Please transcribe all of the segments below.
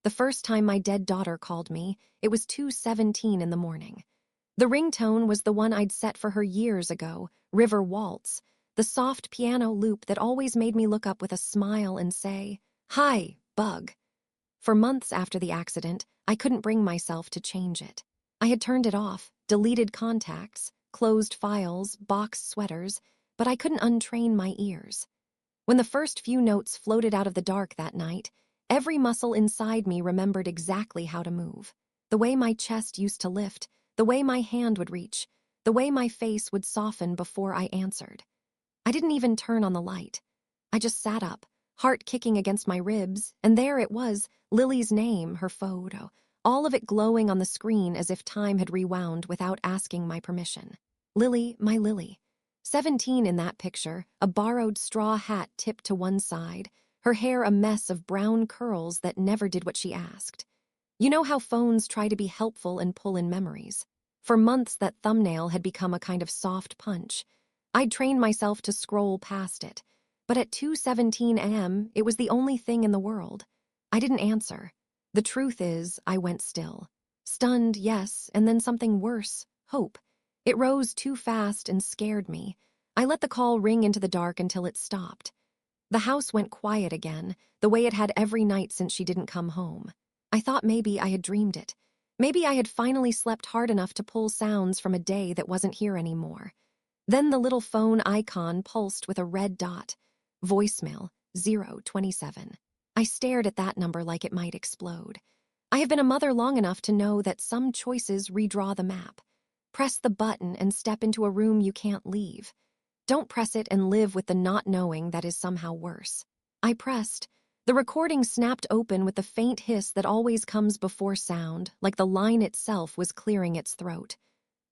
The first time my dead daughter called me, it was 2:17 in the morning. The ringtone was the one I'd set for her years ago, River Waltz, the soft piano loop that always made me look up with a smile and say, "Hi, bug." For months after the accident, I couldn't bring myself to change it. I had turned it off, deleted contacts, closed files, boxed sweaters, but I couldn't untrain my ears. When the first few notes floated out of the dark that night, every muscle inside me remembered exactly how to move. The way my chest used to lift, the way my hand would reach, the way my face would soften before I answered. I didn't even turn on the light. I just sat up, heart kicking against my ribs, and there it was, Lily's name, her photo, all of it glowing on the screen as if time had rewound without asking my permission. Lily, my Lily. 17 in that picture, a borrowed straw hat tipped to one side, her hair a mess of brown curls that never did what she asked. You know how phones try to be helpful and pull in memories. For months that thumbnail had become a kind of soft punch. I'd trained myself to scroll past it, but at 2:17 a.m., it was the only thing in the world. I didn't answer. The truth is, I went still. Stunned, yes, and then something worse, hope. It rose too fast and scared me. I let the call ring into the dark until it stopped. The house went quiet again, the way it had every night since she didn't come home. I thought maybe I had dreamed it. Maybe I had finally slept hard enough to pull sounds from a day that wasn't here anymore. Then the little phone icon pulsed with a red dot. Voicemail, 027. I stared at that number like it might explode. I have been a mother long enough to know that some choices redraw the map. Press the button and step into a room you can't leave. Don't press it and live with the not knowing that is somehow worse. I pressed. The recording snapped open with the faint hiss that always comes before sound, like the line itself was clearing its throat.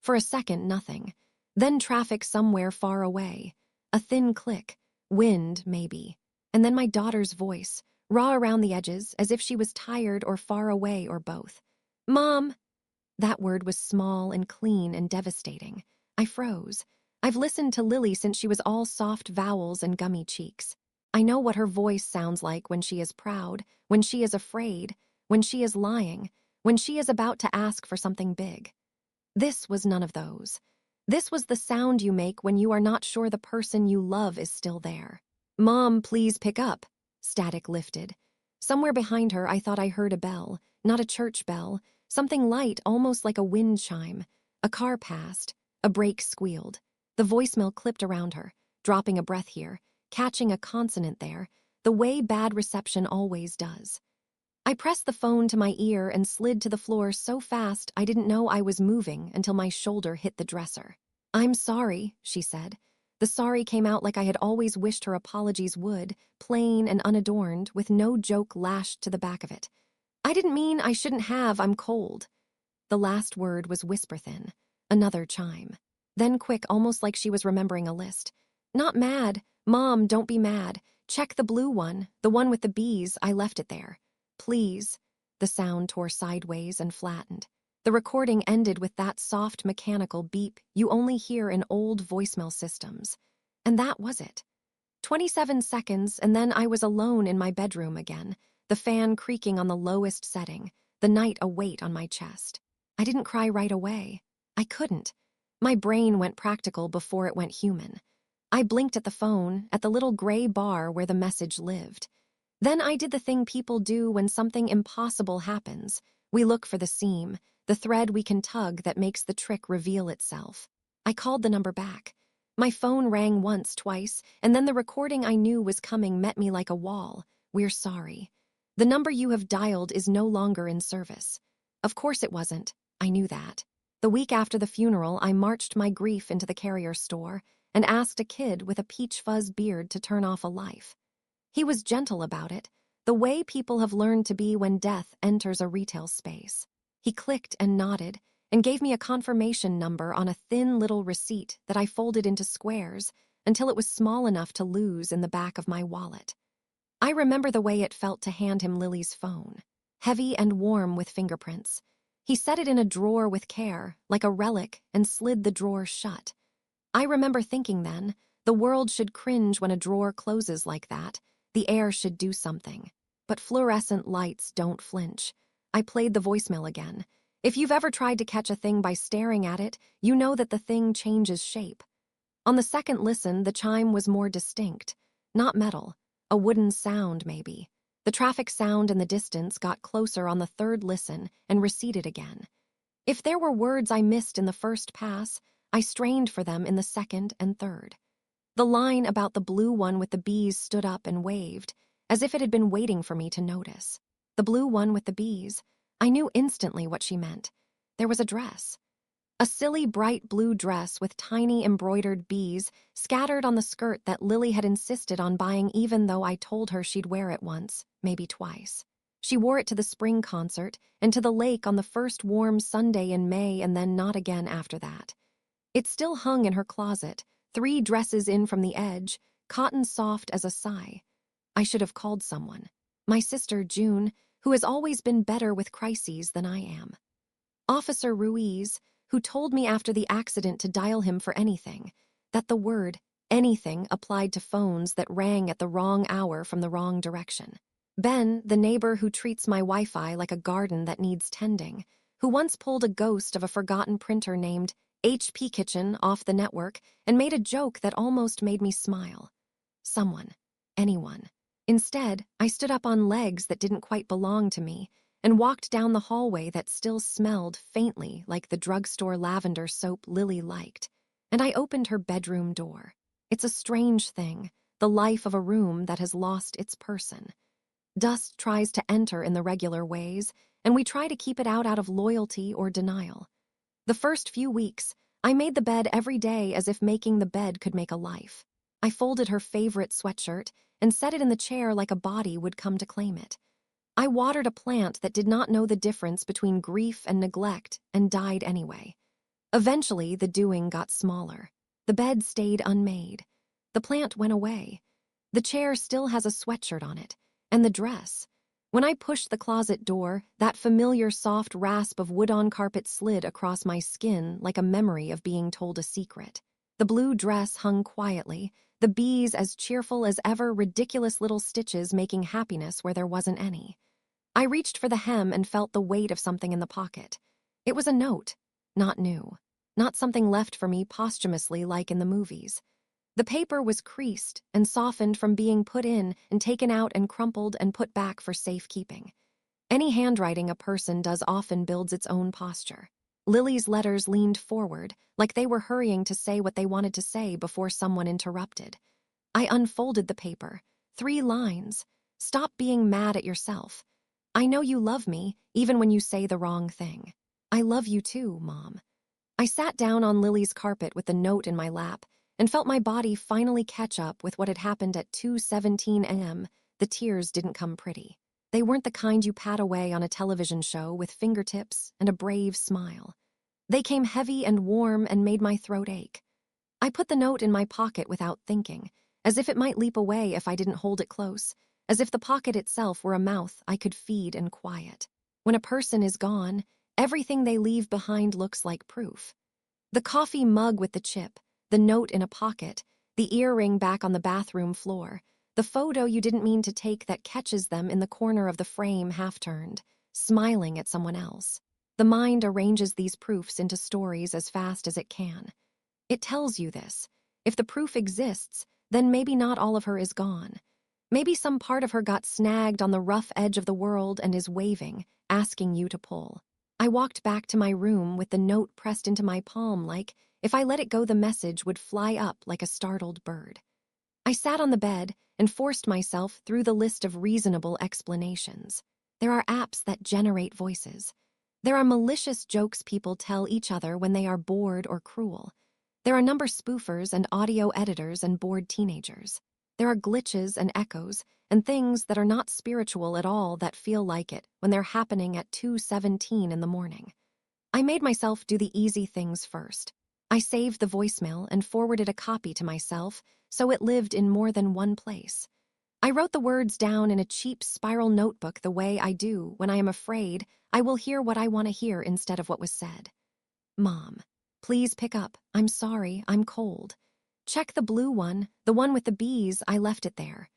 For a second, nothing. Then traffic somewhere far away. A thin click. Wind, maybe. And then my daughter's voice, raw around the edges, as if she was tired or far away or both. "Mom!" That word was small and clean and devastating. I froze. I've listened to Lily since she was all soft vowels and gummy cheeks. I know what her voice sounds like when she is proud, when she is afraid, when she is lying, when she is about to ask for something big. This was none of those. This was the sound you make when you are not sure the person you love is still there. "Mom, please pick up." Static lifted. Somewhere behind her I thought I heard a bell, not a church bell, something light almost like a wind chime. A car passed. A brake squealed. The voicemail clipped around her, dropping a breath here, catching a consonant there, the way bad reception always does. I pressed the phone to my ear and slid to the floor so fast I didn't know I was moving until my shoulder hit the dresser. "I'm sorry," she said. The sorry came out like I had always wished her apologies would, plain and unadorned, with no joke lashed to the back of it. "I didn't mean I shouldn't have, I'm cold." The last word was whisper thin. Another chime. Then quick, almost like she was remembering a list. "Not mad. Mom, don't be mad. Check the blue one, the one with the bees, I left it there. Please." The sound tore sideways and flattened. The recording ended with that soft mechanical beep you only hear in old voicemail systems. And that was it. 27 seconds, and then I was alone in my bedroom again, the fan creaking on the lowest setting, the night a weight on my chest. I didn't cry right away. I couldn't. My brain went practical before it went human. I blinked at the phone, at the little gray bar where the message lived. Then I did the thing people do when something impossible happens. We look for the seam, the thread we can tug that makes the trick reveal itself. I called the number back. My phone rang once, twice, and then the recording I knew was coming met me like a wall. "We're sorry. The number you have dialed is no longer in service." Of course it wasn't. I knew that. The week after the funeral, I marched my grief into the carrier store and asked a kid with a peach fuzz beard to turn off a life. He was gentle about it, the way people have learned to be when death enters a retail space. He clicked and nodded and gave me a confirmation number on a thin little receipt that I folded into squares until it was small enough to lose in the back of my wallet. I remember the way it felt to hand him Lily's phone, heavy and warm with fingerprints. He set it in a drawer with care, like a relic, and slid the drawer shut. I remember thinking then, the world should cringe when a drawer closes like that. The air should do something. but fluorescent lights don't flinch. I played the voicemail again. If you've ever tried to catch a thing by staring at it, you know that the thing changes shape. On the second listen, the chime was more distinct. Not metal. A wooden sound, maybe. The traffic sound in the distance got closer on the third listen and receded again. If there were words I missed in the first pass, I strained for them in the second and third. The line about the blue one with the bees stood up and waved, as if it had been waiting for me to notice. The blue one with the bees. I knew instantly what she meant. There was a dress. A silly bright blue dress with tiny embroidered bees scattered on the skirt that Lily had insisted on buying even though I told her she'd wear it once, maybe twice. She wore it to the spring concert and to the lake on the first warm Sunday in May and then not again after that. It still hung in her closet, 3 dresses in from the edge, cotton soft as a sigh. I should have called someone. My sister, June, who has always been better with crises than I am. Officer Ruiz, who told me after the accident to dial him for anything, that the word anything applied to phones that rang at the wrong hour from the wrong direction. Ben, the neighbor who treats my Wi-Fi like a garden that needs tending, who once pulled a ghost of a forgotten printer named HP Kitchen off the network and made a joke that almost made me smile. Someone. Anyone. Instead, I stood up on legs that didn't quite belong to me and walked down the hallway that still smelled faintly like the drugstore lavender soap Lily liked, and I opened her bedroom door. It's a strange thing, the life of a room that has lost its person. Dust tries to enter in the regular ways, and we try to keep it out of loyalty or denial. The first few weeks, I made the bed every day as if making the bed could make a life. I folded her favorite sweatshirt and set it in the chair like a body would come to claim it. I watered a plant that did not know the difference between grief and neglect and died anyway. Eventually, the doing got smaller. The bed stayed unmade. The plant went away. The chair still has a sweatshirt on it, and the dress. When I pushed the closet door, that familiar soft rasp of wood-on carpet slid across my skin like a memory of being told a secret. The blue dress hung quietly, the bees as cheerful as ever, ridiculous little stitches making happiness where there wasn't any. I reached for the hem and felt the weight of something in the pocket. It was a note, not new, not something left for me posthumously like in the movies. The paper was creased and softened from being put in and taken out and crumpled and put back for safekeeping. Any handwriting a person does often builds its own posture. Lily's letters leaned forward, like they were hurrying to say what they wanted to say before someone interrupted. I unfolded the paper. 3 lines. Stop being mad at yourself. I know you love me, even when you say the wrong thing. I love you too, Mom. I sat down on Lily's carpet with the note in my lap and felt my body finally catch up with what had happened at 2:17 a.m. The tears didn't come pretty. They weren't the kind you pat away on a television show with fingertips and a brave smile. They came heavy and warm and made my throat ache. I put the note in my pocket without thinking, as if it might leap away if I didn't hold it close, as if the pocket itself were a mouth I could feed and quiet. When a person is gone, everything they leave behind looks like proof. The coffee mug with the chip, the note in a pocket, the earring back on the bathroom floor, the photo you didn't mean to take that catches them in the corner of the frame half-turned, smiling at someone else. The mind arranges these proofs into stories as fast as it can. It tells you this. If the proof exists, then maybe not all of her is gone. Maybe some part of her got snagged on the rough edge of the world and is waving, asking you to pull. I walked back to my room with the note pressed into my palm like, if I let it go, the message would fly up like a startled bird. I sat on the bed and forced myself through the list of reasonable explanations. There are apps that generate voices. There are malicious jokes people tell each other when they are bored or cruel. There are number spoofers and audio editors and bored teenagers. There are glitches and echoes and things that are not spiritual at all that feel like it when they're happening at 2:17 in the morning. I made myself do the easy things first. I saved the voicemail and forwarded a copy to myself so it lived in more than one place. I wrote the words down in a cheap spiral notebook the way I do when I am afraid I will hear what I want to hear instead of what was said. Mom, please pick up. I'm sorry, I'm cold. Check the blue one, the one with the bees, I left it there.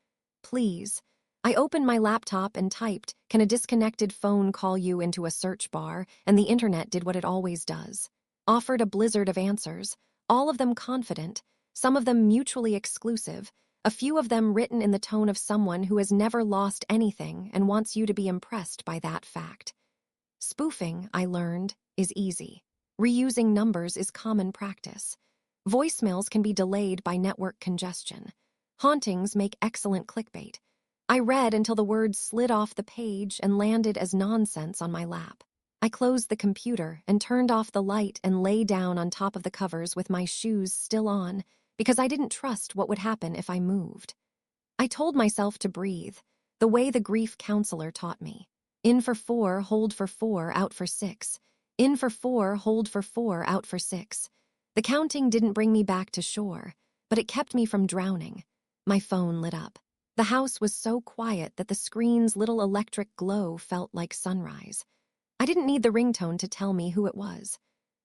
Please. I opened my laptop and typed, "Can a disconnected phone call you?" into a search bar, and the internet did what it always does. Offered a blizzard of answers, all of them confident, some of them mutually exclusive, a few of them written in the tone of someone who has never lost anything and wants you to be impressed by that fact. Spoofing, I learned, is easy. Reusing numbers is common practice. Voicemails can be delayed by network congestion. Hauntings make excellent clickbait. I read until the words slid off the page and landed as nonsense on my lap. I closed the computer and turned off the light and lay down on top of the covers with my shoes still on, because I didn't trust what would happen if I moved. I told myself to breathe, the way the grief counselor taught me. In for 4, hold for 4, out for 6. In for 4, hold for 4, out for 6. The counting didn't bring me back to shore, but it kept me from drowning. My phone lit up. The house was so quiet that the screen's little electric glow felt like sunrise. I didn't need the ringtone to tell me who it was.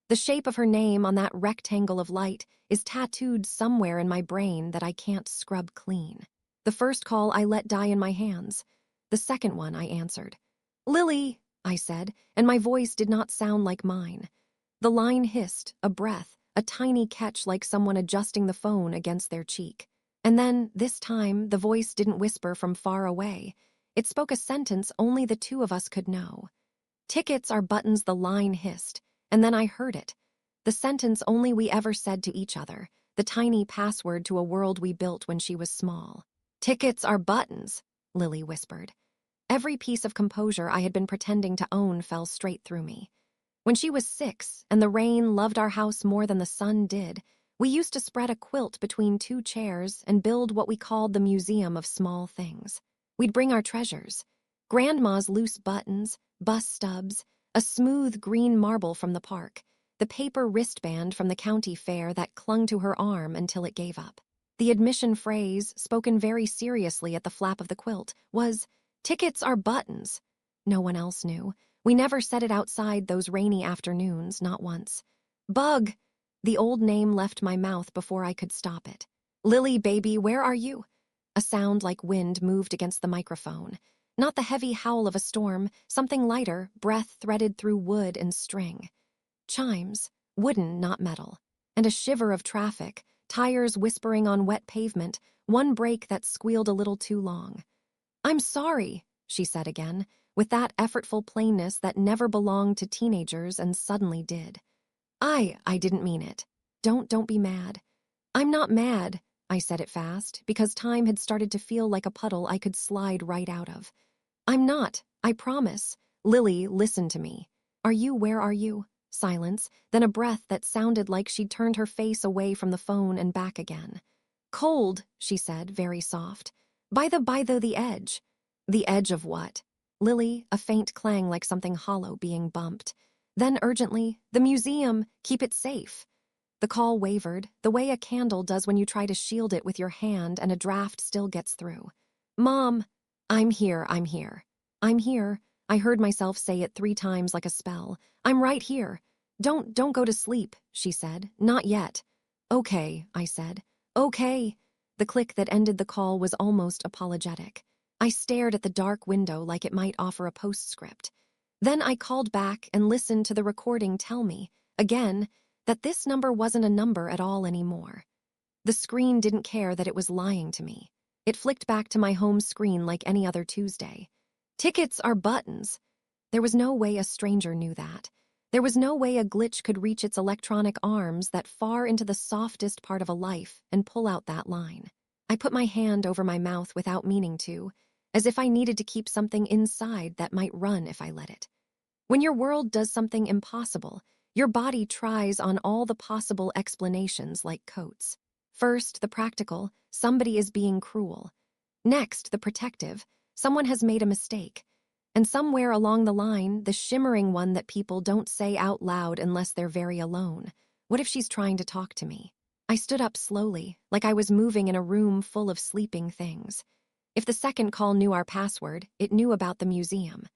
The shape of her name on that rectangle of light is tattooed somewhere in my brain that I can't scrub clean. The first call I let die in my hands. The second one I answered. "Lily," I said, and my voice did not sound like mine. The line hissed, a breath, a tiny catch like someone adjusting the phone against their cheek. And then, this time, the voice didn't whisper from far away. It spoke a sentence only the two of us could know. "Tickets are buttons," the line hissed, and then I heard it. The sentence only we ever said to each other, the tiny password to a world we built when she was small. "Tickets are buttons," Lily whispered. Every piece of composure I had been pretending to own fell straight through me. When she was 6 and the rain loved our house more than the sun did, we used to spread a quilt between 2 chairs and build what we called the Museum of Small Things. We'd bring our treasures: Grandma's loose buttons, bus stubs, a smooth green marble from the park, the paper wristband from the county fair that clung to her arm until it gave up. The admission phrase, spoken very seriously at the flap of the quilt, was, "Tickets are buttons." No one else knew. We never said it outside those rainy afternoons, not once. "Bug." The old name left my mouth before I could stop it. "Lily, baby, where are you?" A sound like wind moved against the microphone. Not the heavy howl of a storm, something lighter, breath threaded through wood and string. Chimes, wooden, not metal. And a shiver of traffic, tires whispering on wet pavement, one brake that squealed a little too long. "I'm sorry," she said again, with that effortful plainness that never belonged to teenagers and suddenly did. I didn't mean it. Don't be mad." "I'm not mad," I said it fast, because time had started to feel like a puddle I could slide right out of. "I'm not, I promise. Lily, listen to me." Where are you?" Silence, then a breath that sounded like she'd turned her face away from the phone and back again. "Cold," she said, very soft. By the edge." "The edge of what?" "Lily," a faint clang like something hollow being bumped. Then urgently, "The museum, keep it safe." The call wavered, the way a candle does when you try to shield it with your hand and a draft still gets through. "Mom." I'm here. I'm here." I heard myself say it 3 times like a spell. "I'm right here." Don't go to sleep," she said. "Not yet." "Okay," I said. "Okay." The click that ended the call was almost apologetic. I stared at the dark window like it might offer a postscript. Then I called back and listened to the recording tell me, again, that this number wasn't a number at all anymore. The screen didn't care that it was lying to me. It flicked back to my home screen like any other Tuesday. "Tickets are buttons." There was no way a stranger knew that. There was no way a glitch could reach its electronic arms that far into the softest part of a life and pull out that line. I put my hand over my mouth without meaning to, as if I needed to keep something inside that might run if I let it. When your world does something impossible, your body tries on all the possible explanations like coats. First, the practical, somebody is being cruel. Next, the protective, someone has made a mistake. And somewhere along the line, the shimmering one that people don't say out loud unless they're very alone. What if she's trying to talk to me? I stood up slowly, like I was moving in a room full of sleeping things. If the second call knew our password, it knew about the museum.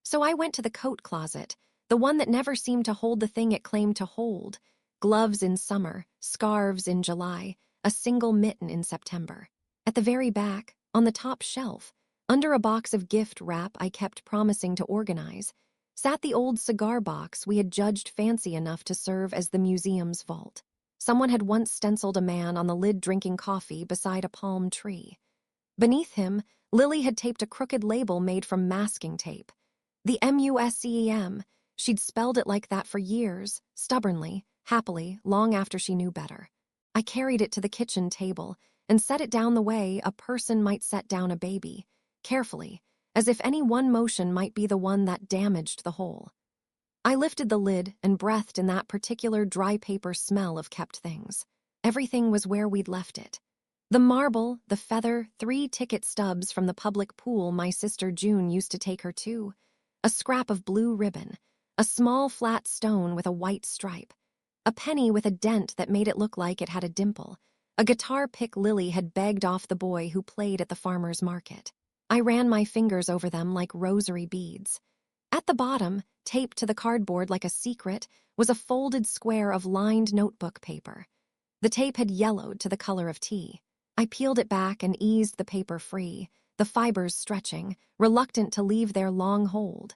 So I went to the coat closet, the one that never seemed to hold the thing it claimed to hold. Gloves in summer, scarves in July, a single mitten in September. At the very back, on the top shelf, Under a box of gift wrap I kept promising to organize, sat the old cigar box we had judged fancy enough to serve as the museum's vault. Someone had once stenciled a man on the lid drinking coffee beside a palm tree. Beneath him, Lily had taped a crooked label made from masking tape. The MUSEM. She'd spelled it like that for years, stubbornly, happily, long after she knew better. I carried it to the kitchen table and set it down the way a person might set down a baby, carefully, as if any one motion might be the one that damaged the whole. I lifted the lid and breathed in that particular dry paper smell of kept things. Everything was where we'd left it. The marble, the feather, 3 ticket stubs from the public pool my sister June used to take her to, a scrap of blue ribbon, a small flat stone with a white stripe, a penny with a dent that made it look like it had a dimple, a guitar pick Lily had begged off the boy who played at the farmer's market. I ran my fingers over them like rosary beads. At the bottom, taped to the cardboard like a secret, was a folded square of lined notebook paper. The tape had yellowed to the color of tea. I peeled it back and eased the paper free, the fibers stretching, reluctant to leave their long hold.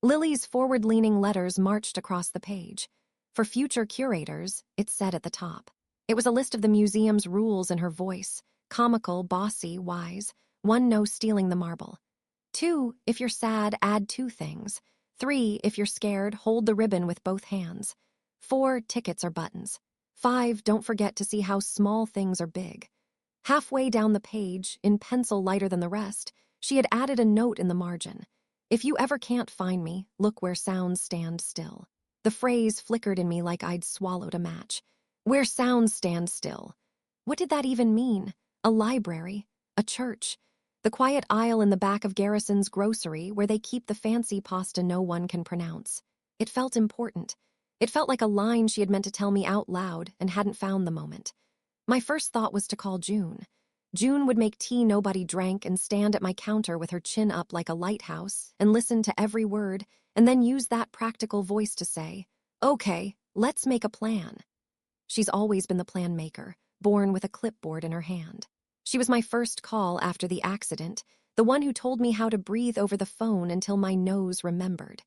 Lily's forward-leaning letters marched across the page. For future curators, it said at the top. It was a list of the museum's rules in her voice, comical, bossy, wise. 1, no stealing the marble. 2, if you're sad, add 2 things. 3, if you're scared, hold the ribbon with both hands. 4, tickets or buttons. 5, don't forget to see how small things are big. Halfway down the page, in pencil lighter than the rest, she had added a note in the margin. If you ever can't find me, look where sounds stand still. The phrase flickered in me like I'd swallowed a match. Where sounds stand still. What did that even mean? A library? A church? The quiet aisle in the back of Garrison's grocery where they keep the fancy pasta no one can pronounce. It felt important. It felt like a line she had meant to tell me out loud and hadn't found the moment. My first thought was to call June. June would make tea nobody drank and stand at my counter with her chin up like a lighthouse and listen to every word and then use that practical voice to say, "Okay, let's make a plan." She's always been the plan maker, born with a clipboard in her hand. She was my first call after the accident, the one who told me how to breathe over the phone until my nose remembered.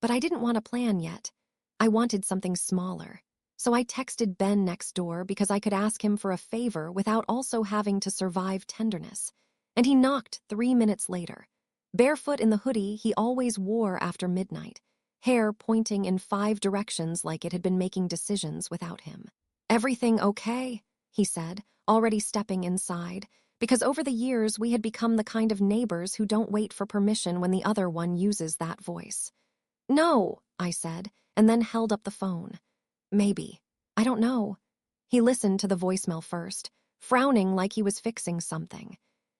But I didn't want a plan yet. I wanted something smaller. So I texted Ben next door because I could ask him for a favor without also having to survive tenderness. And he knocked 3 minutes later. Barefoot in the hoodie he always wore after midnight, hair pointing in 5 directions like it had been making decisions without him. "Everything okay?" he said, already stepping inside, because over the years we had become the kind of neighbors who don't wait for permission when the other one uses that voice. "No," I said, and then held up the phone. "Maybe. I don't know." He listened to the voicemail first, frowning like he was fixing something.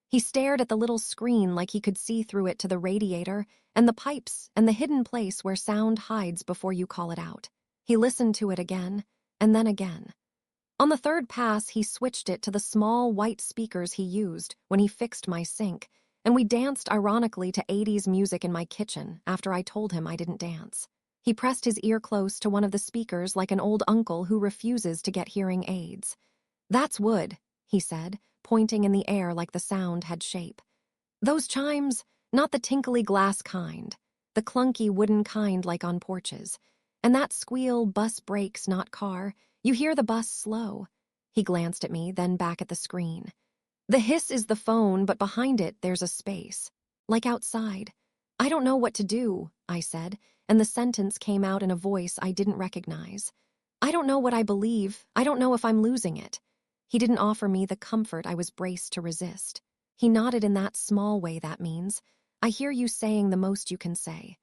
He stared at the little screen like he could see through it to the radiator and the pipes and the hidden place where sound hides before you call it out. He listened to it again, and then again. On the 3rd pass, he switched it to the small white speakers he used when he fixed my sink, and we danced ironically to 80s music in my kitchen after I told him I didn't dance. He pressed his ear close to one of the speakers like an old uncle who refuses to get hearing aids. "That's wood," he said, pointing in the air like the sound had shape. "Those chimes, not the tinkly glass kind, the clunky wooden kind like on porches. And that squeal, bus brakes, not car. You hear the bus slow." He glanced at me, then back at the screen. "The hiss is the phone, but behind it there's a space. Like outside." "I don't know what to do," I said, and the sentence came out in a voice I didn't recognize. "I don't know what I believe. I don't know if I'm losing it." He didn't offer me the comfort I was braced to resist. He nodded in that small way that means, "I hear you saying the most you can say."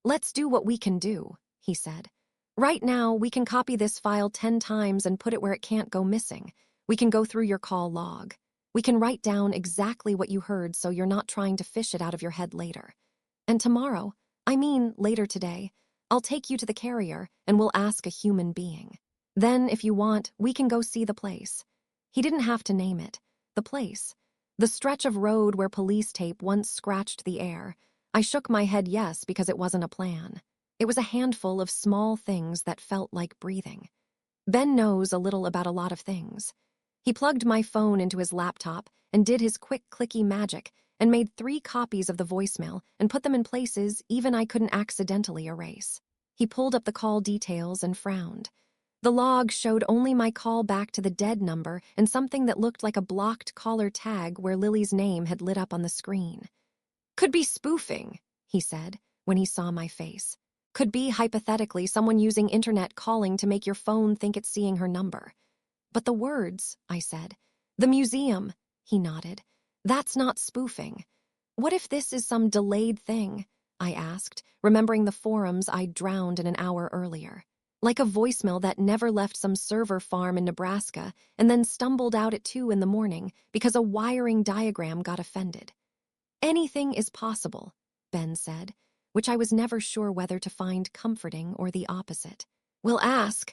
"Let's do what we can do," he said. "Right now, we can copy this file 10 times and put it where it can't go missing. We can go through your call log. We can write down exactly what you heard so you're not trying to fish it out of your head later. And tomorrow, I mean later today, I'll take you to the carrier and we'll ask a human being. Then, if you want, we can go see the place." He didn't have to name it. The place. The stretch of road where police tape once scratched the air. I shook my head yes because it wasn't a plan. It was a handful of small things that felt like breathing. Ben knows a little about a lot of things. He plugged my phone into his laptop and did his quick clicky magic, and made 3 copies of the voicemail and put them in places even I couldn't accidentally erase. He pulled up the call details and frowned. The log showed only my call back to the dead number and something that looked like a blocked caller tag where Lily's name had lit up on the screen. "Could be spoofing," he said, when he saw my face. "Could be, hypothetically, someone using internet calling to make your phone think it's seeing her number." "But the words," I said. "The museum," he nodded. "That's not spoofing." "What if this is some delayed thing?" I asked, remembering the forums I'd drowned in an hour earlier. Like a voicemail that never left some server farm in Nebraska and then stumbled out at 2 in the morning because a wiring diagram got offended. "Anything is possible," Ben said, which I was never sure whether to find comforting or the opposite. "We'll ask."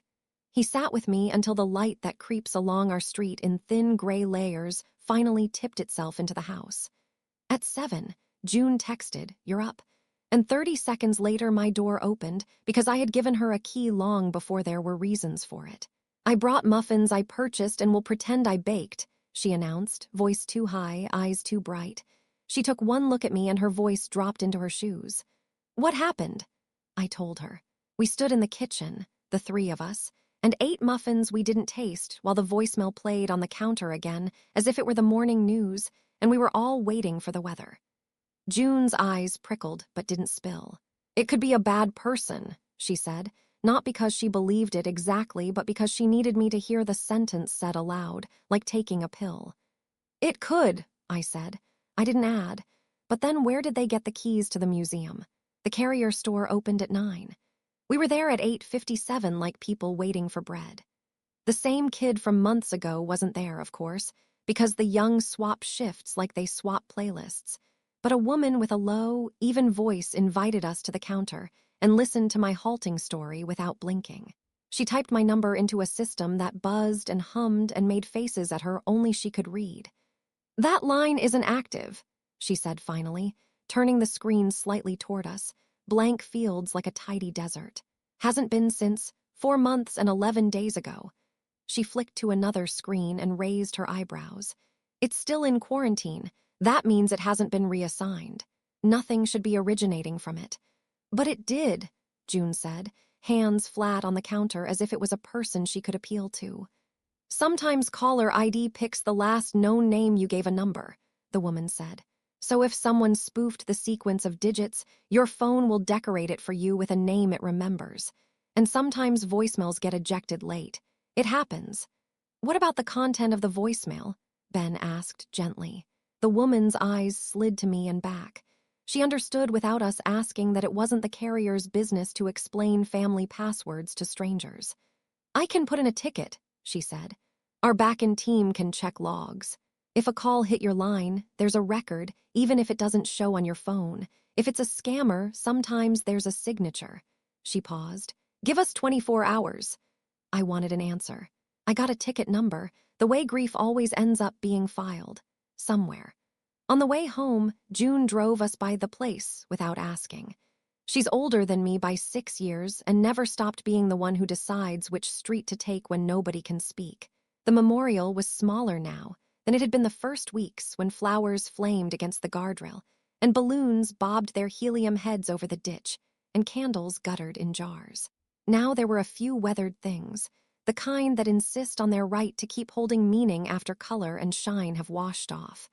He sat with me until the light that creeps along our street in thin gray layers finally tipped itself into the house. At 7, June texted, "You're up." And 30 seconds later my door opened because I had given her a key long before there were reasons for it. "I brought muffins I purchased and will pretend I baked," she announced, voice too high, eyes too bright. She took one look at me and her voice dropped into her shoes. "What happened?" I told her. We stood in the kitchen, the 3 of us, and ate muffins we didn't taste while the voicemail played on the counter again as if it were the morning news and we were all waiting for the weather. June's eyes prickled but didn't spill. "It could be a bad person," she said, not because she believed it exactly but because she needed me to hear the sentence said aloud, like taking a pill. "It could," I said. I didn't add. But then where did they get the keys to the museum? The carrier store opened at 9. We were there at 8:57 like people waiting for bread. The same kid from months ago wasn't there, of course, because the young swap shifts like they swap playlists. But a woman with a low, even voice invited us to the counter and listened to my halting story without blinking. She typed my number into a system that buzzed and hummed and made faces at her only she could read. "That line isn't active," she said finally, turning the screen slightly toward us, blank fields like a tidy desert. "Hasn't been since 4 months and 11 days ago." She flicked to another screen and raised her eyebrows. "It's still in quarantine. That means it hasn't been reassigned. Nothing should be originating from it." "But it did," June said, hands flat on the counter as if it was a person she could appeal to. "Sometimes caller ID picks the last known name you gave a number," the woman said. "So if someone spoofed the sequence of digits, your phone will decorate it for you with a name it remembers. And sometimes voicemails get ejected late. It happens." "What about the content of the voicemail?" Ben asked gently. The woman's eyes slid to me and back. She understood without us asking that it wasn't the carrier's business to explain family passwords to strangers. "I can put in a ticket," she said. "Our back-end team can check logs. If a call hit your line, there's a record, even if it doesn't show on your phone. If it's a scammer, sometimes there's a signature." She paused. "Give us 24 hours. I wanted an answer. I got a ticket number, the way grief always ends up being filed. Somewhere. On the way home, June drove us by the place without asking. She's older than me by 6 years and never stopped being the one who decides which street to take when nobody can speak. The memorial was smaller now than it had been the first weeks when flowers flamed against the guardrail and balloons bobbed their helium heads over the ditch and candles guttered in jars. Now there were a few weathered things, the kind that insist on their right to keep holding meaning after color and shine have washed off.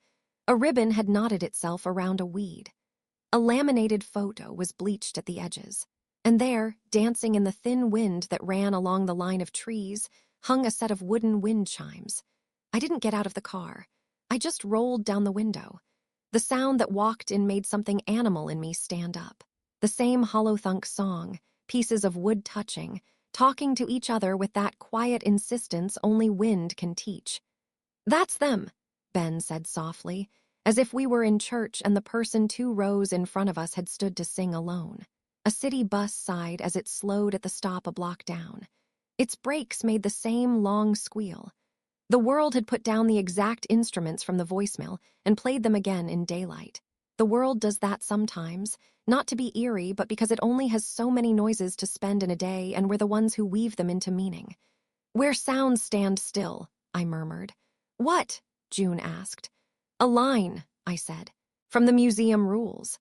A ribbon had knotted itself around a weed. A laminated photo was bleached at the edges. And there, dancing in the thin wind that ran along the line of trees, hung a set of wooden wind chimes. I didn't get out of the car. I just rolled down the window. The sound that walked in made something animal in me stand up. The same hollow thunk song, pieces of wood touching, talking to each other with that quiet insistence only wind can teach. "That's them," Ben said softly, as if we were in church and the person 2 rows in front of us had stood to sing alone. A city bus sighed as it slowed at the stop a block down. Its brakes made the same long squeal. The world had put down the exact instruments from the voicemail and played them again in daylight. The world does that sometimes, not to be eerie, but because it only has so many noises to spend in a day and we're the ones who weave them into meaning. "Where sounds stand still," I murmured. "What?" June asked. "A line," I said. From the museum rules.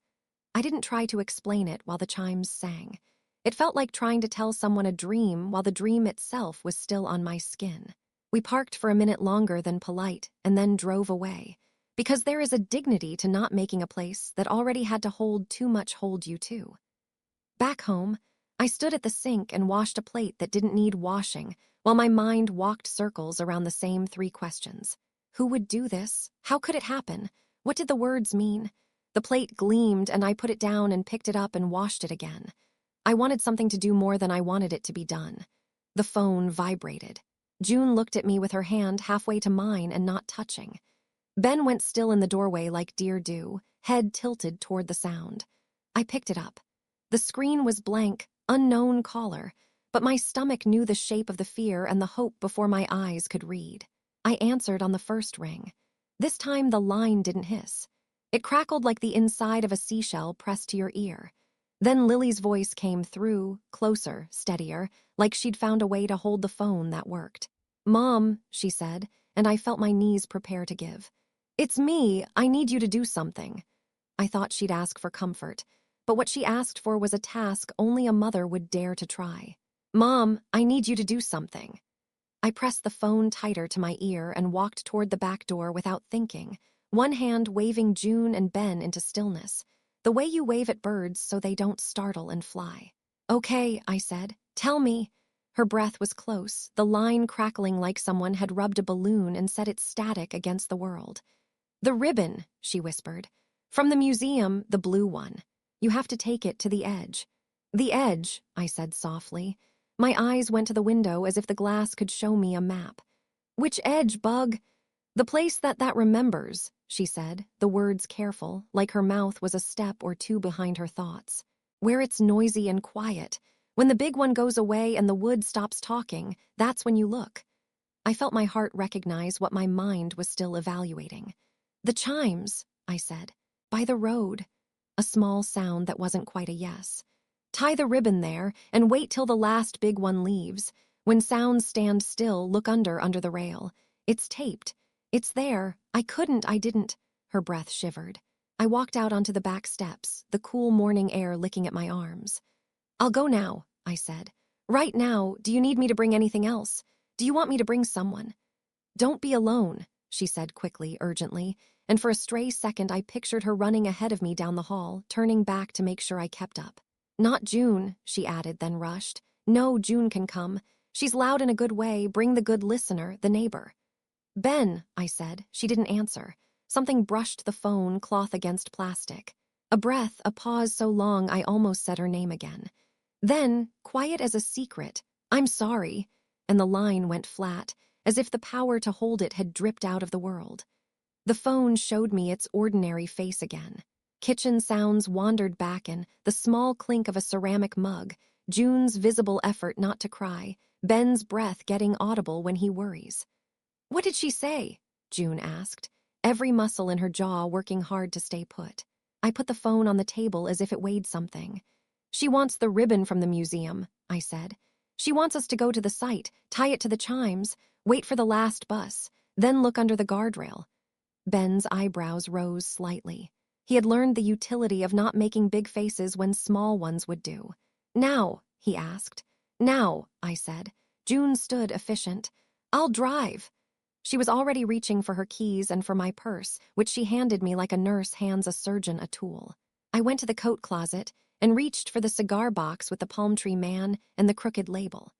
I didn't try to explain it while the chimes sang. It felt like trying to tell someone a dream while the dream itself was still on my skin. We parked for a minute longer than polite and then drove away, because there is a dignity to not making a place that already had to hold too much hold you too. Back home, I stood at the sink and washed a plate that didn't need washing while my mind walked circles around the same 3 questions. Who would do this? How could it happen? What did the words mean? The plate gleamed and I put it down and picked it up and washed it again. I wanted something to do more than I wanted it to be done. The phone vibrated. June looked at me with her hand halfway to mine and not touching. Ben went still in the doorway like deer do, head tilted toward the sound. I picked it up. The screen was blank, unknown caller, but my stomach knew the shape of the fear and the hope before my eyes could read. I answered on the first ring. This time the line didn't hiss. It crackled like the inside of a seashell pressed to your ear. Then Lily's voice came through, closer, steadier, like she'd found a way to hold the phone that worked. "Mom," she said, and I felt my knees prepare to give. "It's me. I need you to do something." I thought she'd ask for comfort, but what she asked for was a task only a mother would dare to try. "Mom, I need you to do something." I pressed the phone tighter to my ear and walked toward the back door without thinking, one hand waving June and Ben into stillness, the way you wave at birds so they don't startle and fly. "Okay," I said. "Tell me." Her breath was close, the line crackling like someone had rubbed a balloon and set it static against the world. "The ribbon," she whispered. "From the museum, the blue one. You have to take it to the edge." "The edge," I said softly. My eyes went to the window as if the glass could show me a map. "Which edge, Bug?" "The place that remembers," she said, the words careful, like her mouth was a step or 2 behind her thoughts. "Where it's noisy and quiet. When the big one goes away and the wood stops talking, that's when you look." I felt my heart recognize what my mind was still evaluating. "The chimes," I said. "By the road." A small sound that wasn't quite a yes. "Tie the ribbon there and wait till the last big one leaves. When sounds stand still, look under the rail. It's taped. It's there. I didn't." Her breath shivered. I walked out onto the back steps, the cool morning air licking at my arms. "I'll go now," I said. "Right now. Do you need me to bring anything else? Do you want me to bring someone?" "Don't be alone," she said quickly, urgently, and for a stray second I pictured her running ahead of me down the hall, turning back to make sure I kept up. "Not June," she added, then rushed. "No, June can come. She's loud in a good way, bring the good listener, the neighbor." "Ben," I said. She didn't answer. Something brushed the phone, cloth against plastic. A breath, a pause so long I almost said her name again. Then, quiet as a secret, "I'm sorry," and the line went flat, as if the power to hold it had dripped out of the world. The phone showed me its ordinary face again. Kitchen sounds wandered back in, the small clink of a ceramic mug, June's visible effort not to cry, Ben's breath getting audible when he worries. "What did she say?" June asked, every muscle in her jaw working hard to stay put. I put the phone on the table as if it weighed something. "She wants the ribbon from the museum," I said. "She wants us to go to the site, tie it to the chimes, wait for the last bus, then look under the guardrail." Ben's eyebrows rose slightly. He had learned the utility of not making big faces when small ones would do. "Now?" he asked. "Now," I said. June stood efficient. "I'll drive." She was already reaching for her keys and for my purse, which she handed me like a nurse hands a surgeon a tool. I went to the coat closet and reached for the cigar box with the palm tree man and the crooked label.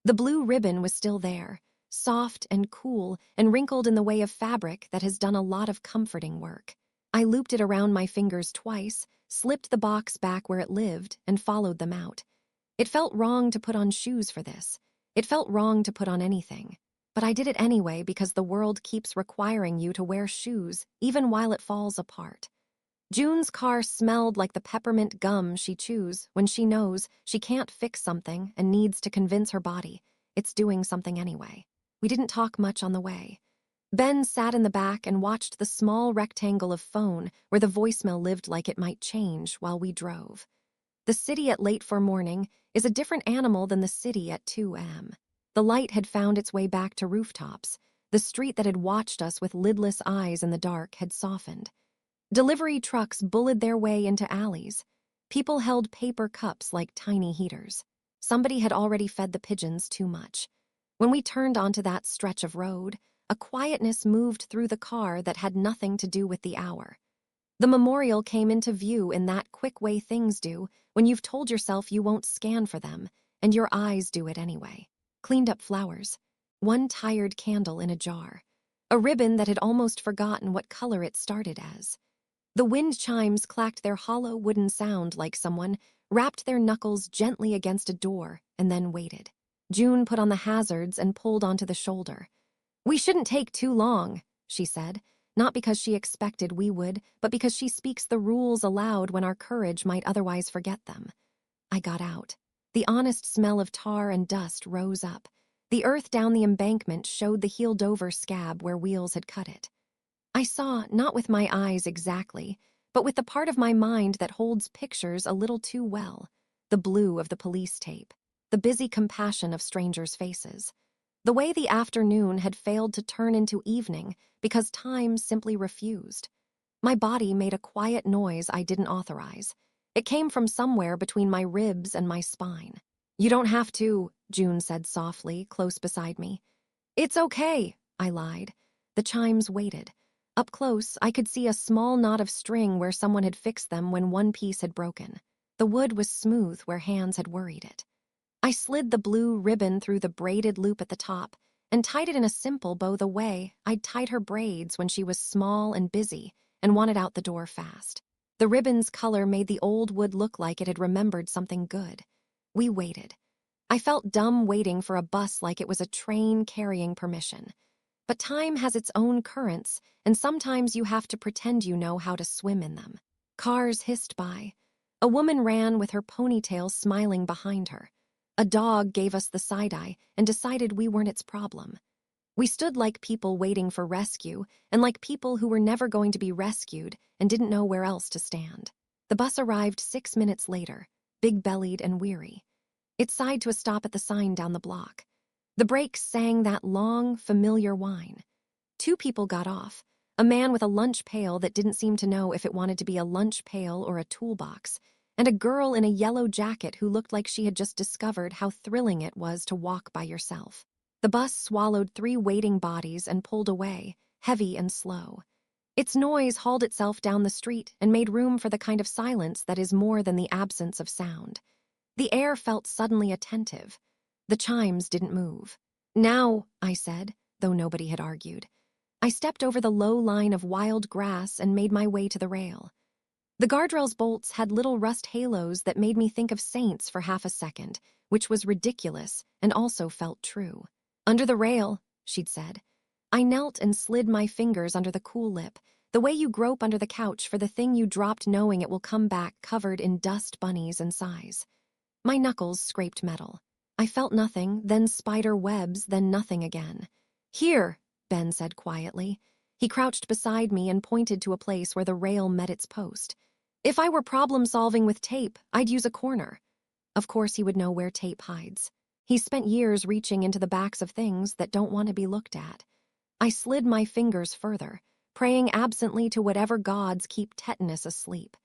The blue ribbon was still there, soft and cool and wrinkled in the way of fabric that has done a lot of comforting work. I looped it around my fingers twice, slipped the box back where it lived, and followed them out. It felt wrong to put on shoes for this. It felt wrong to put on anything. But I did it anyway because the world keeps requiring you to wear shoes even while it falls apart. June's car smelled like the peppermint gum she chews when she knows she can't fix something and needs to convince her body it's doing something anyway. We didn't talk much on the way. Ben sat in the back and watched the small rectangle of phone where the voicemail lived like it might change while we drove. The city at late for morning is a different animal than the city at 2 a.m. The light had found its way back to rooftops. The street that had watched us with lidless eyes in the dark had softened. Delivery trucks bullied their way into alleys. People held paper cups like tiny heaters. Somebody had already fed the pigeons too much. When we turned onto that stretch of road, a quietness moved through the car that had nothing to do with the hour. The memorial came into view in that quick way things do when you've told yourself you won't scan for them, and your eyes do it anyway. Cleaned up flowers. One tired candle in a jar. A ribbon that had almost forgotten what color it started as. The wind chimes clacked their hollow wooden sound like someone rapped their knuckles gently against a door and then waited. June put on the hazards and pulled onto the shoulder. "We shouldn't take too long," she said, not because she expected we would, but because she speaks the rules aloud when our courage might otherwise forget them. I got out. The honest smell of tar and dust rose up. The earth down the embankment showed the healed-over scab where wheels had cut it. I saw, not with my eyes exactly, but with the part of my mind that holds pictures a little too well, the blue of the police tape, the busy compassion of strangers' faces, the way the afternoon had failed to turn into evening because time simply refused. My body made a quiet noise I didn't authorize. It came from somewhere between my ribs and my spine. "You don't have to," June said softly, close beside me. "It's okay," I lied. The chimes waited. Up close, I could see a small knot of string where someone had fixed them when one piece had broken. The wood was smooth where hands had worried it. I slid the blue ribbon through the braided loop at the top and tied it in a simple bow the way I'd tied her braids when she was small and busy and wanted out the door fast. The ribbon's color made the old wood look like it had remembered something good. We waited. I felt dumb waiting for a bus like it was a train carrying permission. But time has its own currents, and sometimes you have to pretend you know how to swim in them. Cars hissed by. A woman ran with her ponytail smiling behind her. A dog gave us the side-eye and decided we weren't its problem. We stood like people waiting for rescue and like people who were never going to be rescued and didn't know where else to stand. The bus arrived 6 minutes later, big-bellied and weary. It sighed to a stop at the sign down the block. The brakes sang that long, familiar whine. 2 people got off, a man with a lunch pail that didn't seem to know if it wanted to be a lunch pail or a toolbox, and a girl in a yellow jacket who looked like she had just discovered how thrilling it was to walk by yourself. The bus swallowed 3 waiting bodies and pulled away, heavy and slow. Its noise hauled itself down the street and made room for the kind of silence that is more than the absence of sound. The air felt suddenly attentive. The chimes didn't move. "Now," I said, though nobody had argued. I stepped over the low line of wild grass and made my way to the rail. The guardrail's bolts had little rust halos that made me think of saints for half a second, which was ridiculous and also felt true. "Under the rail," she'd said. I knelt and slid my fingers under the cool lip, the way you grope under the couch for the thing you dropped knowing it will come back covered in dust bunnies and sighs. My knuckles scraped metal. I felt nothing, then spider webs, then nothing again. "Here," Ben said quietly. He crouched beside me and pointed to a place where the rail met its post. "If I were problem-solving with tape, I'd use a corner." Of course he would know where tape hides. He's spent years reaching into the backs of things that don't want to be looked at. I slid my fingers further, praying absently to whatever gods keep tetanus asleep.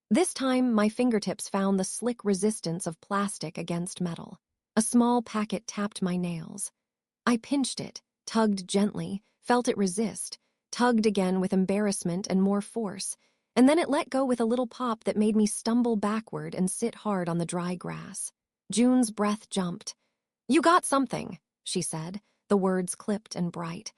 This time, my fingertips found the slick resistance of plastic against metal. A small packet tapped my nails. I pinched it, tugged gently, felt it resist, tugged again with embarrassment and more force, and then it let go with a little pop that made me stumble backward and sit hard on the dry grass. June's breath jumped. "You got something," she said, the words clipped and bright.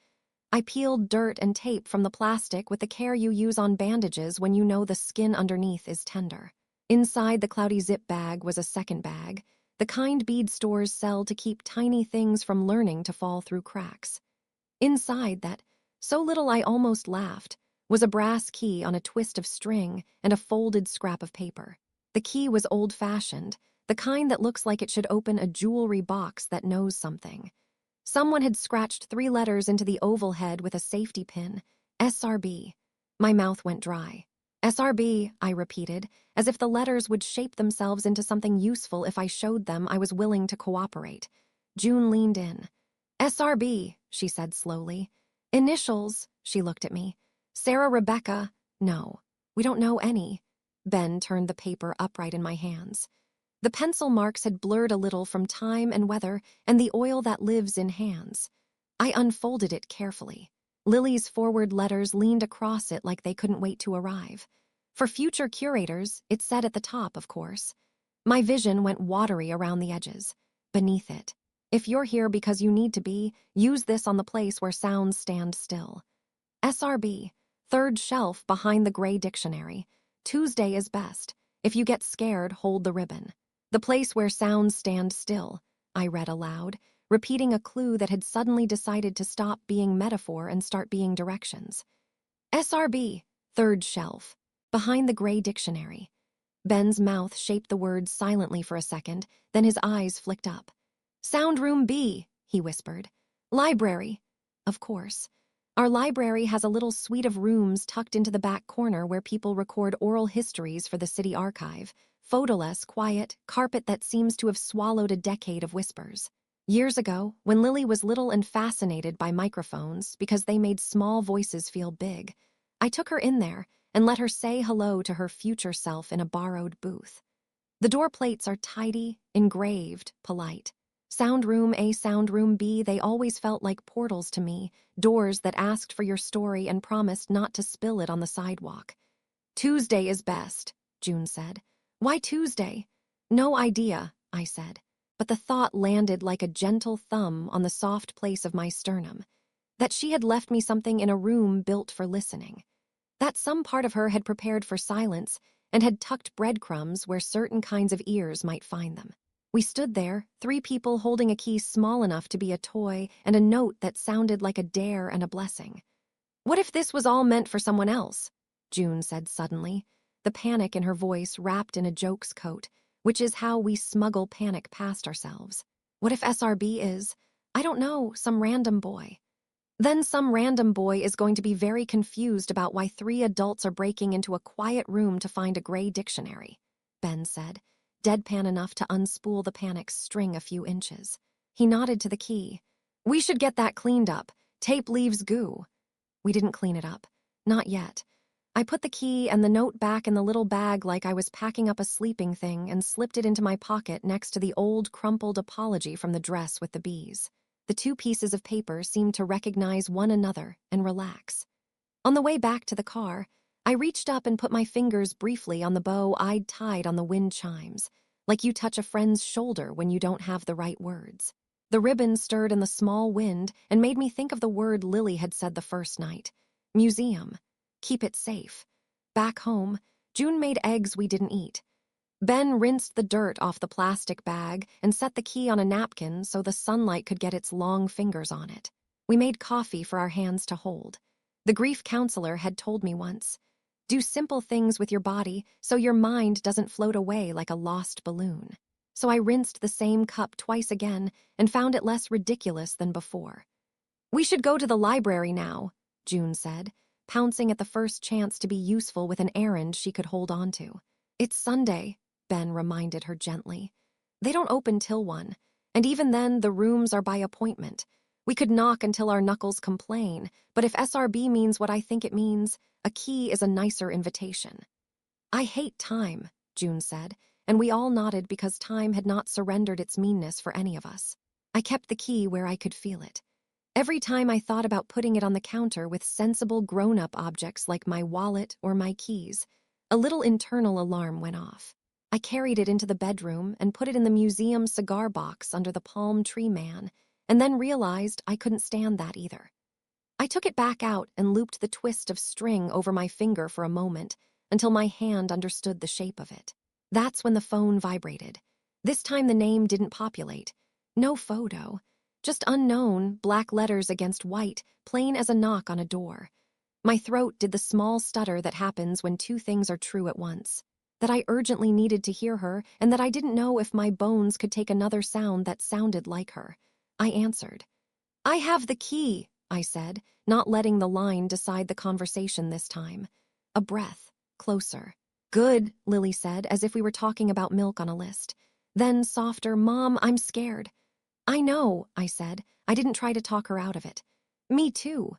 I peeled dirt and tape from the plastic with the care you use on bandages when you know the skin underneath is tender. Inside the cloudy zip bag was a second bag, the kind bead stores sell to keep tiny things from learning to fall through cracks. Inside that, so little I almost laughed, was a brass key on a twist of string and a folded scrap of paper. The key was old-fashioned, the kind that looks like it should open a jewelry box that knows something. Someone had scratched 3 letters into the oval head with a safety pin. SRB. My mouth went dry. SRB, I repeated, as if the letters would shape themselves into something useful if I showed them I was willing to cooperate. June leaned in. SRB, she said slowly. Initials, she looked at me. Sarah Rebecca, no. We don't know any. Ben turned the paper upright in my hands. The pencil marks had blurred a little from time and weather and the oil that lives in hands. I unfolded it carefully. Lily's forward letters leaned across it like they couldn't wait to arrive. For future curators, it said at the top, of course. My vision went watery around the edges. Beneath it, if you're here because you need to be, use this on the place where sounds stand still. SRB, third shelf behind the gray dictionary. Tuesday is best. If you get scared, hold the ribbon. The place where sounds stand still, I read aloud, repeating a clue that had suddenly decided to stop being metaphor and start being directions. SRB, third shelf, behind the gray dictionary. Ben's mouth shaped the words silently for a second, then his eyes flicked up. Sound room B, he whispered. Library. Of course. Our library has a little suite of rooms tucked into the back corner where people record oral histories for the city archive. Photoless, quiet, carpet that seems to have swallowed a decade of whispers. Years ago, when Lily was little and fascinated by microphones because they made small voices feel big, I took her in there and let her say hello to her future self in a borrowed booth. The door plates are tidy, engraved, polite. Sound room A, sound room B, they always felt like portals to me, doors that asked for your story and promised not to spill it on the sidewalk. Tuesday is best, June said. Why Tuesday? No idea, I said, but the thought landed like a gentle thumb on the soft place of my sternum, that she had left me something in a room built for listening, that some part of her had prepared for silence and had tucked breadcrumbs where certain kinds of ears might find them. We stood there, 3 people holding a key small enough to be a toy and a note that sounded like a dare and a blessing. What if this was all meant for someone else? June said suddenly, the panic in her voice wrapped in a joke's coat, which is how we smuggle panic past ourselves. What if SRB is, I don't know, some random boy? Then some random boy is going to be very confused about why 3 adults are breaking into a quiet room to find a gray dictionary, Ben said, deadpan enough to unspool the panic's string a few inches. He nodded to the key. We should get that cleaned up. Tape leaves goo. We didn't clean it up. Not yet. I put the key and the note back in the little bag like I was packing up a sleeping thing and slipped it into my pocket next to the old crumpled apology from the dress with the bees. The 2 pieces of paper seemed to recognize one another and relax. On the way back to the car, I reached up and put my fingers briefly on the bow I'd tied on the wind chimes, like you touch a friend's shoulder when you don't have the right words. The ribbon stirred in the small wind and made me think of the word Lily had said the first night. Museum. Keep it safe. Back home, June made eggs we didn't eat. Ben rinsed the dirt off the plastic bag and set the key on a napkin so the sunlight could get its long fingers on it. We made coffee for our hands to hold. The grief counselor had told me once, do simple things with your body so your mind doesn't float away like a lost balloon. So I rinsed the same cup twice again and found it less ridiculous than before. We should go to the library now, June said, pouncing at the first chance to be useful with an errand she could hold on to. It's Sunday, Ben reminded her gently. They don't open till 1, and even then the rooms are by appointment. We could knock until our knuckles complain, but if SRB means what I think it means, a key is a nicer invitation. I hate time, June said, and we all nodded because time had not surrendered its meanness for any of us. I kept the key where I could feel it. Every time I thought about putting it on the counter with sensible grown-up objects like my wallet or my keys, a little internal alarm went off. I carried it into the bedroom and put it in the museum cigar box under the palm tree man, and then realized I couldn't stand that either. I took it back out and looped the twist of string over my finger for a moment until my hand understood the shape of it. That's when the phone vibrated. This time the name didn't populate. No photo. Just unknown, black letters against white, plain as a knock on a door. My throat did the small stutter that happens when 2 things are true at once. That I urgently needed to hear her, and that I didn't know if my bones could take another sound that sounded like her. I answered. I have the key, I said, not letting the line decide the conversation this time. A breath, closer. Good, Lily said, as if we were talking about milk on a list. Then softer, Mom, I'm scared. I know, I said. I didn't try to talk her out of it. Me too.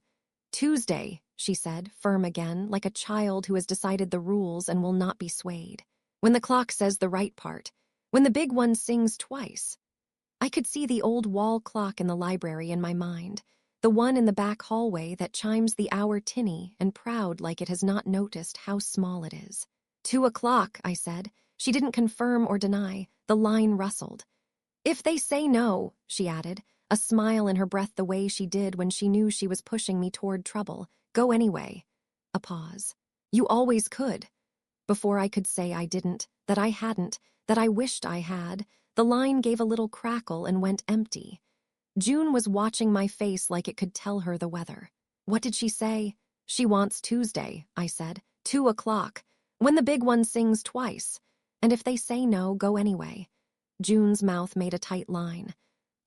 Tuesday, she said, firm again, like a child who has decided the rules and will not be swayed. When the clock says the right part, when the big one sings twice. I could see the old wall clock in the library in my mind, the one in the back hallway that chimes the hour tinny and proud like it has not noticed how small it is. 2 o'clock, I said. She didn't confirm or deny. The line rustled. If they say no, she added, a smile in her breath the way she did when she knew she was pushing me toward trouble. Go anyway. A pause. You always could. Before I could say I didn't, that I hadn't, that I wished I had, the line gave a little crackle and went empty. June was watching my face like it could tell her the weather. What did she say? She wants Tuesday, I said. 2 o'clock. When the big one sings twice. And if they say no, go anyway. June's mouth made a tight line.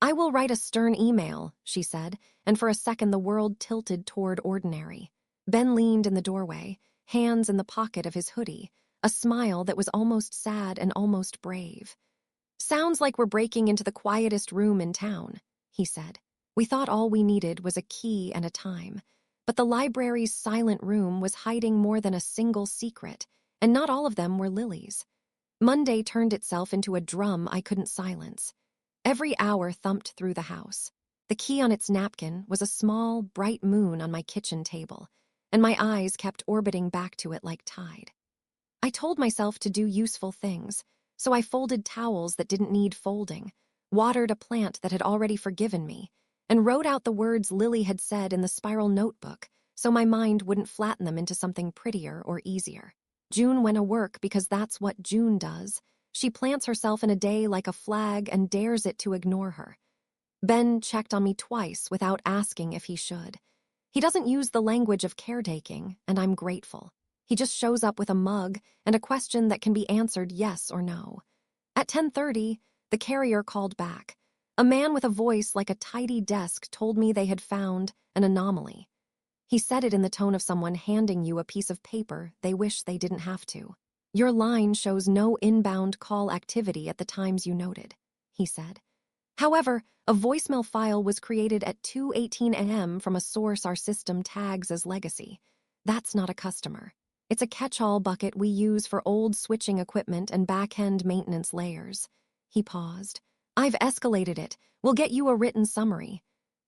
I will write a stern email, she said, and for a second the world tilted toward ordinary. Ben leaned in the doorway, hands in the pocket of his hoodie, a smile that was almost sad and almost brave. Sounds like we're breaking into the quietest room in town, he said. We thought all we needed was a key and a time, but the library's silent room was hiding more than a single secret, and not all of them were Lily's. Monday turned itself into a drum I couldn't silence. Every hour thumped through the house. The key on its napkin was a small, bright moon on my kitchen table, and my eyes kept orbiting back to it like tide. I told myself to do useful things, so I folded towels that didn't need folding, watered a plant that had already forgiven me, and wrote out the words Lily had said in the spiral notebook so my mind wouldn't flatten them into something prettier or easier. June went to work because that's what June does. She plants herself in a day like a flag and dares it to ignore her. Ben checked on me twice without asking if he should. He doesn't use the language of caretaking, and I'm grateful. He just shows up with a mug and a question that can be answered yes or no. At 10:30, the carrier called back. A man with a voice like a tidy desk told me they had found an anomaly. He said it in the tone of someone handing you a piece of paper they wish they didn't have to. Your line shows no inbound call activity at the times you noted, he said. However, a voicemail file was created at 2:18 a.m. from a source our system tags as legacy. That's not a customer. It's a catch-all bucket we use for old switching equipment and back-end maintenance layers. He paused. I've escalated it. We'll get you a written summary.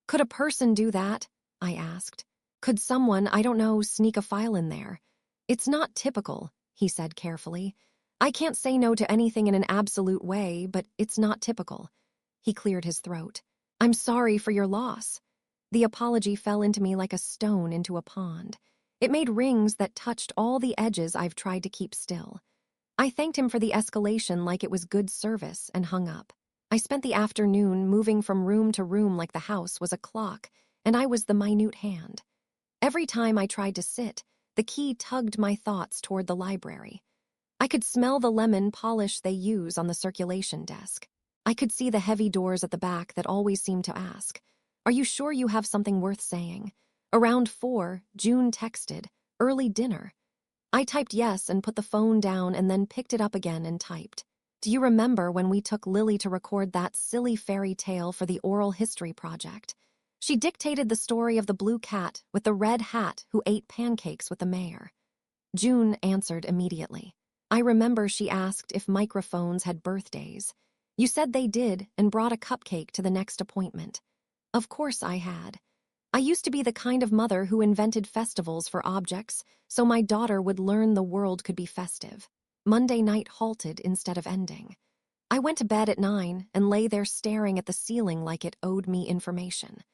Could a person do that? I asked. Could someone, I don't know, sneak a file in there? It's not typical, he said carefully. I can't say no to anything in an absolute way, but it's not typical. He cleared his throat. I'm sorry for your loss. The apology fell into me like a stone into a pond. It made rings that touched all the edges I've tried to keep still. I thanked him for the escalation like it was good service and hung up. I spent the afternoon moving from room to room like the house was a clock, and I was the minute hand. Every time I tried to sit, the key tugged my thoughts toward the library. I could smell the lemon polish they use on the circulation desk. I could see the heavy doors at the back that always seemed to ask, "Are you sure you have something worth saying?" Around 4, June texted, "Early dinner." I typed yes and put the phone down and then picked it up again and typed, "Do you remember when we took Lily to record that silly fairy tale for the oral history project? She dictated the story of the blue cat with the red hat who ate pancakes with the mayor." June answered immediately. I remember she asked if microphones had birthdays. You said they did and brought a cupcake to the next appointment. Of course I had. I used to be the kind of mother who invented festivals for objects so my daughter would learn the world could be festive. Monday night halted instead of ending. I went to bed at 9 and lay there staring at the ceiling like it owed me information.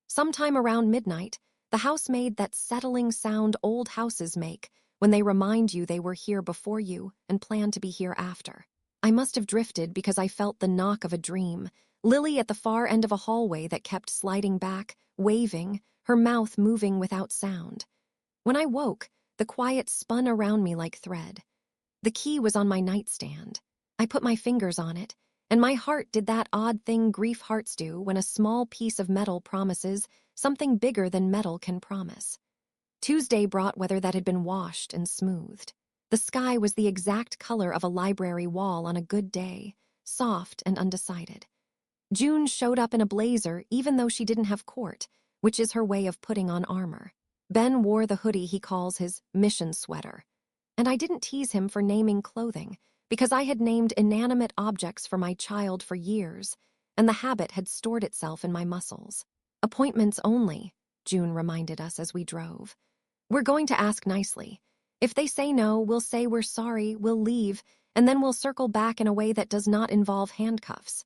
Sometime around midnight, the house made that settling sound old houses make when they remind you they were here before you and plan to be here after. I must have drifted because I felt the knock of a dream, Lily at the far end of a hallway that kept sliding back, waving, her mouth moving without sound. When I woke, the quiet spun around me like thread. The key was on my nightstand. I put my fingers on it, and my heart did that odd thing grief hearts do when a small piece of metal promises something bigger than metal can promise. Tuesday brought weather that had been washed and smoothed. The sky was the exact color of a library wall on a good day, soft and undecided. June showed up in a blazer even though she didn't have court, which is her way of putting on armor. Ben wore the hoodie he calls his mission sweater. And I didn't tease him for naming clothing, because I had named inanimate objects for my child for years, and the habit had stored itself in my muscles. Appointments only, June reminded us as we drove. We're going to ask nicely. If they say no, we'll say we're sorry, we'll leave, and then we'll circle back in a way that does not involve handcuffs.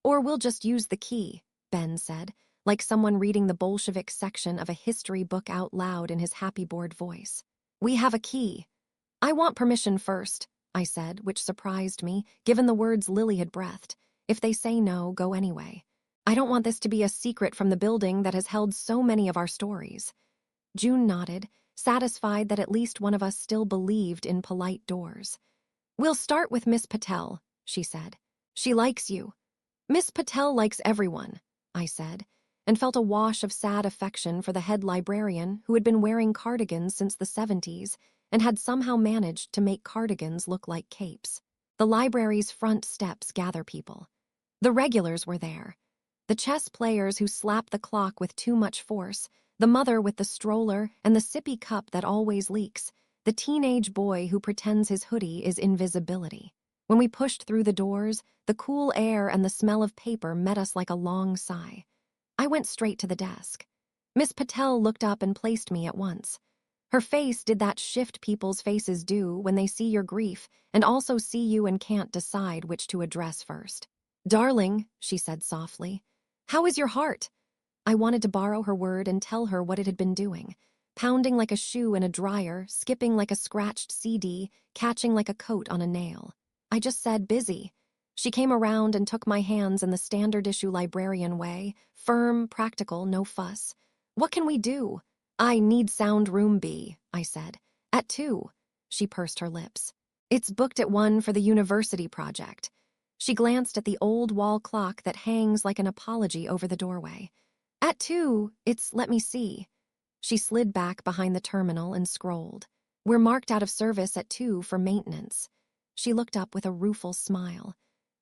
Or we'll just use the key, Ben said, like someone reading the Bolshevik section of a history book out loud in his happy bored voice. We have a key. I want permission first, I said, which surprised me, given the words Lily had breathed. If they say no, go anyway. I don't want this to be a secret from the building that has held so many of our stories. June nodded, satisfied that at least one of us still believed in polite doors. We'll start with Miss Patel, she said. She likes you. Miss Patel likes everyone, I said, and felt a wash of sad affection for the head librarian who had been wearing cardigans since the 70s and had somehow managed to make cardigans look like capes. The library's front steps gather people. The regulars were there. The chess players who slap the clock with too much force, the mother with the stroller and the sippy cup that always leaks, the teenage boy who pretends his hoodie is invisibility. When we pushed through the doors, the cool air and the smell of paper met us like a long sigh. I went straight to the desk. Miss Patel looked up and placed me at once. Her face did that shift people's faces do when they see your grief and also see you and can't decide which to address first. Darling, she said softly, how is your heart? I wanted to borrow her word and tell her what it had been doing. Pounding like a shoe in a dryer, skipping like a scratched CD, catching like a coat on a nail. I just said busy. She came around and took my hands in the standard-issue librarian way, firm, practical, no fuss. What can we do? I need sound room B, I said. At 2. She pursed her lips. It's booked at 1 for the university project. She glanced at the old wall clock that hangs like an apology over the doorway. At 2, let me see. She slid back behind the terminal and scrolled. We're marked out of service at 2 for maintenance. She looked up with a rueful smile.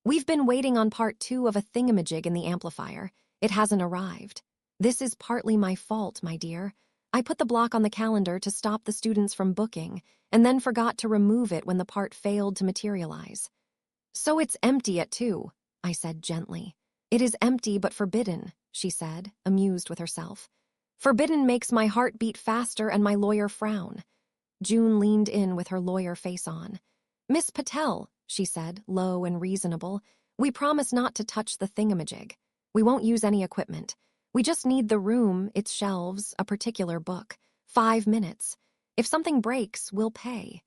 We've been waiting on part 2 of a thingamajig in the amplifier. It hasn't arrived. This is partly my fault, my dear. I put the block on the calendar to stop the students from booking, and then forgot to remove it when the part failed to materialize. So it's empty at 2, I said gently. It is empty but forbidden, she said, amused with herself. Forbidden makes my heart beat faster and my lawyer frown. June leaned in with her lawyer face on. Miss Patel, she said, low and reasonable, we promise not to touch the thingamajig. We won't use any equipment. We just need the room, its shelves, a particular book. 5 minutes. If something breaks, we'll pay.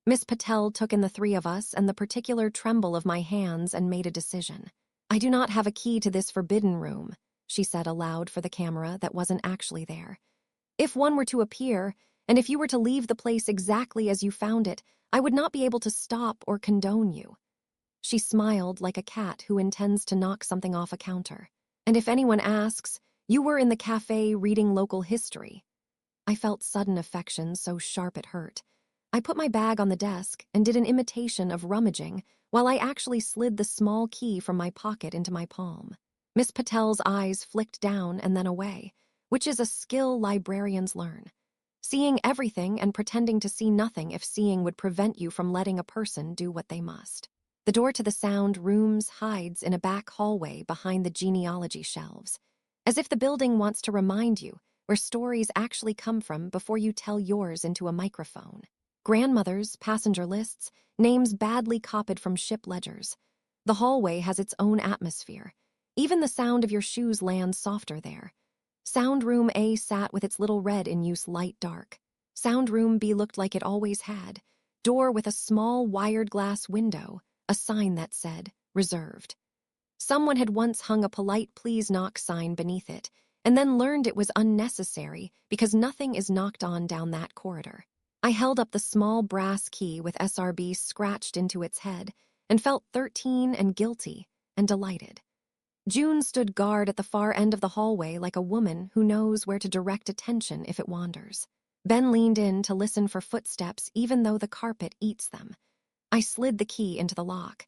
Miss Patel took in the 3 of us and the particular tremble of my hands and made a decision. I do not have a key to this forbidden room, she said aloud for the camera that wasn't actually there. If one were to appear, and if you were to leave the place exactly as you found it, I would not be able to stop or condone you. She smiled like a cat who intends to knock something off a counter. And if anyone asks, you were in the cafe reading local history. I felt sudden affection so sharp it hurt. I put my bag on the desk and did an imitation of rummaging while I actually slid the small key from my pocket into my palm. Miss Patel's eyes flicked down and then away, which is a skill librarians learn. Seeing everything and pretending to see nothing if seeing would prevent you from letting a person do what they must. The door to the sound rooms hides in a back hallway behind the genealogy shelves, as if the building wants to remind you where stories actually come from before you tell yours into a microphone. Grandmothers, passenger lists, names badly copied from ship ledgers. The hallway has its own atmosphere. Even the sound of your shoes lands softer there. Sound room A sat with its little red in use light dark. Sound room B looked like it always had. Door with a small wired glass window, a sign that said, reserved. Someone had once hung a polite please knock sign beneath it, and then learned it was unnecessary because nothing is knocked on down that corridor. I held up the small brass key with SRB scratched into its head and felt 13 and guilty and delighted. June stood guard at the far end of the hallway like a woman who knows where to direct attention if it wanders. Ben leaned in to listen for footsteps even though the carpet eats them. I slid the key into the lock.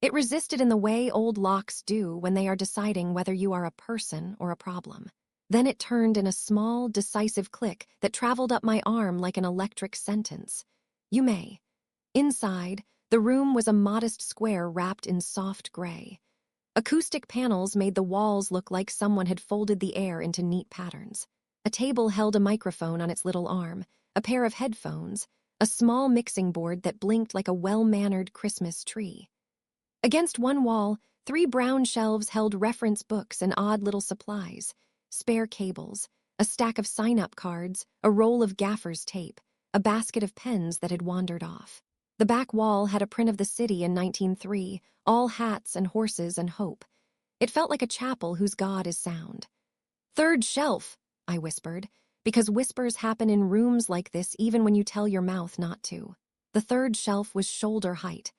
It resisted in the way old locks do when they are deciding whether you are a person or a problem. Then it turned in a small, decisive click that traveled up my arm like an electric sentence. You may. Inside, the room was a modest square wrapped in soft gray. Acoustic panels made the walls look like someone had folded the air into neat patterns. A table held a microphone on its little arm, a pair of headphones, a small mixing board that blinked like a well-mannered Christmas tree. Against one wall, 3 brown shelves held reference books and odd little supplies, spare cables, a stack of sign-up cards, a roll of gaffer's tape, a basket of pens that had wandered off. The back wall had a print of the city in 1903, all hats and horses and hope. It felt like a chapel whose god is sound. "Third shelf," I whispered, because whispers happen in rooms like this even when you tell your mouth not to. The third shelf was shoulder height.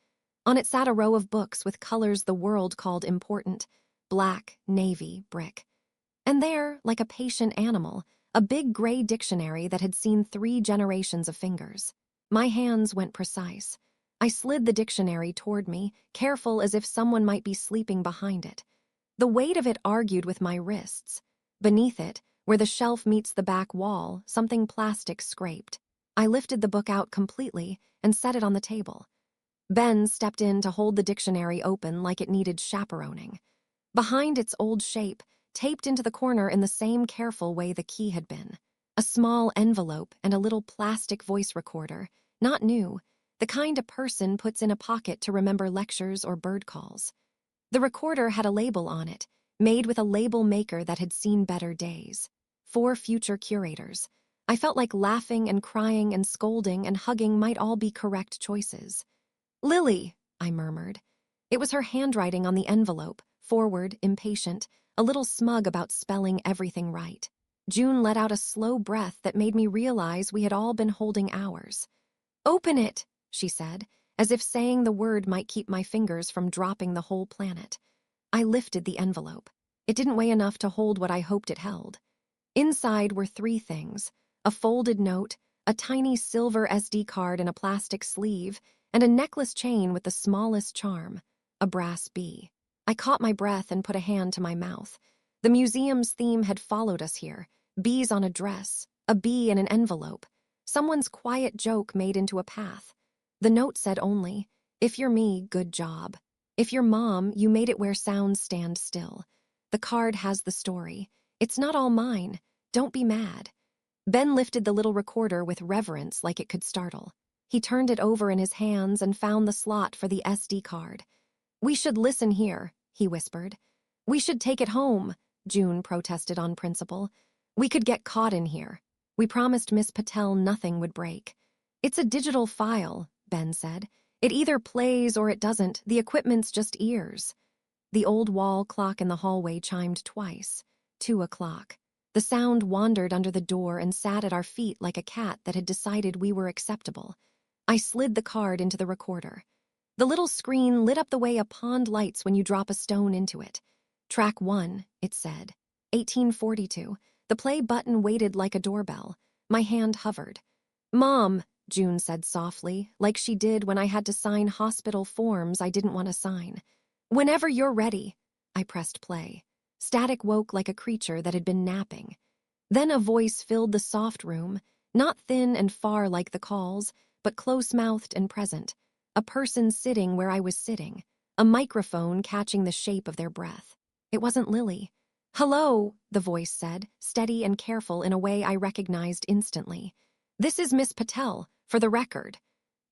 On it sat a row of books with colors the world called important: black, navy, brick. And there, like a patient animal, a big gray dictionary that had seen 3 generations of fingers. My hands went precise. I slid the dictionary toward me, careful as if someone might be sleeping behind it. The weight of it argued with my wrists. Beneath it, where the shelf meets the back wall, something plastic scraped. I lifted the book out completely and set it on the table. Ben stepped in to hold the dictionary open like it needed chaperoning. Behind its old shape, taped into the corner in the same careful way the key had been, a small envelope and a little plastic voice recorder, not new, the kind a person puts in a pocket to remember lectures or bird calls. The recorder had a label on it, made with a label maker that had seen better days. For future curators. I felt like laughing and crying and scolding and hugging might all be correct choices. "Lily," I murmured. It was her handwriting on the envelope, forward, impatient, a little smug about spelling everything right. June let out a slow breath that made me realize we had all been holding ours. "Open it," she said, as if saying the word might keep my fingers from dropping the whole planet. I lifted the envelope. It didn't weigh enough to hold what I hoped it held. Inside were 3 things: a folded note, a tiny silver SD card in a plastic sleeve, and a necklace chain with the smallest charm, a brass bee. I caught my breath and put a hand to my mouth. The museum's theme had followed us here: bees on a dress, a bee in an envelope, someone's quiet joke made into a path. The note said only, "If you're me, good job. If you're Mom, you made it where sounds stand still. The card has the story. It's not all mine. Don't be mad." Ben lifted the little recorder with reverence like it could startle. He turned it over in his hands and found the slot for the SD card. "We should listen here," he whispered. "We should take it home," June protested on principle. "We could get caught in here. We promised Miss Patel nothing would break." "It's a digital file," Ben said. "It either plays or it doesn't. The equipment's just ears." The old wall clock in the hallway chimed twice. 2 o'clock. The sound wandered under the door and sat at our feet like a cat that had decided we were acceptable. I slid the card into the recorder. The little screen lit up the way a pond lights when you drop a stone into it. "Track 1, it said. 1842. The play button waited like a doorbell. My hand hovered. "Mom," June said softly, like she did when I had to sign hospital forms I didn't want to sign. "Whenever you're ready." I pressed play. Static woke like a creature that had been napping. Then a voice filled the soft room, not thin and far like the calls, but close-mouthed and present. A person sitting where I was sitting, a microphone catching the shape of their breath. It wasn't Lily. "Hello," the voice said, steady and careful in a way I recognized instantly. "This is Miss Patel, for the record."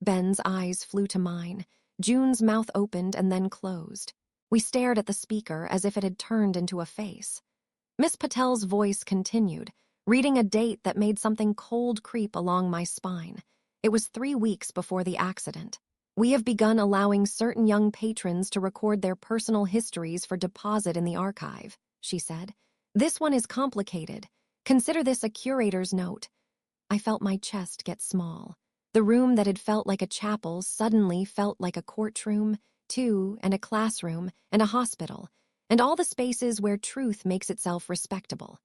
Ben's eyes flew to mine. June's mouth opened and then closed. We stared at the speaker as if it had turned into a face. Miss Patel's voice continued, reading a date that made something cold creep along my spine. It was 3 weeks before the accident. "We have begun allowing certain young patrons to record their personal histories for deposit in the archive," she said. "This one is complicated. Consider this a curator's note." I felt my chest get small. The room that had felt like a chapel suddenly felt like a courtroom, too, and a classroom, and a hospital, and all the spaces where truth makes itself respectable.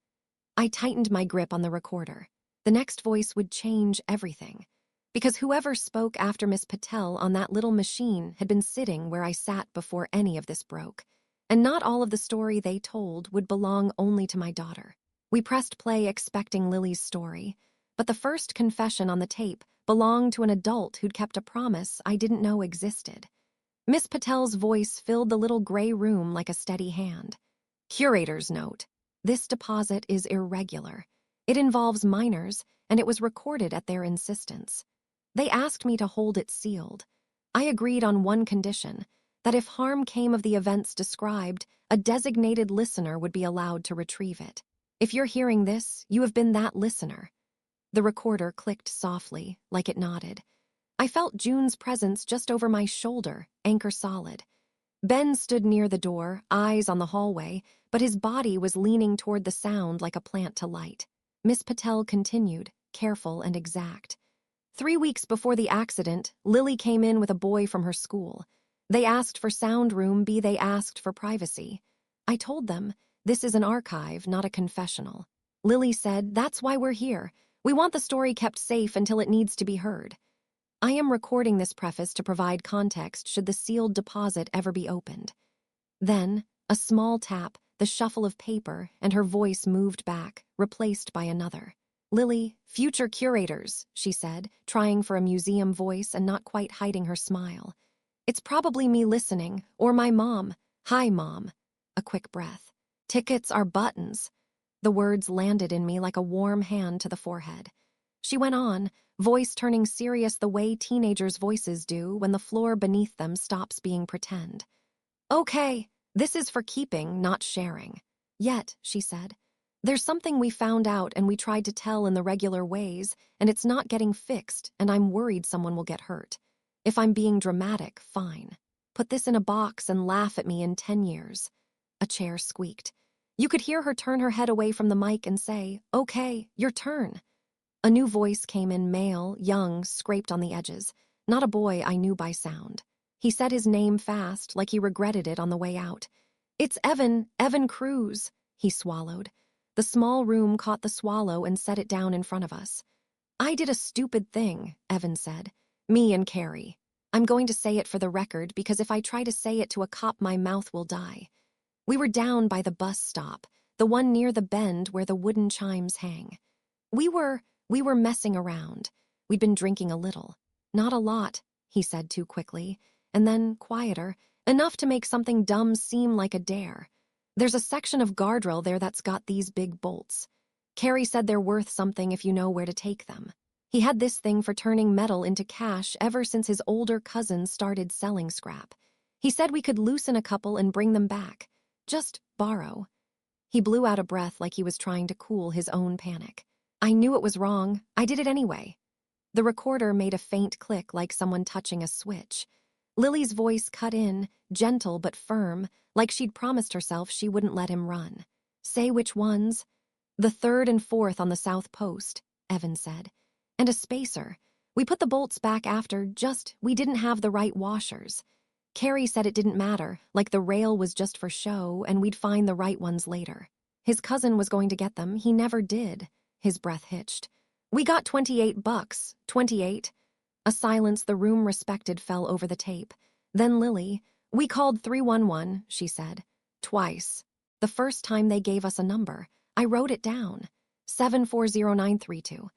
I tightened my grip on the recorder. The next voice would change everything. Because whoever spoke after Miss Patel on that little machine had been sitting where I sat before any of this broke. And not all of the story they told would belong only to my daughter. We pressed play expecting Lily's story, but the first confession on the tape belonged to an adult who'd kept a promise I didn't know existed. Miss Patel's voice filled the little gray room like a steady hand. Curator's note. This deposit is irregular. It involves minors, and it was recorded at their insistence. They asked me to hold it sealed. I agreed on one condition, that if harm came of the events described, a designated listener would be allowed to retrieve it. If you're hearing this, you have been that listener. The recorder clicked softly, like it nodded. I felt June's presence just over my shoulder, anchor solid. Ben stood near the door, eyes on the hallway, but his body was leaning toward the sound like a plant to light. Miss Patel continued, careful and exact. 3 weeks before the accident, Lily came in with a boy from her school. They asked for sound room, they asked for privacy. I told them, this is an archive, not a confessional. Lily said, that's why we're here. We want the story kept safe until it needs to be heard. I am recording this preface to provide context should the sealed deposit ever be opened. Then, a small tap, the shuffle of paper, and her voice moved back, replaced by another. Lily, future curators, she said, trying for a museum voice and not quite hiding her smile. It's probably me listening, or my mom. Hi, Mom. A quick breath. Tickets are buttons. The words landed in me like a warm hand to the forehead. She went on, voice turning serious the way teenagers' voices do when the floor beneath them stops being pretend. Okay, this is for keeping, not sharing. Yet, she said, there's something we found out and we tried to tell in the regular ways, and it's not getting fixed, and I'm worried someone will get hurt. If I'm being dramatic, fine. Put this in a box and laugh at me in 10 years. A chair squeaked. You could hear her turn her head away from the mic and say, okay, your turn. A new voice came in, male, young, scraped on the edges. Not a boy I knew by sound. He said his name fast, like he regretted it on the way out. It's Evan Cruz, he swallowed. The small room caught the swallow and set it down in front of us. I did a stupid thing, Evan said. Me and Carrie. I'm going to say it for the record because if I try to say it to a cop, my mouth will die. We were down by the bus stop, the one near the bend where the wooden chimes hang. We were messing around. We'd been drinking a little. Not a lot, he said too quickly, and then quieter, enough to make something dumb seem like a dare. There's a section of guardrail there that's got these big bolts. Carrie said they're worth something if you know where to take them. He had this thing for turning metal into cash ever since his older cousin started selling scrap. He said we could loosen a couple and bring them back. Just borrow. He blew out a breath like he was trying to cool his own panic. I knew it was wrong. I did it anyway. The recorder made a faint click like someone touching a switch. Lily's voice cut in, gentle but firm, like she'd promised herself she wouldn't let him run. Say which ones? The 3rd and 4th on the south post, Evan said. And a spacer. We put the bolts back after, we didn't have the right washers. Carrie said it didn't matter, like the rail was just for show and we'd find the right ones later. His cousin was going to get them, he never did. His breath hitched. We got $28. 28. A silence the room respected fell over the tape. Then Lily, we called 311, she said. Twice. The first time they gave us a number. I wrote it down. 740-932.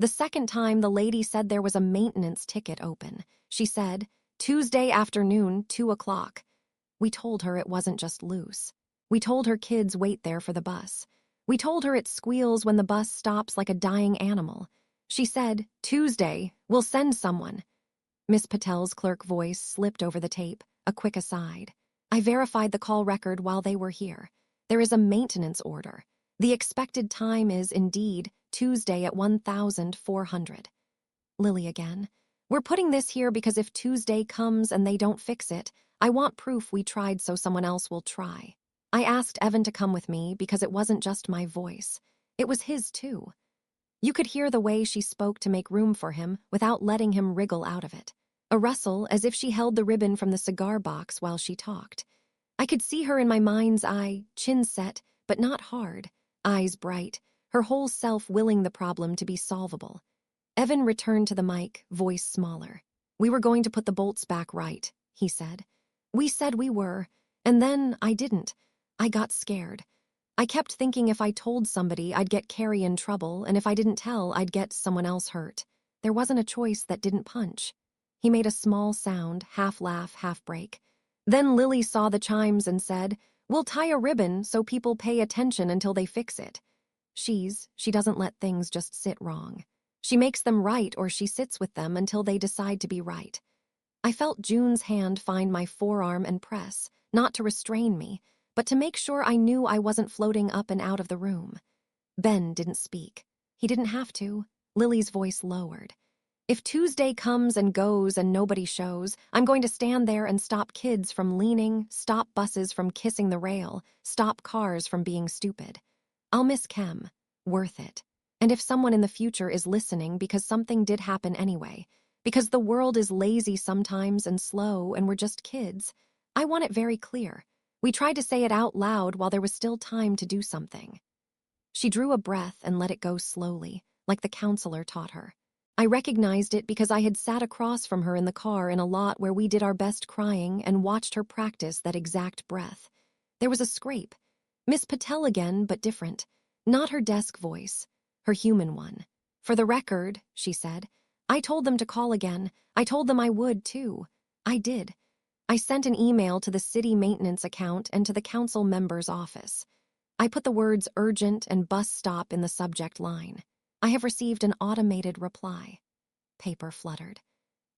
The second time the lady said there was a maintenance ticket open. She said, Tuesday afternoon, 2 o'clock. We told her it wasn't just loose. We told her kids wait there for the bus. We told her it squeals when the bus stops like a dying animal. She said, Tuesday, we'll send someone. Miss Patel's clerk voice slipped over the tape, a quick aside. I verified the call record while they were here. There is a maintenance order. The expected time is, indeed, Tuesday at 1,400. Lily again. We're putting this here because if Tuesday comes and they don't fix it, I want proof we tried so someone else will try. I asked Evan to come with me because it wasn't just my voice. It was his too. You could hear the way she spoke to make room for him without letting him wriggle out of it. A rustle as if she held the ribbon from the cigar box while she talked. I could see her in my mind's eye, chin set, but not hard, eyes bright, her whole self willing the problem to be solvable. Evan returned to the mic, voice smaller. We were going to put the bolts back right, he said. We said we were, and then I didn't. I got scared. I kept thinking if I told somebody, I'd get Carrie in trouble, and if I didn't tell, I'd get someone else hurt. There wasn't a choice that didn't punch. He made a small sound, half laugh, half break. Then Lily saw the chimes and said, "We'll tie a ribbon so people pay attention until they fix it." She doesn't let things just sit wrong. She makes them right, or she sits with them until they decide to be right. I felt June's hand find my forearm and press, not to restrain me, but to make sure I knew I wasn't floating up and out of the room. Ben didn't speak. He didn't have to. Lily's voice lowered. "If Tuesday comes and goes and nobody shows, I'm going to stand there and stop kids from leaning, stop buses from kissing the rail, stop cars from being stupid. I'll miss Chem. Worth it. And if someone in the future is listening because something did happen anyway, because the world is lazy sometimes and slow and we're just kids, I want it very clear. We tried to say it out loud while there was still time to do something." She drew a breath and let it go slowly, like the counselor taught her. I recognized it because I had sat across from her in the car in a lot where we did our best crying and watched her practice that exact breath. There was a scrape. Miss Patel again, but different. Not her desk voice, her human one. "For the record," she said, "I told them to call again. I told them I would, too. I did. I sent an email to the city maintenance account and to the council member's office. I put the words urgent and bus stop in the subject line. I have received an automated reply." Paper fluttered.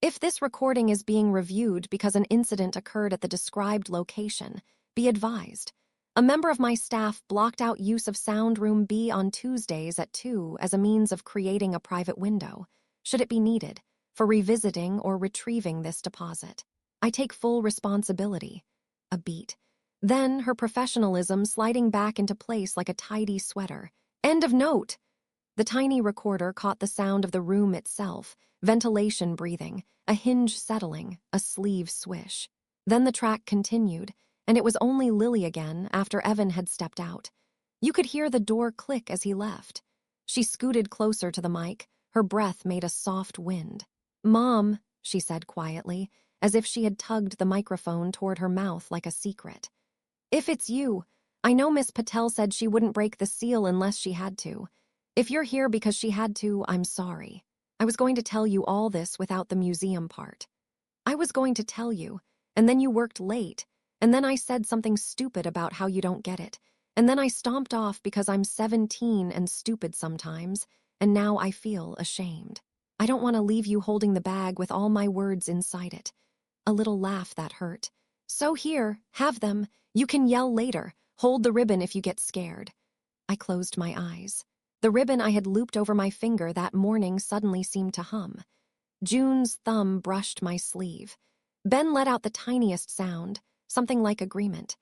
"If this recording is being reviewed because an incident occurred at the described location, be advised. A member of my staff blocked out use of Sound Room B on Tuesdays at 2 as a means of creating a private window, should it be needed, for revisiting or retrieving this deposit. I take full responsibility." A beat. Then her professionalism sliding back into place like a tidy sweater. "End of note." The tiny recorder caught the sound of the room itself, ventilation breathing, a hinge settling, a sleeve swish. Then the track continued, and it was only Lily again after Evan had stepped out. You could hear the door click as he left. She scooted closer to the mic, her breath made a soft wind. "Mom," she said quietly, as if she had tugged the microphone toward her mouth like a secret. "If it's you, I know Miss Patel said she wouldn't break the seal unless she had to. If you're here because she had to, I'm sorry. I was going to tell you all this without the museum part. I was going to tell you, and then you worked late, and then I said something stupid about how you don't get it, and then I stomped off because I'm 17 and stupid sometimes, and now I feel ashamed. I don't want to leave you holding the bag with all my words inside it." A little laugh that hurt. "So here, have them. You can yell later. Hold the ribbon if you get scared." I closed my eyes. The ribbon I had looped over my finger that morning suddenly seemed to hum. June's thumb brushed my sleeve. Ben let out the tiniest sound, something like agreement.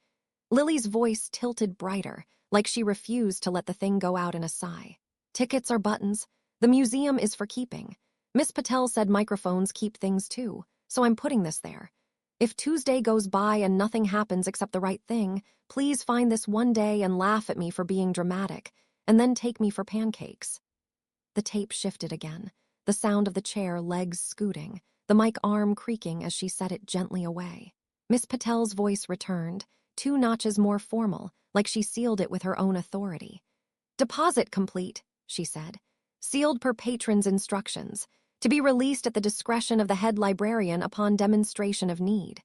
Lily's voice tilted brighter, like she refused to let the thing go out in a sigh. "Tickets are buttons. The museum is for keeping. Miss Patel said microphones keep things too, so I'm putting this there. If Tuesday goes by and nothing happens except the right thing, please find this one day and laugh at me for being dramatic, and then take me for pancakes." The tape shifted again, the sound of the chair legs scooting, the mic arm creaking as she set it gently away. Miss Patel's voice returned, 2 notches more formal, like she sealed it with her own authority. "Deposit complete," she said. "Sealed per patron's instructions. To be released at the discretion of the head librarian upon demonstration of need."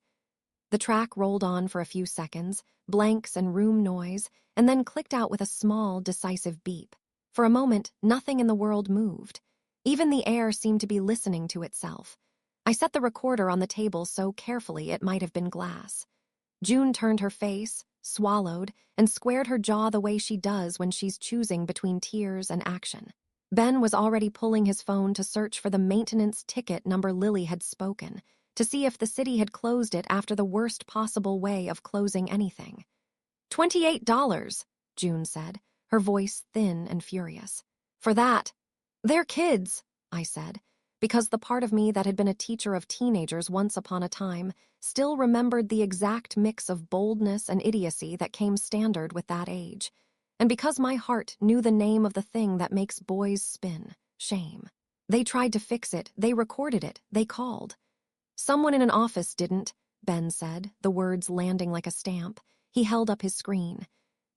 The track rolled on for a few seconds, blanks and room noise, and then clicked out with a small, decisive beep. For a moment, nothing in the world moved. Even the air seemed to be listening to itself. I set the recorder on the table so carefully it might have been glass. June turned her face, swallowed, and squared her jaw the way she does when she's choosing between tears and action. Ben was already pulling his phone to search for the maintenance ticket number Lily had spoken, to see if the city had closed it after the worst possible way of closing anything. $28, June said, her voice thin and furious. "For that." "They're kids," I said, because the part of me that had been a teacher of teenagers once upon a time still remembered the exact mix of boldness and idiocy that came standard with that age, and because my heart knew the name of the thing that makes boys spin, shame. They tried to fix it, they recorded it, they called. "Someone in an office didn't," Ben said, the words landing like a stamp. He held up his screen.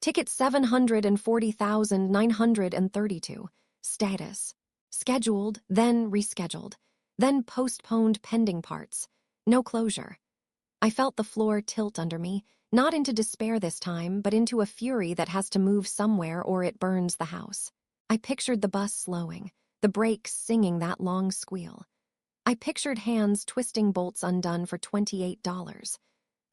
Ticket 740,932. Status. Scheduled, then rescheduled. Then postponed pending parts. No closure. I felt the floor tilt under me, not into despair this time, but into a fury that has to move somewhere or it burns the house. I pictured the bus slowing, the brakes singing that long squeal. I pictured hands twisting bolts undone for $28.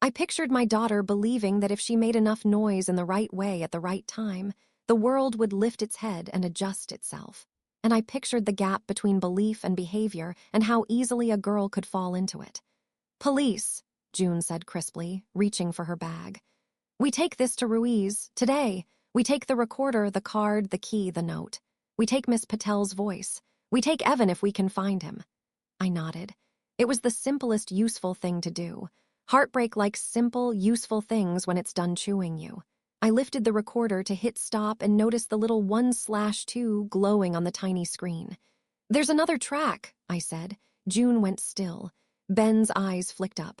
I pictured my daughter believing that if she made enough noise in the right way at the right time, the world would lift its head and adjust itself. And I pictured the gap between belief and behavior and how easily a girl could fall into it. Police, June said crisply, reaching for her bag. We take this to Ruiz, today. We take the recorder, the card, the key, the note. We take Miss Patel's voice. We take Evan if we can find him. I nodded. It was the simplest useful thing to do. Heartbreak likes simple, useful things when it's done chewing you. I lifted the recorder to hit stop and noticed the little 1/2 glowing on the tiny screen. There's another track, I said. June went still. Ben's eyes flicked up.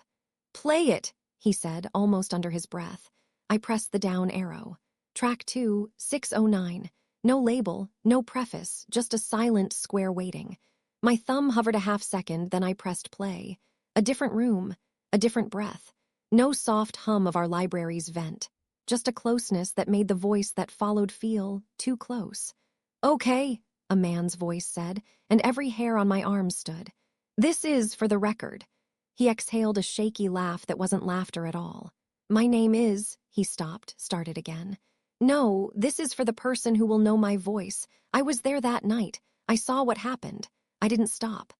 Play it, he said, almost under his breath. I pressed the down arrow. Track 2, 609. No label, no preface, just a silent square waiting. My thumb hovered a half second, then I pressed play. A different room. A different breath. No soft hum of our library's vent. Just a closeness that made the voice that followed feel too close. Okay, a man's voice said, and every hair on my arm stood. This is for the record. He exhaled a shaky laugh that wasn't laughter at all. My name is, he stopped, started again. No, this is for the person who will know my voice. I was there that night. I saw what happened. I didn't stop.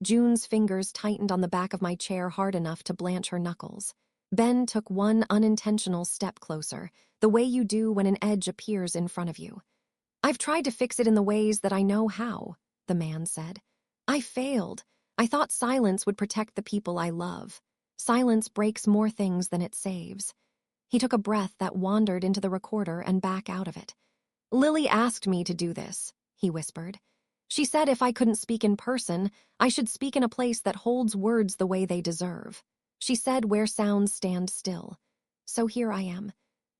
June's fingers tightened on the back of my chair hard enough to blanch her knuckles. Ben took one unintentional step closer, the way you do when an edge appears in front of you. I've tried to fix it in the ways that I know how, the man said. I failed. I thought silence would protect the people I love. Silence breaks more things than it saves. He took a breath that wandered into the recorder and back out of it. Lily asked me to do this, he whispered. She said if I couldn't speak in person, I should speak in a place that holds words the way they deserve. She said where sounds stand still. So here I am.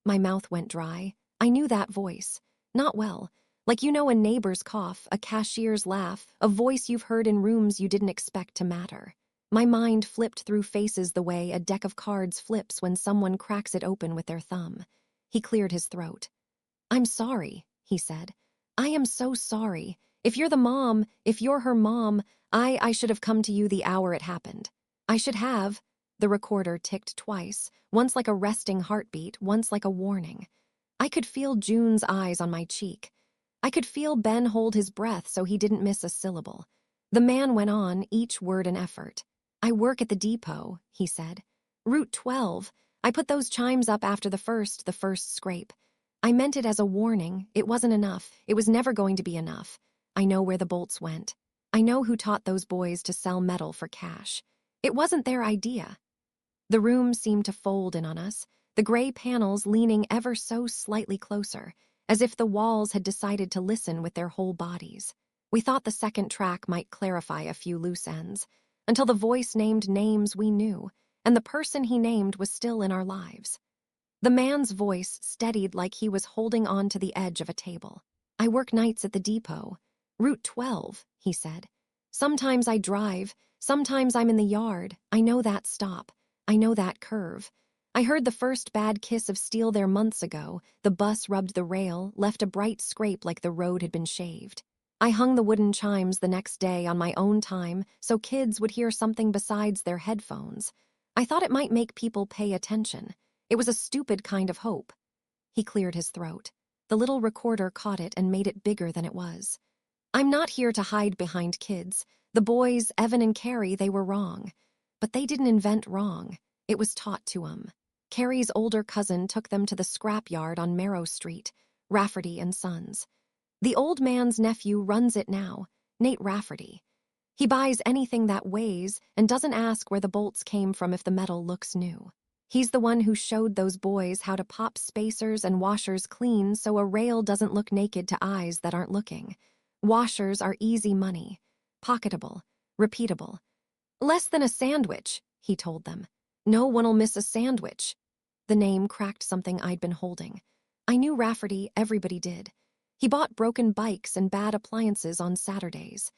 My mouth went dry. I knew that voice. Not well. Like you know a neighbor's cough, a cashier's laugh, a voice you've heard in rooms you didn't expect to matter. My mind flipped through faces the way a deck of cards flips when someone cracks it open with their thumb. He cleared his throat. I'm sorry, he said. I am so sorry. If you're the mom, if you're her mom, I should have come to you the hour it happened. I should have. The recorder ticked twice, once like a resting heartbeat, once like a warning. I could feel June's eyes on my cheek. I could feel Ben hold his breath so he didn't miss a syllable. The man went on, each word an effort. I work at the depot, he said. Route 12. I put those chimes up after the first scrape. I meant it as a warning. It wasn't enough. It was never going to be enough. I know where the bolts went. I know who taught those boys to sell metal for cash. It wasn't their idea. The room seemed to fold in on us, the gray panels leaning ever so slightly closer, as if the walls had decided to listen with their whole bodies. We thought the second track might clarify a few loose ends, until the voice named names we knew, and the person he named was still in our lives. The man's voice steadied like he was holding on to the edge of a table. I work nights at the depot. Route 12, he said. Sometimes I drive, sometimes I'm in the yard. I know that stop. I know that curve. I heard the first bad kiss of steel there months ago. The bus rubbed the rail, left a bright scrape like the road had been shaved. I hung the wooden chimes the next day on my own time so kids would hear something besides their headphones. I thought it might make people pay attention. It was a stupid kind of hope. He cleared his throat. The little recorder caught it and made it bigger than it was. I'm not here to hide behind kids. The boys, Evan and Carrie, they were wrong. But they didn't invent wrong. It was taught to them. Carrie's older cousin took them to the scrapyard on Marrow Street, Rafferty and Sons. The old man's nephew runs it now, Nate Rafferty. He buys anything that weighs and doesn't ask where the bolts came from if the metal looks new. He's the one who showed those boys how to pop spacers and washers clean so a rail doesn't look naked to eyes that aren't looking. Washers are easy money, pocketable, repeatable. Less than a sandwich, he told them. No one'll miss a sandwich. The name cracked something I'd been holding. I knew Rafferty, everybody did. He bought broken bikes and bad appliances on Saturdays.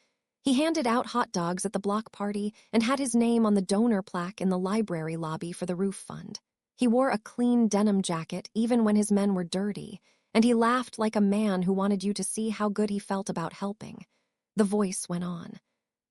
He handed out hot dogs at the block party and had his name on the donor plaque in the library lobby for the roof fund. He wore a clean denim jacket even when his men were dirty, and he laughed like a man who wanted you to see how good he felt about helping. The voice went on.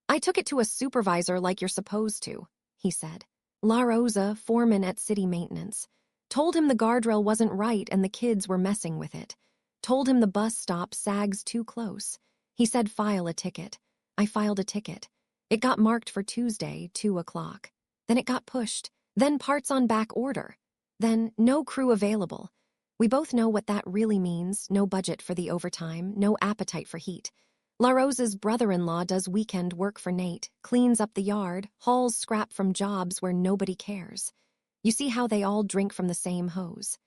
I took it to a supervisor like you're supposed to, he said. La Rosa, foreman at city maintenance. Told him the guardrail wasn't right and the kids were messing with it. Told him the bus stop sags too close. He said file a ticket. I filed a ticket. It got marked for Tuesday, 2 o'clock. Then it got pushed. Then parts on back order. Then no crew available. We both know what that really means. No budget for the overtime, no appetite for heat. La Rosa's brother-in-law does weekend work for Nate, cleans up the yard, hauls scrap from jobs where nobody cares. You see how they all drink from the same hose.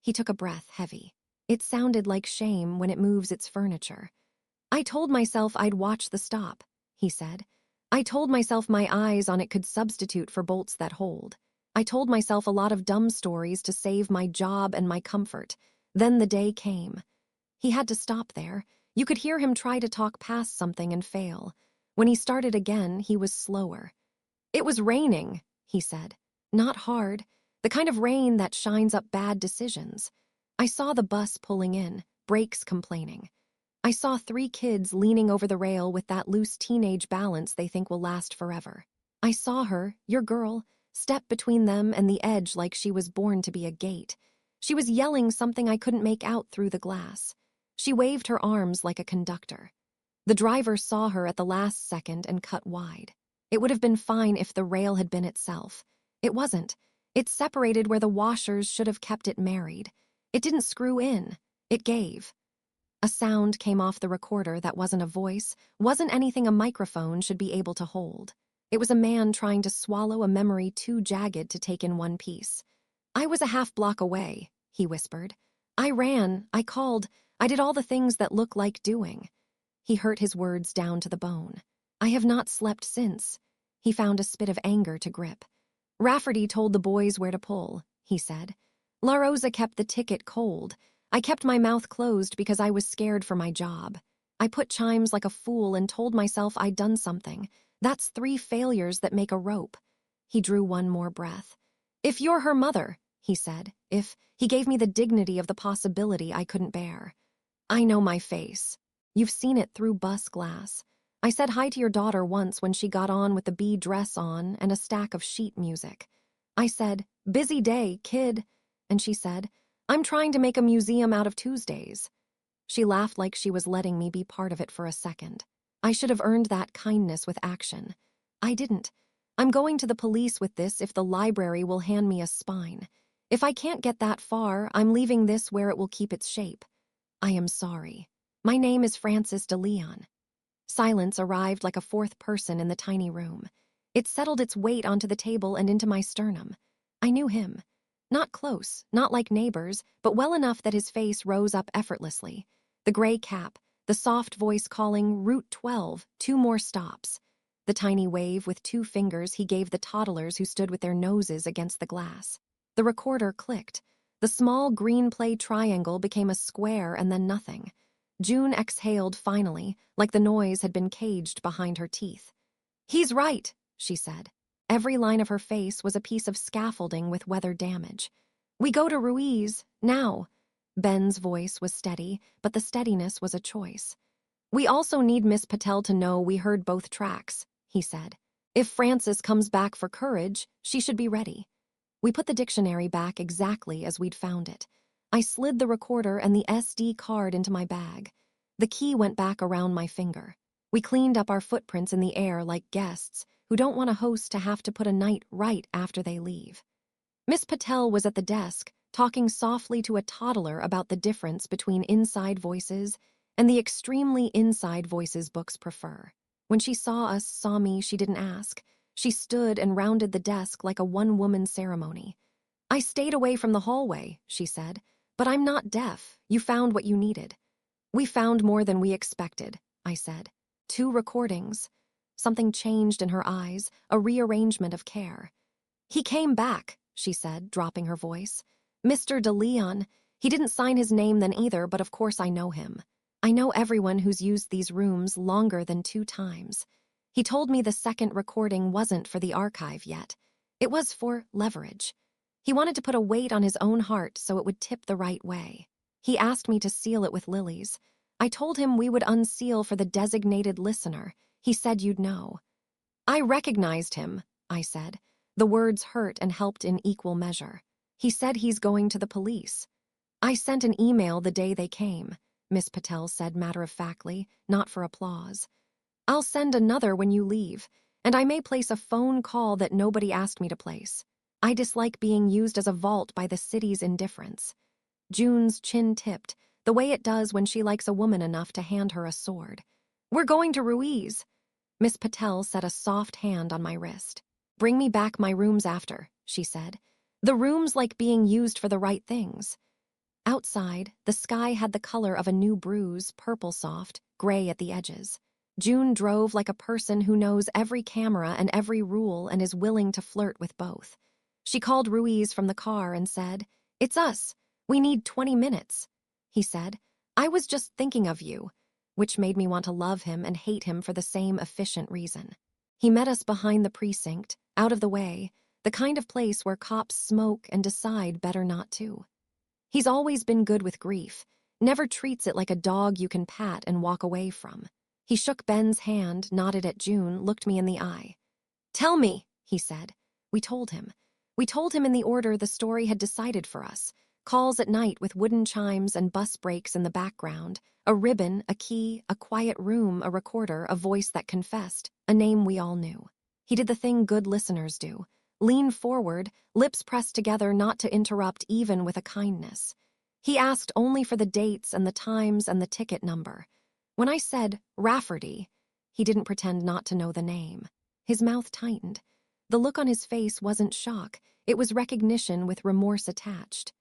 He took a breath, heavy. It sounded like shame when it moves its furniture. I told myself I'd watch the stop, he said. I told myself my eyes on it could substitute for bolts that hold. I told myself a lot of dumb stories to save my job and my comfort. Then the day came. He had to stop there. You could hear him try to talk past something and fail. When he started again, he was slower. It was raining, he said. Not hard. The kind of rain that shines up bad decisions. I saw the bus pulling in, brakes complaining. I saw 3 kids leaning over the rail with that loose teenage balance they think will last forever. I saw her, your girl, step between them and the edge like she was born to be a gate. She was yelling something I couldn't make out through the glass. She waved her arms like a conductor. The driver saw her at the last second and cut wide. It would have been fine if the rail had been itself. It wasn't. It separated where the washers should have kept it married. It didn't screw in. It gave. A sound came off the recorder that wasn't a voice, wasn't anything a microphone should be able to hold. It was a man trying to swallow a memory too jagged to take in one piece. I was a half block away, he whispered. I ran, I called, I did all the things that look like doing. He hurt his words down to the bone. I have not slept since. He found a spit of anger to grip. Rafferty told the boys where to pull, he said. La Rosa kept the ticket cold. I kept my mouth closed because I was scared for my job. I put chimes like a fool and told myself I'd done something. That's 3 failures that make a rope. He drew one more breath. If you're her mother, he said, he gave me the dignity of the possibility I couldn't bear. I know my face. You've seen it through bus glass. I said hi to your daughter once when she got on with the bee dress on and a stack of sheet music. I said, busy day, kid. And she said, I'm trying to make a museum out of Tuesdays. She laughed like she was letting me be part of it for a second. I should have earned that kindness with action. I didn't. I'm going to the police with this if the library will hand me a spine. If I can't get that far, I'm leaving this where it will keep its shape. I am sorry. My name is Francis de Leon. Silence arrived like a 4th person in the tiny room. It settled its weight onto the table and into my sternum. I knew him. Not close, not like neighbors, but well enough that his face rose up effortlessly. The gray cap, the soft voice calling Route 12, 2 more stops. The tiny wave with 2 fingers he gave the toddlers who stood with their noses against the glass. The recorder clicked. The small green play triangle became a square and then nothing. June exhaled finally, like the noise had been caged behind her teeth. He's right, she said. Every line of her face was a piece of scaffolding with weather damage. We go to Ruiz, now. Ben's voice was steady, but the steadiness was a choice. We also need Miss Patel to know we heard both tracks, he said. If Frances comes back for courage, she should be ready. We put the dictionary back exactly as we'd found it. I slid the recorder and the SD card into my bag. The key went back around my finger. We cleaned up our footprints in the air like guests who don't want a host to have to put a night right after they leave. Miss Patel was at the desk, talking softly to a toddler about the difference between inside voices and the extremely inside voices books prefer. When she saw me, she didn't ask. She stood and rounded the desk like a one-woman ceremony. I stayed away from the hallway, she said, but I'm not deaf. You found what you needed. We found more than we expected, I said. 2 recordings. Something changed in her eyes, a rearrangement of care. He came back, she said, dropping her voice. Mr. de Leon, He didn't sign his name then either, but of course I know him. I know everyone who's used these rooms longer than 2 times. He told me the second recording wasn't for the archive yet. It was for leverage. He wanted to put a weight on his own heart so it would tip the right way. He asked me to seal it with lilies. I told him we would unseal for the designated listener. He said you'd know. I recognized him, I said. The words hurt and helped in equal measure. He said he's going to the police. I sent an email the day they came, Miss Patel said matter-of-factly, not for applause. I'll send another when you leave, and I may place a phone call that nobody asked me to place. I dislike being used as a vault by the city's indifference. June's chin tipped, the way it does when she likes a woman enough to hand her a sword. We're going to Ruiz. Miss Patel set a soft hand on my wrist. Bring me back my rooms after, she said. The rooms like being used for the right things. Outside, the sky had the color of a new bruise, purple soft, gray at the edges. June drove like a person who knows every camera and every rule and is willing to flirt with both. She called Ruiz from the car and said, "It's us. We need 20 minutes." He said, "I was just thinking of you," which made me want to love him and hate him for the same efficient reason. He met us behind the precinct, out of the way, the kind of place where cops smoke and decide better not to. He's always been good with grief, never treats it like a dog you can pat and walk away from. He shook Ben's hand, nodded at June, looked me in the eye. "Tell me," he said. We told him. We told him in the order the story had decided for us. Calls at night with wooden chimes and bus brakes in the background, a ribbon, a key, a quiet room, a recorder, a voice that confessed, a name we all knew. He did the thing good listeners do. Lean forward, lips pressed together not to interrupt even with a kindness. He asked only for the dates and the times and the ticket number. When I said Rafferty, he didn't pretend not to know the name. His mouth tightened. The look on his face wasn't shock, it was recognition with remorse attached.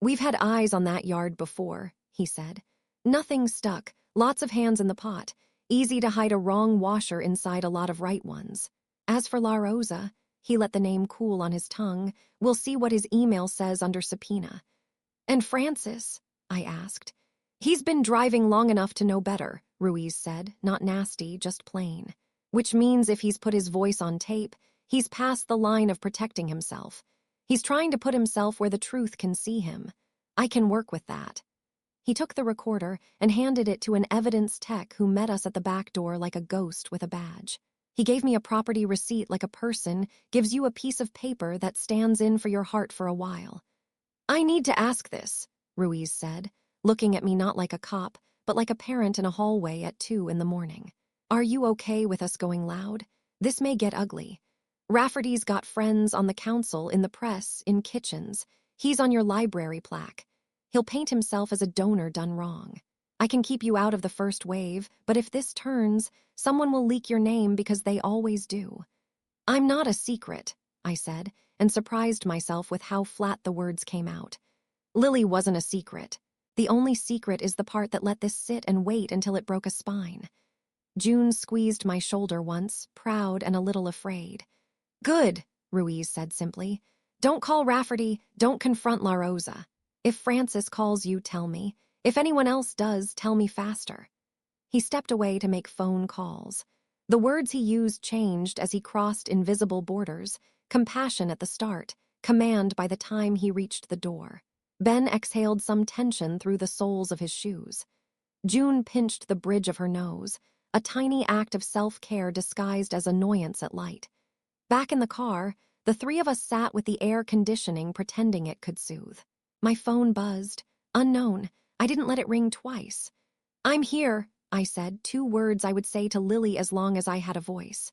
"We've had eyes on that yard before," he said. "Nothing stuck, lots of hands in the pot, easy to hide a wrong washer inside a lot of right ones. As for La Rosa," he let the name cool on his tongue, "we'll see what his email says under subpoena." "And Francis?" I asked. "He's been driving long enough to know better," Ruiz said, not nasty, just plain. "Which means if he's put his voice on tape, he's past the line of protecting himself. He's trying to put himself where the truth can see him. I can work with that." He took the recorder and handed it to an evidence tech who met us at the back door like a ghost with a badge. He gave me a property receipt like a person gives you a piece of paper that stands in for your heart for a while. "I need to ask this," Ruiz said, looking at me not like a cop, but like a parent in a hallway at 2 in the morning. "Are you okay with us going loud? This may get ugly. Rafferty's got friends on the council, in the press, in kitchens. He's on your library plaque. He'll paint himself as a donor done wrong. I can keep you out of the first wave, but if this turns, someone will leak your name because they always do." "I'm not a secret," I said, and surprised myself with how flat the words came out. Lily wasn't a secret. The only secret is the part that let this sit and wait until it broke a spine. June squeezed my shoulder once, proud and a little afraid. "Good," Ruiz said simply. "Don't call Rafferty, don't confront La Rosa. If Francis calls you, tell me. If anyone else does, tell me faster." He stepped away to make phone calls. The words he used changed as he crossed invisible borders, compassion at the start, command by the time he reached the door. Ben exhaled some tension through the soles of his shoes. June pinched the bridge of her nose, a tiny act of self-care disguised as annoyance at light. Back in the car, the three of us sat with the air conditioning pretending it could soothe. My phone buzzed. Unknown. I didn't let it ring twice. "I'm here," I said, 2 words I would say to Lily as long as I had a voice.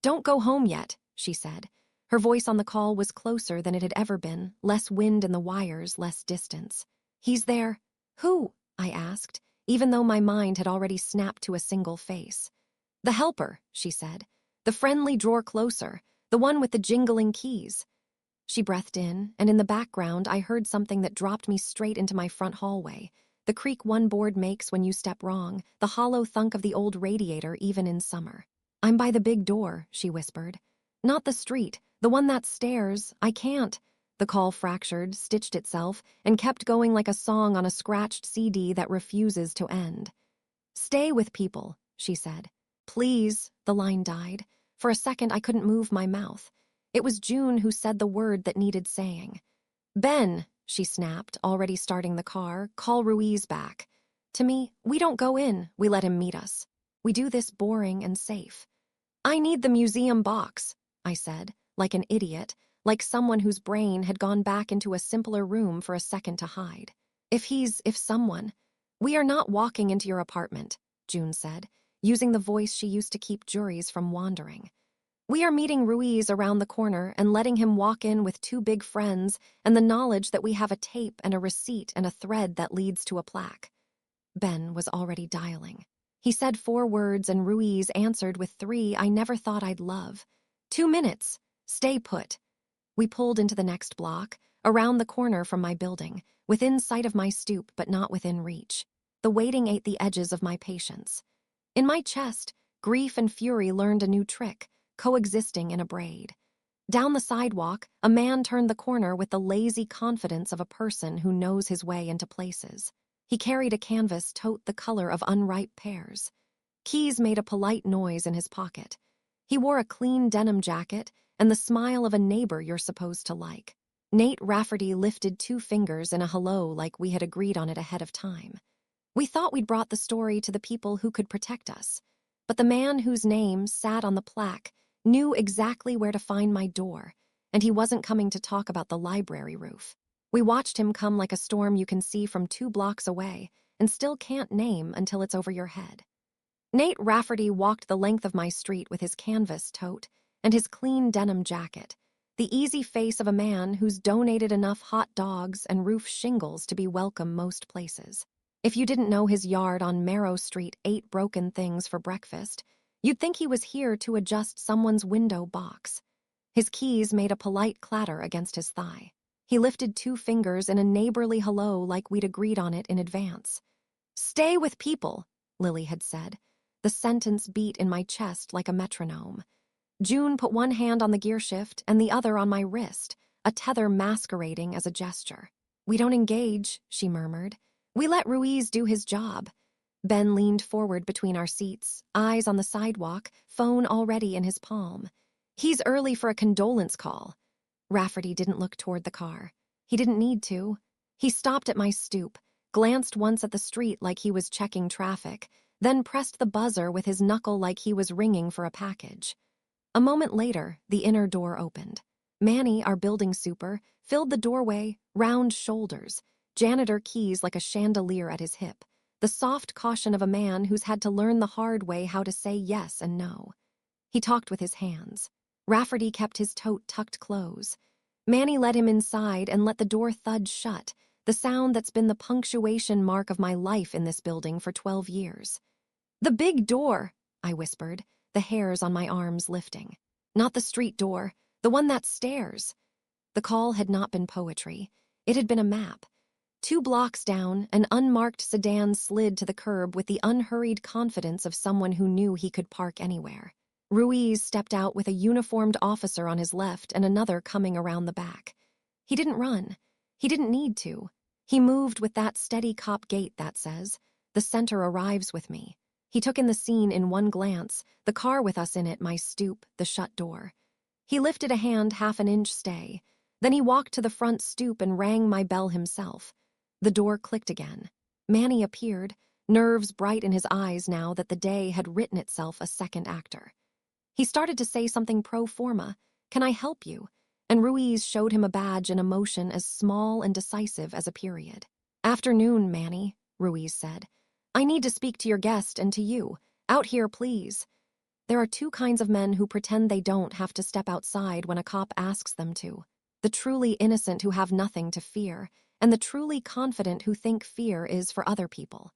"Don't go home yet," she said. Her voice on the call was closer than it had ever been, less wind in the wires, less distance. "He's there." "Who?" I asked, even though my mind had already snapped to a single face. "The helper," she said. "The friendly drawer closer. The one with the jingling keys." She breathed in, and in the background I heard something that dropped me straight into my front hallway. The creak one board makes when you step wrong, the hollow thunk of the old radiator even in summer. "I'm by the big door," she whispered. "Not the street, the one that stairs. I can't." The call fractured, stitched itself, and kept going like a song on a scratched CD that refuses to end. "Stay with people," she said. "Please," the line died. For a second, I couldn't move my mouth. It was June who said the word that needed saying. "Ben," she snapped, already starting the car, "call Ruiz back." To me, we don't go in, we let him meet us. We do this boring and safe. "I need the museum box," I said, like an idiot, like someone whose brain had gone back into a simpler room for a second to hide. If someone. "We are not walking into your apartment," June said, using the voice she used to keep juries from wandering. "We are meeting Ruiz around the corner and letting him walk in with two big friends and the knowledge that we have a tape and a receipt and a thread that leads to a plaque." Ben was already dialing. He said 4 words and Ruiz answered with 3 I never thought I'd love. 2 minutes. Stay put." We pulled into the next block, around the corner from my building, within sight of my stoop but not within reach. The waiting ate the edges of my patience. In my chest, grief and fury learned a new trick, coexisting in a braid. Down the sidewalk, a man turned the corner with the lazy confidence of a person who knows his way into places. He carried a canvas tote the color of unripe pears. Keys made a polite noise in his pocket. He wore a clean denim jacket and the smile of a neighbor you're supposed to like. Nate Rafferty lifted 2 fingers in a hello like we had agreed on it ahead of time. We thought we'd brought the story to the people who could protect us, but the man whose name sat on the plaque knew exactly where to find my door, and he wasn't coming to talk about the library roof. We watched him come like a storm you can see from 2 blocks away and still can't name until it's over your head. Nate Rafferty walked the length of my street with his canvas tote and his clean denim jacket, the easy face of a man who's donated enough hot dogs and roof shingles to be welcome most places. If you didn't know his yard on Marrow Street ate broken things for breakfast, you'd think he was here to adjust someone's window box. His keys made a polite clatter against his thigh. He lifted 2 fingers in a neighborly hello like we'd agreed on it in advance. "Stay with people," Lily had said. The sentence beat in my chest like a metronome. June put one hand on the gear shift and the other on my wrist, a tether masquerading as a gesture. "We don't engage," she murmured. "We let Ruiz do his job." Ben leaned forward between our seats, eyes on the sidewalk, phone already in his palm. "He's early for a condolence call." Rafferty didn't look toward the car. He didn't need to. He stopped at my stoop, glanced once at the street like he was checking traffic, then pressed the buzzer with his knuckle like he was ringing for a package. A moment later, the inner door opened. Manny, our building super, filled the doorway, round shoulders, janitor keys like a chandelier at his hip, the soft caution of a man who's had to learn the hard way how to say yes and no. He talked with his hands. Rafferty kept his tote tucked close. Manny led him inside and let the door thud shut, the sound that's been the punctuation mark of my life in this building for 12 years. "The big door," I whispered, the hairs on my arms lifting. "Not the street door, the one that stares." The call had not been poetry. It had been a map. 2 blocks down, an unmarked sedan slid to the curb with the unhurried confidence of someone who knew he could park anywhere. Ruiz stepped out with a uniformed officer on his left and another coming around the back. He didn't run. He didn't need to. He moved with that steady cop gait that says, "The center arrives with me." He took in the scene in one glance, the car with us in it, my stoop, the shut door. He lifted a hand half an inch stay. Then he walked to the front stoop and rang my bell himself. The door clicked again. Manny appeared, nerves bright in his eyes now that the day had written itself a second actor. He started to say something pro forma, "Can I help you?" And Ruiz showed him a badge and emotion as small and decisive as a period. "Afternoon, Manny," Ruiz said. "I need to speak to your guest and to you. Out here, please." There are 2 kinds of men who pretend they don't have to step outside when a cop asks them to. The truly innocent who have nothing to fear, and the truly confident who think fear is for other people.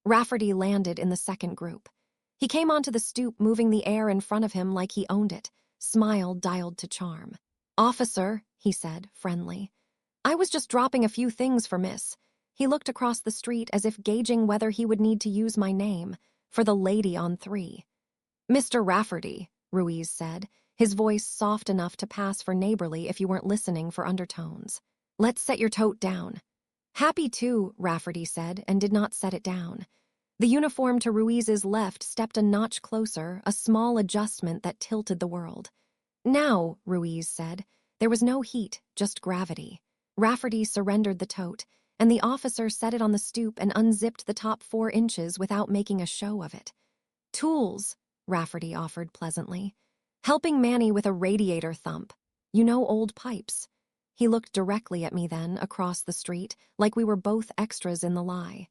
Rafferty landed in the second group. He came onto the stoop, moving the air in front of him like he owned it, smile dialed to charm. "Officer," he said, friendly. "I was just dropping a few things for Miss." He looked across the street as if gauging whether he would need to use my name, for the lady on 3. "Mr. Rafferty," Ruiz said. his voice soft enough to pass for neighborly if you weren't listening for undertones. "Let's set your tote down." "Happy to," Rafferty said, and did not set it down. The uniform to Ruiz's left stepped a notch closer, a small adjustment that tilted the world. "Now," Ruiz said. There was no heat, just gravity. Rafferty surrendered the tote, and the officer set it on the stoop and unzipped the top 4 inches without making a show of it. "Tools," Rafferty offered pleasantly. "Helping Manny with a radiator thump. You know, old pipes." He looked directly at me then, across the street, like we were both extras in the lie.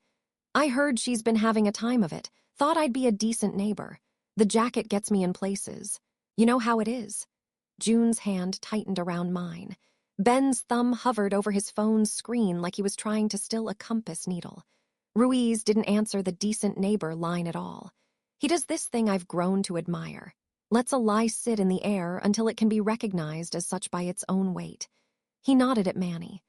"I heard she's been having a time of it. Thought I'd be a decent neighbor. The jacket gets me in places. You know how it is." June's hand tightened around mine. Ben's thumb hovered over his phone's screen like he was trying to still a compass needle. Ruiz didn't answer the decent neighbor line at all. He does this thing I've grown to admire. Lets a lie sit in the air until it can be recognized as such by its own weight. He nodded at Manny.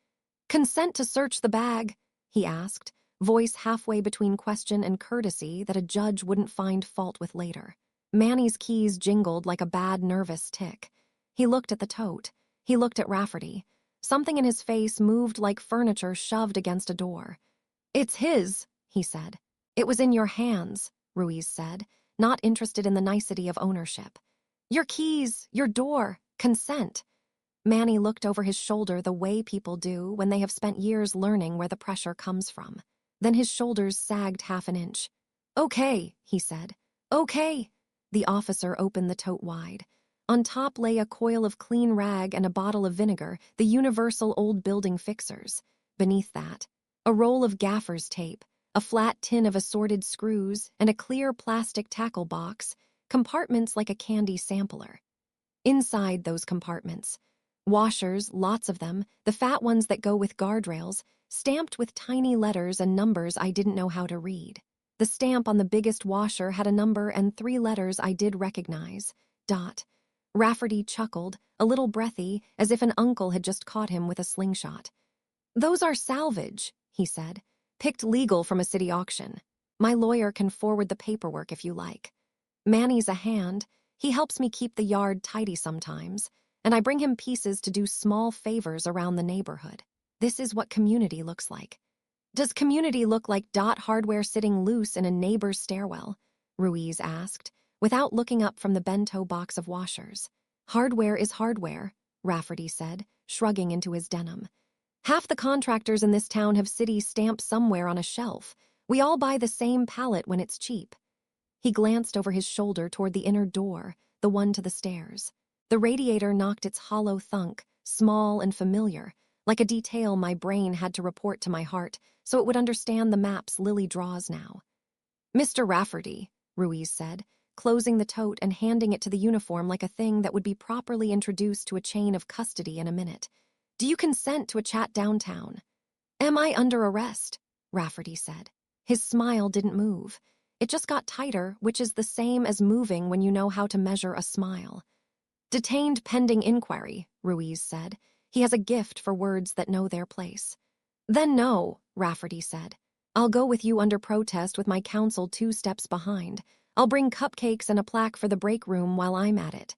"Consent to search the bag?" he asked, voice halfway between question and courtesy that a judge wouldn't find fault with later. Manny's keys jingled like a bad nervous tick. He looked at the tote. He looked at Rafferty. Something in his face moved like furniture shoved against a door. "It's his," he said. "It was in your hands," Ruiz said, not interested in the nicety of ownership. "Your keys, your door, consent." Manny looked over his shoulder the way people do when they have spent years learning where the pressure comes from. Then his shoulders sagged half an inch. "Okay," he said. "Okay." The officer opened the tote wide. On top lay a coil of clean rag and a bottle of vinegar, the universal old building fixers. Beneath that, a roll of gaffer's tape, a flat tin of assorted screws, and a clear plastic tackle box, compartments like a candy sampler. Inside those compartments, washers, lots of them, the fat ones that go with guardrails, stamped with tiny letters and numbers I didn't know how to read. The stamp on the biggest washer had a number and 3 letters I did recognize. Dot. Rafferty chuckled, a little breathy, as if an uncle had just caught him with a slingshot. "Those are salvage," he said. "Picked legal from a city auction. My lawyer can forward the paperwork if you like. Manny's a hand. He helps me keep the yard tidy sometimes, and I bring him pieces to do small favors around the neighborhood. This is what community looks like." "Does community look like Dot hardware sitting loose in a neighbor's stairwell?" Ruiz asked, without looking up from the bento box of washers. "Hardware is hardware," Rafferty said, shrugging into his denim. "Half the contractors in this town have city stamped somewhere on a shelf. We all buy the same pallet when it's cheap." He glanced over his shoulder toward the inner door, the one to the stairs. The radiator knocked its hollow thunk, small and familiar, like a detail my brain had to report to my heart so it would understand the maps Lily draws now. "Mr. Rafferty," Ruiz said, closing the tote and handing it to the uniform like a thing that would be properly introduced to a chain of custody in a minute. "Do you consent to a chat downtown?" "Am I under arrest?" Rafferty said. His smile didn't move. It just got tighter, which is the same as moving when you know how to measure a smile. "Detained pending inquiry," Ruiz said. He has a gift for words that know their place. "Then no," Rafferty said. "I'll go with you under protest with my counsel 2 steps behind. I'll bring cupcakes and a plaque for the break room while I'm at it."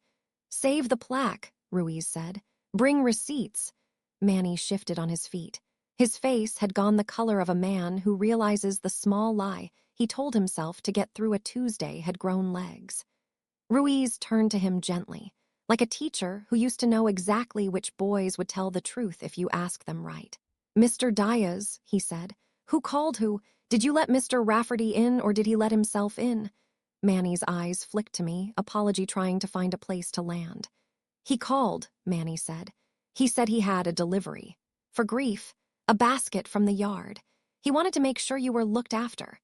"Save the plaque," Ruiz said. "Bring receipts." Manny shifted on his feet. His face had gone the color of a man who realizes the small lie he told himself to get through a Tuesday had grown legs. Ruiz turned to him gently, like a teacher who used to know exactly which boys would tell the truth if you asked them right. "Mr. Diaz," he said. "Who called who? Did you let Mr. Rafferty in or did he let himself in?" Manny's eyes flicked to me, apology trying to find a place to land. "He called," Manny said. "He said he had a delivery. For grief, a basket from the yard. He wanted to make sure you were looked after.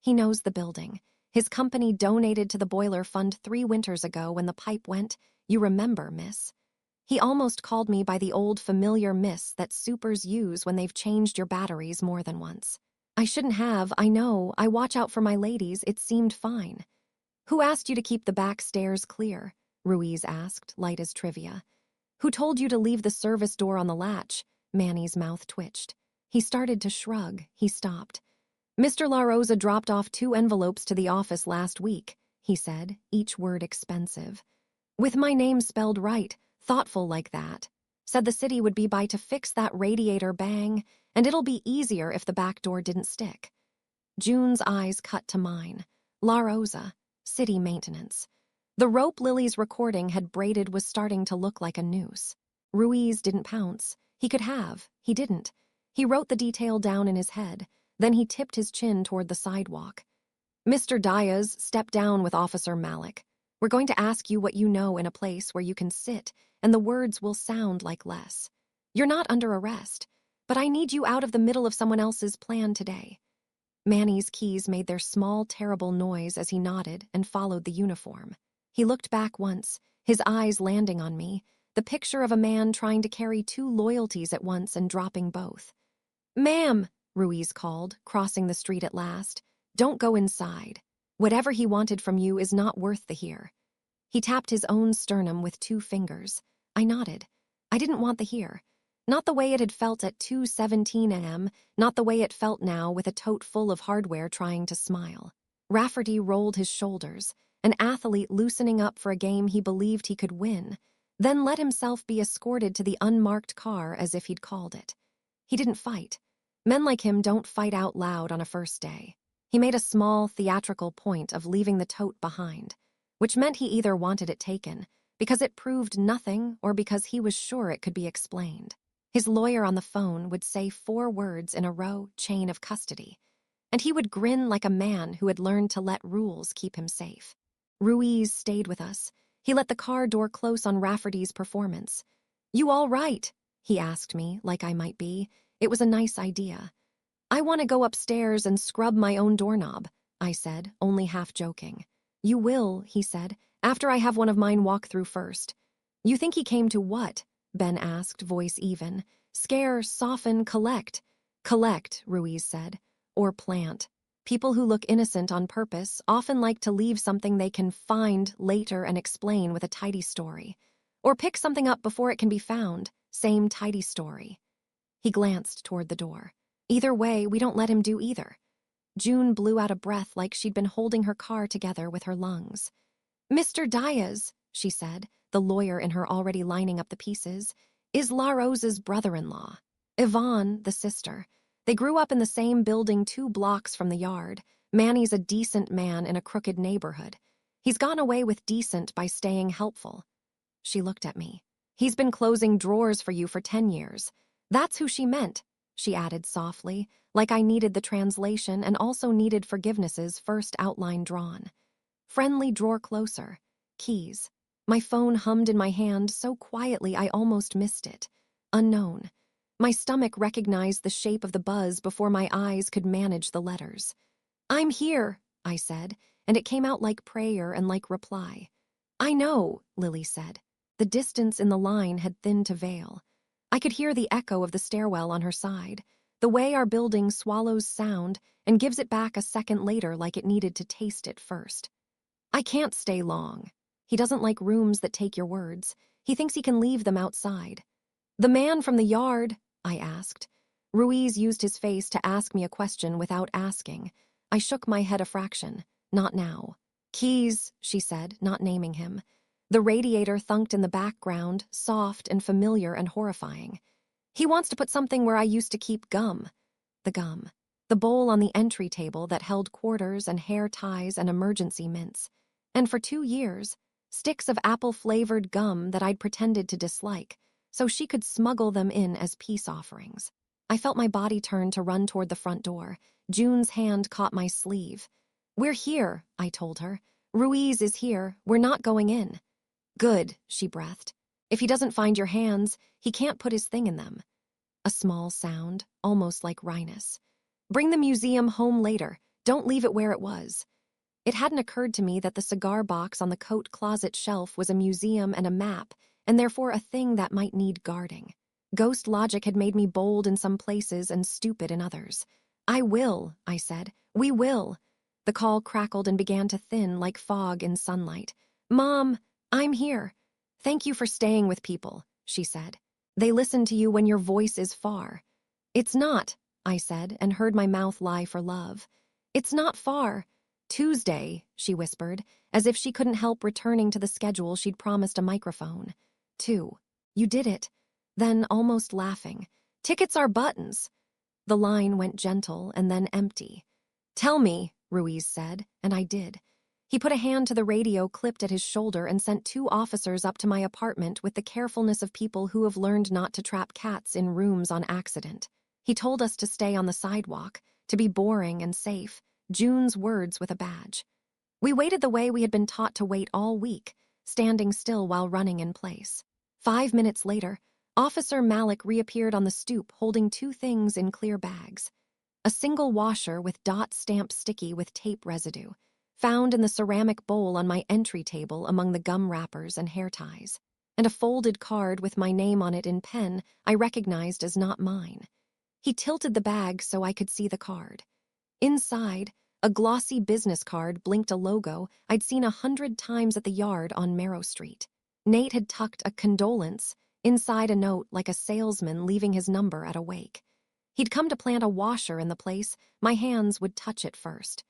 He knows the building. His company donated to the boiler fund 3 winters ago when the pipe went. You remember, miss. He almost called me by the old familiar miss that supers use when they've changed your batteries more than once. I shouldn't have, I know. I watch out for my ladies. It seemed fine." "Who asked you to keep the back stairs clear?" Ruiz asked, light as trivia. "Who told you to leave the service door on the latch?" Manny's mouth twitched. He started to shrug. He stopped. "Mr. La Rosa dropped off 2 envelopes to the office last week," he said, each word expensive. With my name spelled right, thoughtful like that. Said the city would be by to fix that radiator bang, and it'll be easier if the back door didn't stick. June's eyes cut to mine. La Rosa, city maintenance. The rope Lily's recording had braided was starting to look like a noose. Ruiz didn't pounce. He could have. He didn't. He wrote the detail down in his head. Then he tipped his chin toward the sidewalk. Mr. Diaz, step down with Officer Malik. We're going to ask you what you know in a place where you can sit, and the words will sound like less. You're not under arrest, but I need you out of the middle of someone else's plan today. Manny's keys made their small, terrible noise as he nodded and followed the uniform. He looked back once, his eyes landing on me, the picture of a man trying to carry two loyalties at once and dropping both. "Ma'am," Ruiz called, crossing the street at last, "don't go inside. Whatever he wanted from you is not worth the hear." He tapped his own sternum with 2 fingers. I nodded. I didn't want the hear. Not the way it had felt at 2:17 a.m., not the way it felt now with a tote full of hardware trying to smile. Rafferty rolled his shoulders, an athlete loosening up for a game he believed he could win, then let himself be escorted to the unmarked car as if he'd called it. He didn't fight. Men like him don't fight out loud on a first day. He made a small, theatrical point of leaving the tote behind, which meant he either wanted it taken, because it proved nothing, or because he was sure it could be explained. His lawyer on the phone would say 4 words in a row, chain of custody, and he would grin like a man who had learned to let rules keep him safe. Ruiz stayed with us. He let the car door close on Rafferty's performance. "You all right?" he asked me, like I might be. It was a nice idea. "I want to go upstairs and scrub my own doorknob," I said, only half joking. "You will," he said, "after I have one of mine walk through first." "You think he came to what?" Ben asked, voice even. "Scare, soften, collect." "Collect," Ruiz said. "Or plant. People who look innocent on purpose often like to leave something they can find later and explain with a tidy story. Or pick something up before it can be found, same tidy story." He glanced toward the door. "Either way, we don't let him do either." June blew out a breath like she'd been holding her car together with her lungs. "Mr. Diaz," she said, the lawyer in her already lining up the pieces, "is La Rosa's brother-in-law. Yvonne, the sister. They grew up in the same building 2 blocks from the yard. Manny's a decent man in a crooked neighborhood. He's gone away with decent by staying helpful." She looked at me. "He's been closing drawers for you for 10 years. That's who she meant," she added softly, like I needed the translation and also needed forgiveness's first outline drawn. Friendly drawer closer. Keys. My phone hummed in my hand so quietly I almost missed it. Unknown. My stomach recognized the shape of the buzz before my eyes could manage the letters. "I'm here," I said, and it came out like prayer and like reply. "I know," Lily said. The distance in the line had thinned to veil. I could hear the echo of the stairwell on her side, the way our building swallows sound and gives it back a second later like it needed to taste it first. "I can't stay long. He doesn't like rooms that take your words. He thinks he can leave them outside." "The man from the yard?" I asked. Ruiz used his face to ask me a question without asking. I shook my head a fraction. "Not now." "Keys," she said, not naming him. The radiator thunked in the background, soft and familiar and horrifying. "He wants to put something where I used to keep gum." The gum. The bowl on the entry table that held quarters and hair ties and emergency mints. And for 2 years, sticks of apple-flavored gum that I'd pretended to dislike, so she could smuggle them in as peace offerings. I felt my body turn to run toward the front door. June's hand caught my sleeve. "We're here," I told her. "Ruiz is here. We're not going in." "Good," she breathed. "If he doesn't find your hands, he can't put his thing in them." A small sound, almost like wryness. "Bring the museum home later. Don't leave it where it was." It hadn't occurred to me that the cigar box on the coat closet shelf was a museum and a map, and therefore a thing that might need guarding. Ghost logic had made me bold in some places and stupid in others. "I will," I said. "We will." The call crackled and began to thin like fog in sunlight. "Mom, I'm here. Thank you for staying with people," she said. "They listen to you when your voice is far." "It's not," I said, and heard my mouth lie for love. "It's not far. Tuesday, she whispered, as if she couldn't help returning to the schedule she'd promised a microphone. 2. You did it. Then, almost laughing, tickets are buttons. The line went gentle and then empty. Tell me, Ruiz said, and I did. He put a hand to the radio clipped at his shoulder and sent 2 officers up to my apartment with the carefulness of people who have learned not to trap cats in rooms on accident. He told us to stay on the sidewalk, to be boring and safe, June's words with a badge. We waited the way we had been taught to wait all week, standing still while running in place. 5 minutes later, Officer Malik reappeared on the stoop holding 2 things in clear bags. A single washer with dot stamp sticky with tape residue, found in the ceramic bowl on my entry table among the gum wrappers and hair ties, and a folded card with my name on it in pen I recognized as not mine. He tilted the bag so I could see the card. Inside, a glossy business card blinked a logo I'd seen 100 times at the yard on Marrow Street. Nate had tucked a condolence inside a note like a salesman leaving his number at a wake. He'd come to plant a washer in the place my hands would touch it first.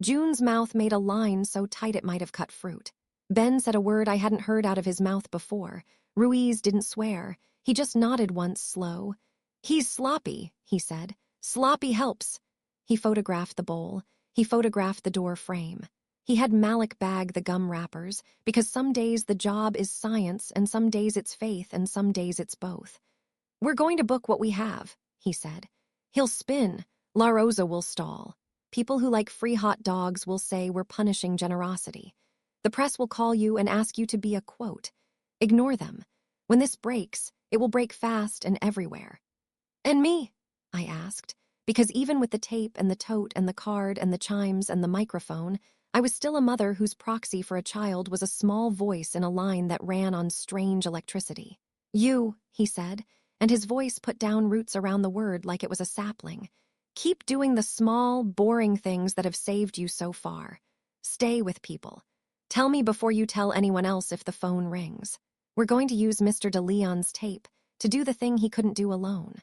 June's mouth made a line so tight it might have cut fruit. Ben said a word I hadn't heard out of his mouth before. Ruiz didn't swear. He just nodded once, slow. He's sloppy, he said. Sloppy helps. He photographed the bowl. He photographed the door frame. He had Malik bag the gum wrappers, because some days the job is science and some days it's faith and some days it's both. We're going to book what we have, he said. He'll spin. La Rosa will stall. People who like free hot dogs will say we're punishing generosity. The press will call you and ask you to be a quote. Ignore them. When this breaks, it will break fast and everywhere. And me? I asked, because even with the tape and the tote and the card and the chimes and the microphone, I was still a mother whose proxy for a child was a small voice in a line that ran on strange electricity. You, he said, and his voice put down roots around the word like it was a sapling. Keep doing the small, boring things that have saved you so far. Stay with people. Tell me before you tell anyone else if the phone rings. We're going to use Mr. De Leon's tape to do the thing he couldn't do alone.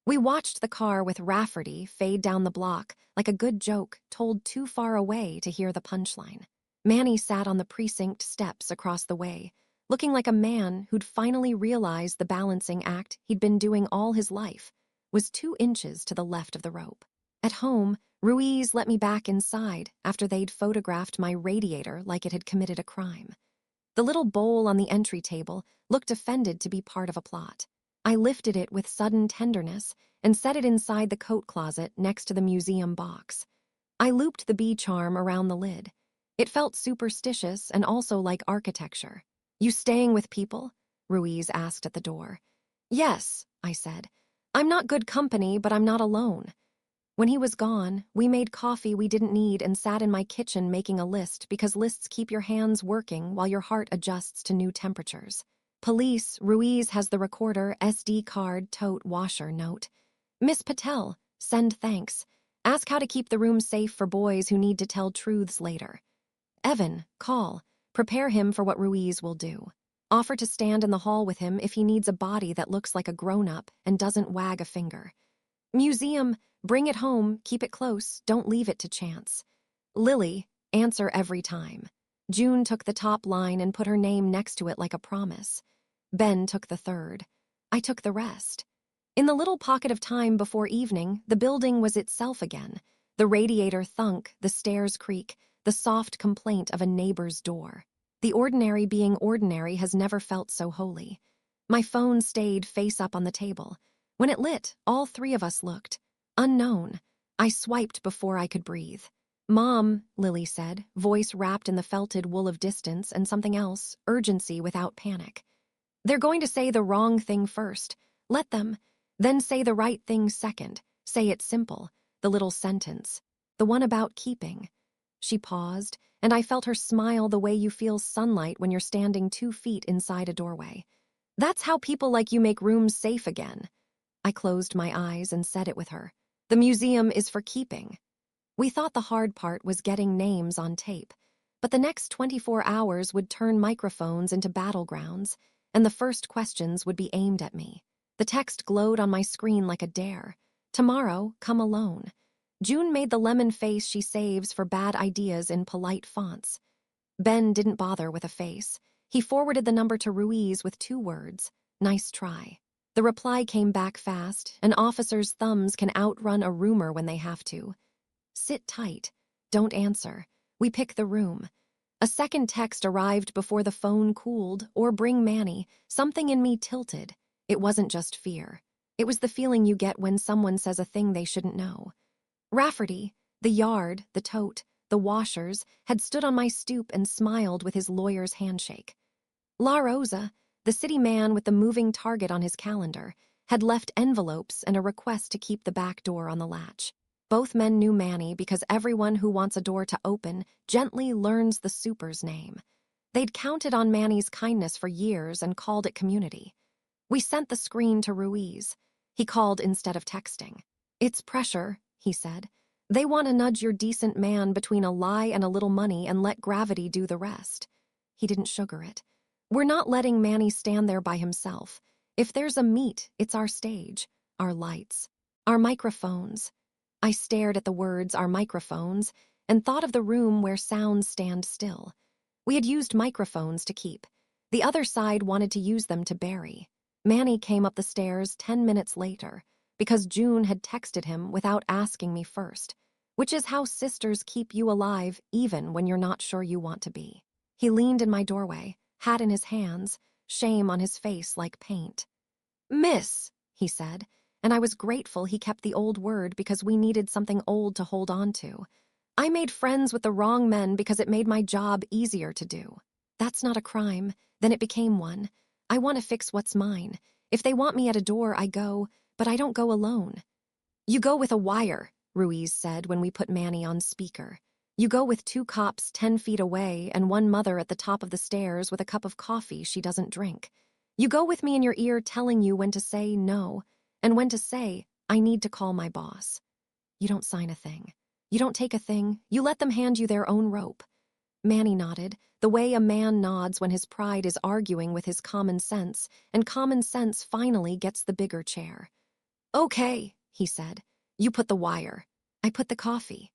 We watched the car with Rafferty fade down the block like a good joke told too far away to hear the punchline. Manny sat on the precinct steps across the way, looking like a man who'd finally realized the balancing act he'd been doing all his life was 2 inches to the left of the rope. At home, Ruiz let me back inside after they'd photographed my radiator like it had committed a crime. The little bowl on the entry table looked offended to be part of a plot. I lifted it with sudden tenderness and set it inside the coat closet next to the museum box. I looped the bee charm around the lid. It felt superstitious and also like architecture. You staying with people? Ruiz asked at the door. Yes, I said. I'm not good company, but I'm not alone. When he was gone, we made coffee we didn't need and sat in my kitchen making a list because lists keep your hands working while your heart adjusts to new temperatures. Police, Ruiz has the recorder, SD card, tote, washer, note. Miss Patel, send thanks. Ask how to keep the room safe for boys who need to tell truths later. Evan, call. Prepare him for what Ruiz will do. Offer to stand in the hall with him if he needs a body that looks like a grown-up and doesn't wag a finger. Museum, bring it home, keep it close, don't leave it to chance. Lily, answer every time. June took the top line and put her name next to it like a promise. Ben took the third. I took the rest. In the little pocket of time before evening, the building was itself again. The radiator thunk, the stairs creak, the soft complaint of a neighbor's door. The ordinary being ordinary has never felt so holy. My phone stayed face up on the table. When it lit, all 3 of us looked. Unknown. I swiped before I could breathe. Mom, Lily said, voice wrapped in the felted wool of distance and something else, urgency without panic. They're going to say the wrong thing first. Let them. Then say the right thing second. Say it simple, the little sentence. The one about keeping. She paused, and I felt her smile the way you feel sunlight when you're standing 2 feet inside a doorway. That's how people like you make rooms safe again. I closed my eyes and said it with her. The museum is for keeping. We thought the hard part was getting names on tape, but the next 24 hours would turn microphones into battlegrounds, and the first questions would be aimed at me. The text glowed on my screen like a dare. Tomorrow, come alone. June made the lemon face she saves for bad ideas in polite fonts. Ben didn't bother with a face. He forwarded the number to Ruiz with 2 words, "Nice try." The reply came back fast, and officers' thumbs can outrun a rumor when they have to. "Sit tight. Don't answer. We pick the room." A second text arrived before the phone cooled, or "bring Manny." Something in me tilted. It wasn't just fear. It was the feeling you get when someone says a thing they shouldn't know. Rafferty, the yard, the tote, the washers, had stood on my stoop and smiled with his lawyer's handshake. La Rosa, the city man with the moving target on his calendar, had left envelopes and a request to keep the back door on the latch. Both men knew Manny because everyone who wants a door to open gently learns the super's name. They'd counted on Manny's kindness for years and called it community. We sent the screen to Ruiz. He called instead of texting. "It's pressure," he said. "They want to nudge your decent man between a lie and a little money and let gravity do the rest." He didn't sugar it. "We're not letting Manny stand there by himself. If there's a meet, it's our stage, our lights, our microphones." I stared at the words "our microphones" and thought of the room where sounds stand still. We had used microphones to keep. The other side wanted to use them to bury. Manny came up the stairs 10 minutes later, because June had texted him without asking me first, which is how sisters keep you alive even when you're not sure you want to be. He leaned in my doorway, hat in his hands, shame on his face like paint. "Miss," he said, and I was grateful he kept the old word because we needed something old to hold on to. I made friends with the wrong men because it made my job easier to do. That's not a crime, then it became one. I want to fix what's mine. If they want me at a door, I go, but I don't go alone. "You go with a wire," Ruiz said when we put Manny on speaker. "You go with 2 cops 10 feet away and one mother at the top of the stairs with a cup of coffee she doesn't drink. You go with me in your ear telling you when to say no and when to say, I need to call my boss. You don't sign a thing. You don't take a thing. You let them hand you their own rope." Manny nodded, the way a man nods when his pride is arguing with his common sense, and common sense finally gets the bigger chair. "Okay," he said. "You put the wire. I put the coffee."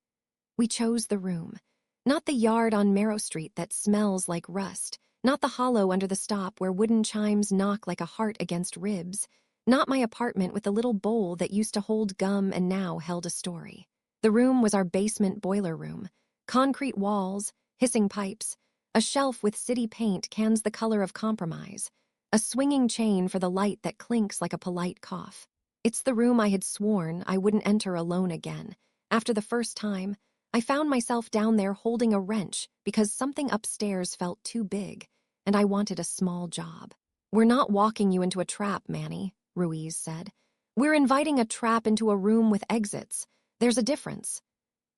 We chose the room. Not the yard on Marrow Street that smells like rust, not the hollow under the stop where wooden chimes knock like a heart against ribs, not my apartment with the little bowl that used to hold gum and now held a story. The room was our basement boiler room. Concrete walls, hissing pipes, a shelf with city paint cans the color of compromise, a swinging chain for the light that clinks like a polite cough. It's the room I had sworn I wouldn't enter alone again. After the first time, I found myself down there holding a wrench because something upstairs felt too big, and I wanted a small job. "We're not walking you into a trap, Manny," Ruiz said. "We're inviting a trap into a room with exits. There's a difference."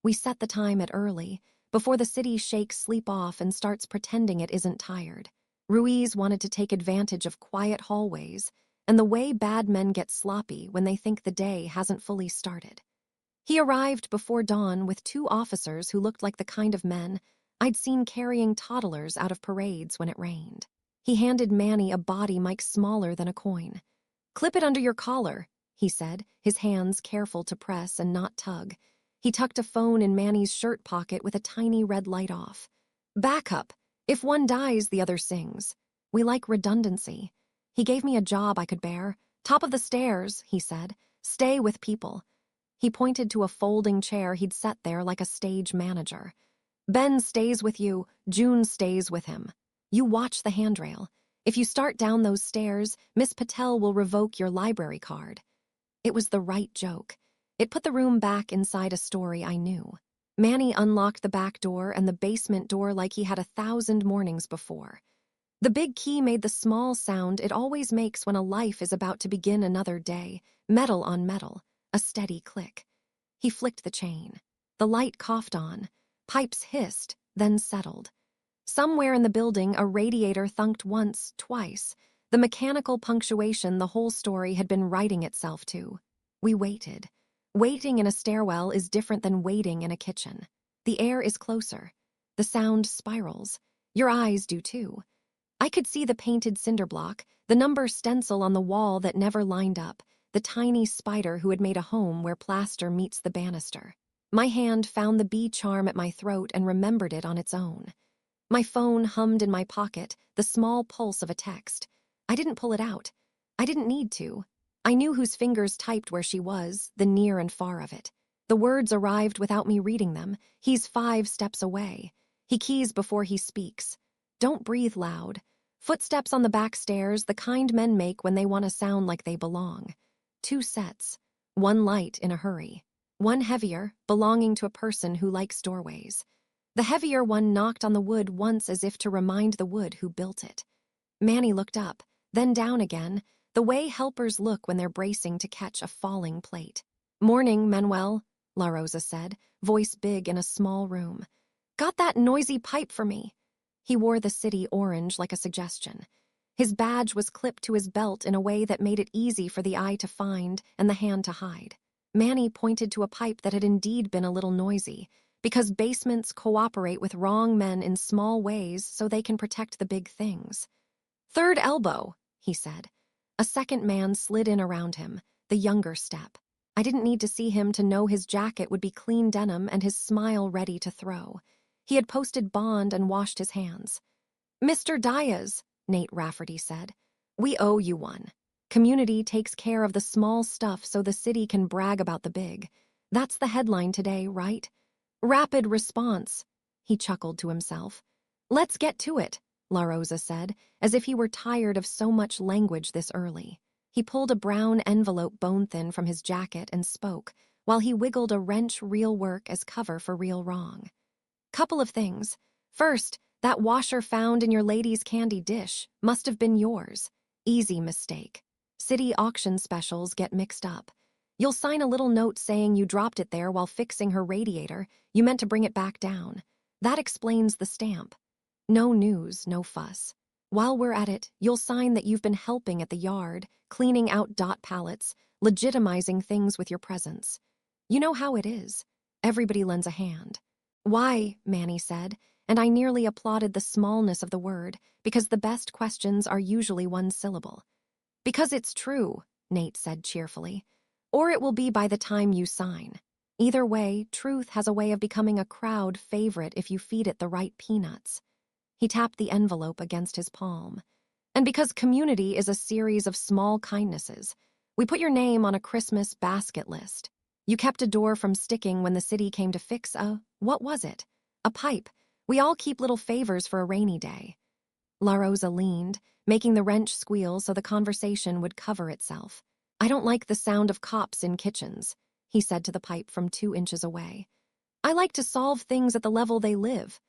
We set the time at early, before the city shakes sleep off and starts pretending it isn't tired. Ruiz wanted to take advantage of quiet hallways and the way bad men get sloppy when they think the day hasn't fully started. He arrived before dawn with 2 officers who looked like the kind of men I'd seen carrying toddlers out of parades when it rained. He handed Manny a body mic smaller than a coin. "Clip it under your collar," he said, his hands careful to press and not tug. He tucked a phone in Manny's shirt pocket with a tiny red light off. "Backup. If one dies, the other sings. We like redundancy." He gave me a job I could bear. "Top of the stairs," he said. "Stay with people." He pointed to a folding chair he'd set there like a stage manager. "Ben stays with you. June stays with him. You watch the handrail. If you start down those stairs, Miss Patel will revoke your library card." It was the right joke. It put the room back inside a story I knew. Manny unlocked the back door and the basement door like he had 1,000 mornings before. The big key made the small sound it always makes when a life is about to begin another day, metal on metal, a steady click. He flicked the chain. The light coughed on. Pipes hissed, then settled. Somewhere in the building, a radiator thunked once, twice. The mechanical punctuation the whole story had been writing itself to. We waited. Waiting in a stairwell is different than waiting in a kitchen. The air is closer. The sound spirals. Your eyes do too. I could see the painted cinder block, the number stencil on the wall that never lined up, the tiny spider who had made a home where plaster meets the banister. My hand found the bee charm at my throat and remembered it on its own. My phone hummed in my pocket, the small pulse of a text. I didn't pull it out. I didn't need to. I knew whose fingers typed where she was, the near and far of it. The words arrived without me reading them. He's 5 steps away. He keys before he speaks. Don't breathe loud. Footsteps on the back stairs, the kind men make when they want to sound like they belong. 2 sets. 1 light in a hurry. 1 heavier, belonging to a person who likes doorways. The heavier one knocked on the wood once as if to remind the wood who built it. Manny looked up, then down again, the way helpers look when they're bracing to catch a falling plate. "Morning, Manuel," La Rosa said, voice big in a small room. "Got that noisy pipe for me?" He wore the city orange like a suggestion. His badge was clipped to his belt in a way that made it easy for the eye to find and the hand to hide. Manny pointed to a pipe that had indeed been a little noisy, because basements cooperate with wrong men in small ways so they can protect the big things. "Third elbow," he said. A second man slid in around him, the younger step. I didn't need to see him to know his jacket would be clean denim and his smile ready to throw. He had posted bond and washed his hands. "Mr. Diaz," Nate Rafferty said, "we owe you one. Community takes care of the small stuff so the city can brag about the big. That's the headline today, right? Rapid response." He chuckled to himself. "Let's get to it," La Rosa said, as if he were tired of so much language this early. He pulled a brown envelope bone-thin from his jacket and spoke, while he wiggled a wrench real work as cover for real wrong. "Couple of things. First, that washer found in your lady's candy dish must have been yours. Easy mistake. City auction specials get mixed up. You'll sign a little note saying you dropped it there while fixing her radiator. You meant to bring it back down. That explains the stamp. No news, no fuss. While we're at it, you'll sign that you've been helping at the yard, cleaning out dot pallets, legitimizing things with your presence. You know how it is. Everybody lends a hand." "Why?" Manny said, and I nearly applauded the smallness of the word, because the best questions are usually one syllable. "Because it's true," Nate said cheerfully. "Or it will be by the time you sign. Either way, truth has a way of becoming a crowd favorite if you feed it the right peanuts." He tapped the envelope against his palm. "And because community is a series of small kindnesses, we put your name on a Christmas basket list. You kept a door from sticking when the city came to fix what was it? A pipe. We all keep little favors for a rainy day." La Rosa leaned, making the wrench squeal so the conversation would cover itself. "I don't like the sound of cops in kitchens," he said to the pipe from 2 inches away. "I like to solve things at the level they live."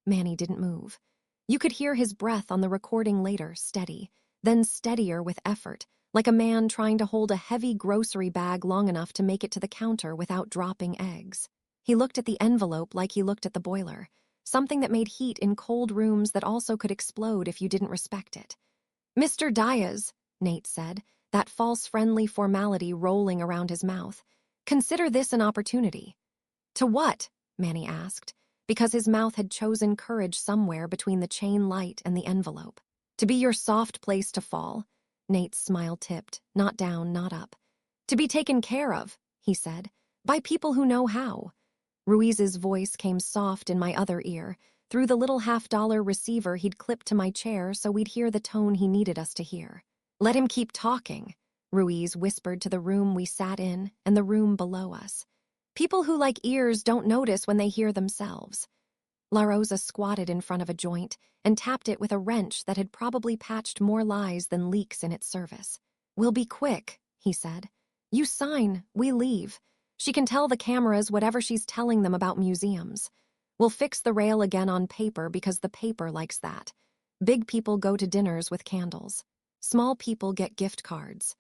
Manny didn't move. You could hear his breath on the recording later, steady, then steadier with effort, like a man trying to hold a heavy grocery bag long enough to make it to the counter without dropping eggs. He looked at the envelope like he looked at the boiler, something that made heat in cold rooms that also could explode if you didn't respect it. "Mr. Diaz," Nate said, that false friendly formality rolling around his mouth, "consider this an opportunity." "To what?" Manny asked, because his mouth had chosen courage somewhere between the chain light and the envelope. "To be your soft place to fall." Nate's smile tipped, not down, not up. "To be taken care of," he said, "by people who know how." Ruiz's voice came soft in my other ear, through the little $50 receiver he'd clipped to my chair so we'd hear the tone he needed us to hear. "Let him keep talking," Ruiz whispered to the room we sat in and the room below us. "People who like ears don't notice when they hear themselves." La Rosa squatted in front of a joint and tapped it with a wrench that had probably patched more lies than leaks in its service. "We'll be quick," he said. "You sign, we leave. She can tell the cameras whatever she's telling them about museums. We'll fix the rail again on paper because the paper likes that. Big people go to dinners with candles. Small people get gift cards."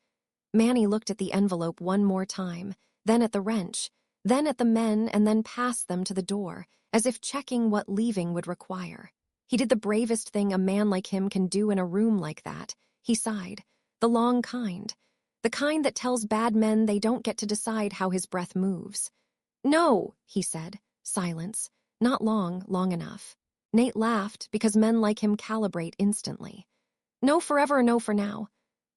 Manny looked at the envelope one more time, then at the wrench, then at the men, and then past them to the door, as if checking what leaving would require. He did the bravest thing a man like him can do in a room like that. He sighed. The long kind. The kind that tells bad men they don't get to decide how his breath moves. "No," he said. Silence. Not long, long enough. Nate laughed because men like him calibrate instantly. "No forever or no for now."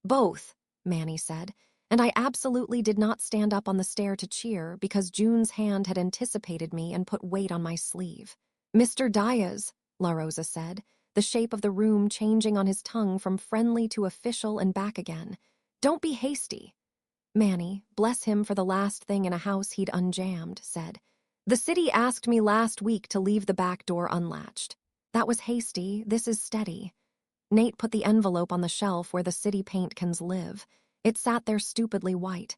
"Both," Manny said, and I absolutely did not stand up on the stair to cheer because June's hand had anticipated me and put weight on my sleeve. "Mr. Diaz," La Rosa said, the shape of the room changing on his tongue from friendly to official and back again. "Don't be hasty." Manny, bless him for the last thing in a house he'd unjammed, said, "The city asked me last week to leave the back door unlatched. That was hasty, this is steady." Nate put the envelope on the shelf where the city paint cans live. It sat there stupidly white.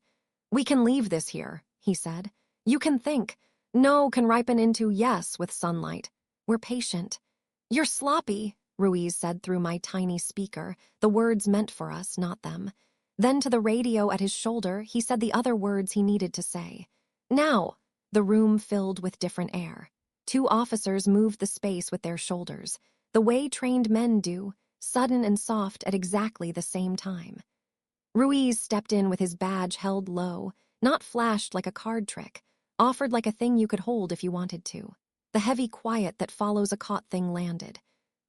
"We can leave this here," he said. "You can think. No can ripen into yes with sunlight. We're patient." "You're sloppy," Ruiz said through my tiny speaker, the words meant for us, not them. Then to the radio at his shoulder, he said the other words he needed to say. "Now." The room filled with different air. 2 officers moved the space with their shoulders, the way trained men do, sudden and soft at exactly the same time. Ruiz stepped in with his badge held low, not flashed like a card trick, offered like a thing you could hold if you wanted to. The heavy quiet that follows a caught thing landed.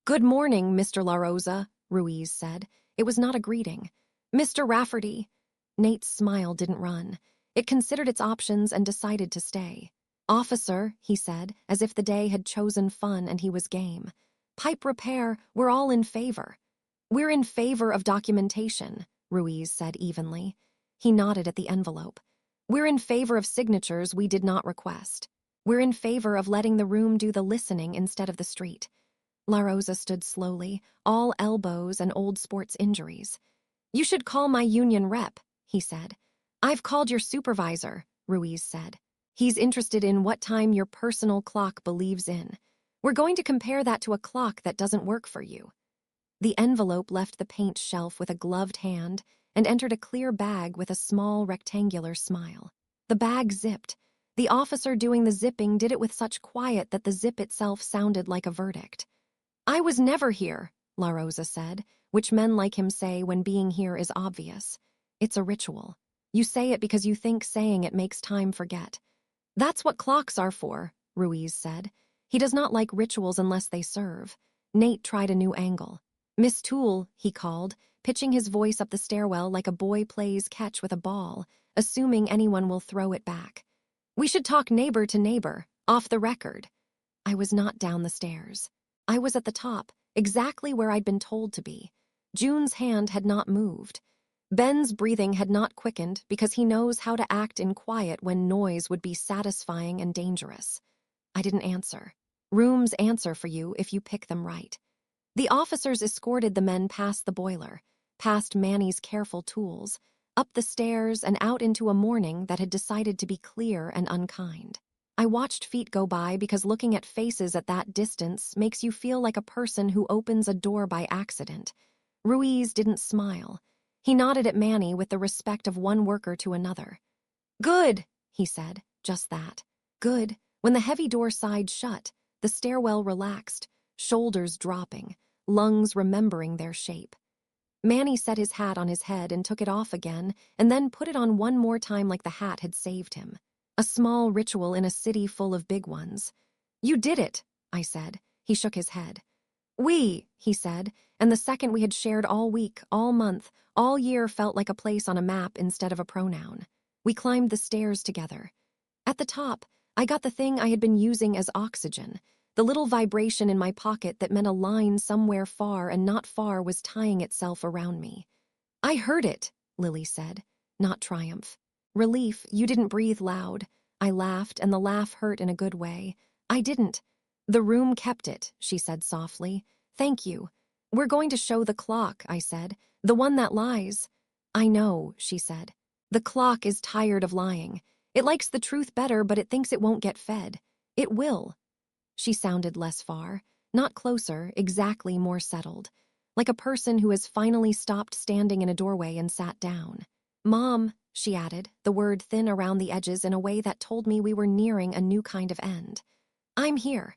"Good morning, Mr. La Rosa," Ruiz said. It was not a greeting. "Mr. Rafferty." Nate's smile didn't run. It considered its options and decided to stay. "Officer," he said, as if the day had chosen fun and he was game. "Pipe repair, we're all in favor." "We're in favor of documentation," Ruiz said evenly. He nodded at the envelope. "We're in favor of signatures we did not request. We're in favor of letting the room do the listening instead of the street." La Rosa stood slowly, all elbows and old sports injuries. "You should call my union rep," he said. "I've called your supervisor," Ruiz said. "He's interested in what time your personal clock believes in. We're going to compare that to a clock that doesn't work for you." The envelope left the paint shelf with a gloved hand and entered a clear bag with a small rectangular smile. The bag zipped. The officer doing the zipping did it with such quiet that the zip itself sounded like a verdict. "I was never here," La Rosa said, which men like him say when being here is obvious. "It's a ritual. You say it because you think saying it makes time forget." "That's what clocks are for," Ruiz said. He does not like rituals unless they serve. Nate tried a new angle. "Miss Toole," he called, pitching his voice up the stairwell like a boy plays catch with a ball, assuming anyone will throw it back. "We should talk neighbor to neighbor, off the record." I was not down the stairs. I was at the top, exactly where I'd been told to be. June's hand had not moved. Ben's breathing had not quickened because he knows how to act in quiet when noise would be satisfying and dangerous. I didn't answer. Rooms answer for you if you pick them right. The officers escorted the men past the boiler, past Manny's careful tools, up the stairs and out into a morning that had decided to be clear and unkind. I watched feet go by because looking at faces at that distance makes you feel like a person who opens a door by accident. Ruiz didn't smile. He nodded at Manny with the respect of one worker to another. "Good," he said, just that. Good. When the heavy door sighed shut, the stairwell relaxed, shoulders dropping, lungs remembering their shape. Manny set his hat on his head and took it off again, and then put it on one more time like the hat had saved him. A small ritual in a city full of big ones. "You did it," I said. He shook his head. "We," he said, and the second we had shared all week, all month, all year felt like a place on a map instead of a pronoun. We climbed the stairs together. At the top, I got the thing I had been using as oxygen, the little vibration in my pocket that meant a line somewhere far and not far was tying itself around me. "I heard it," Lily said, not triumph. Relief, you didn't breathe loud. I laughed, and the laugh hurt in a good way. "I didn't. The room kept it," she said softly. "Thank you." "We're going to show the clock," I said. "The one that lies." "I know," she said. "The clock is tired of lying. It likes the truth better, but it thinks it won't get fed. It will." She sounded less far, not closer, exactly more settled. Like a person who has finally stopped standing in a doorway and sat down. "Mom," she added, the word thin around the edges in a way that told me we were nearing a new kind of end. "I'm here.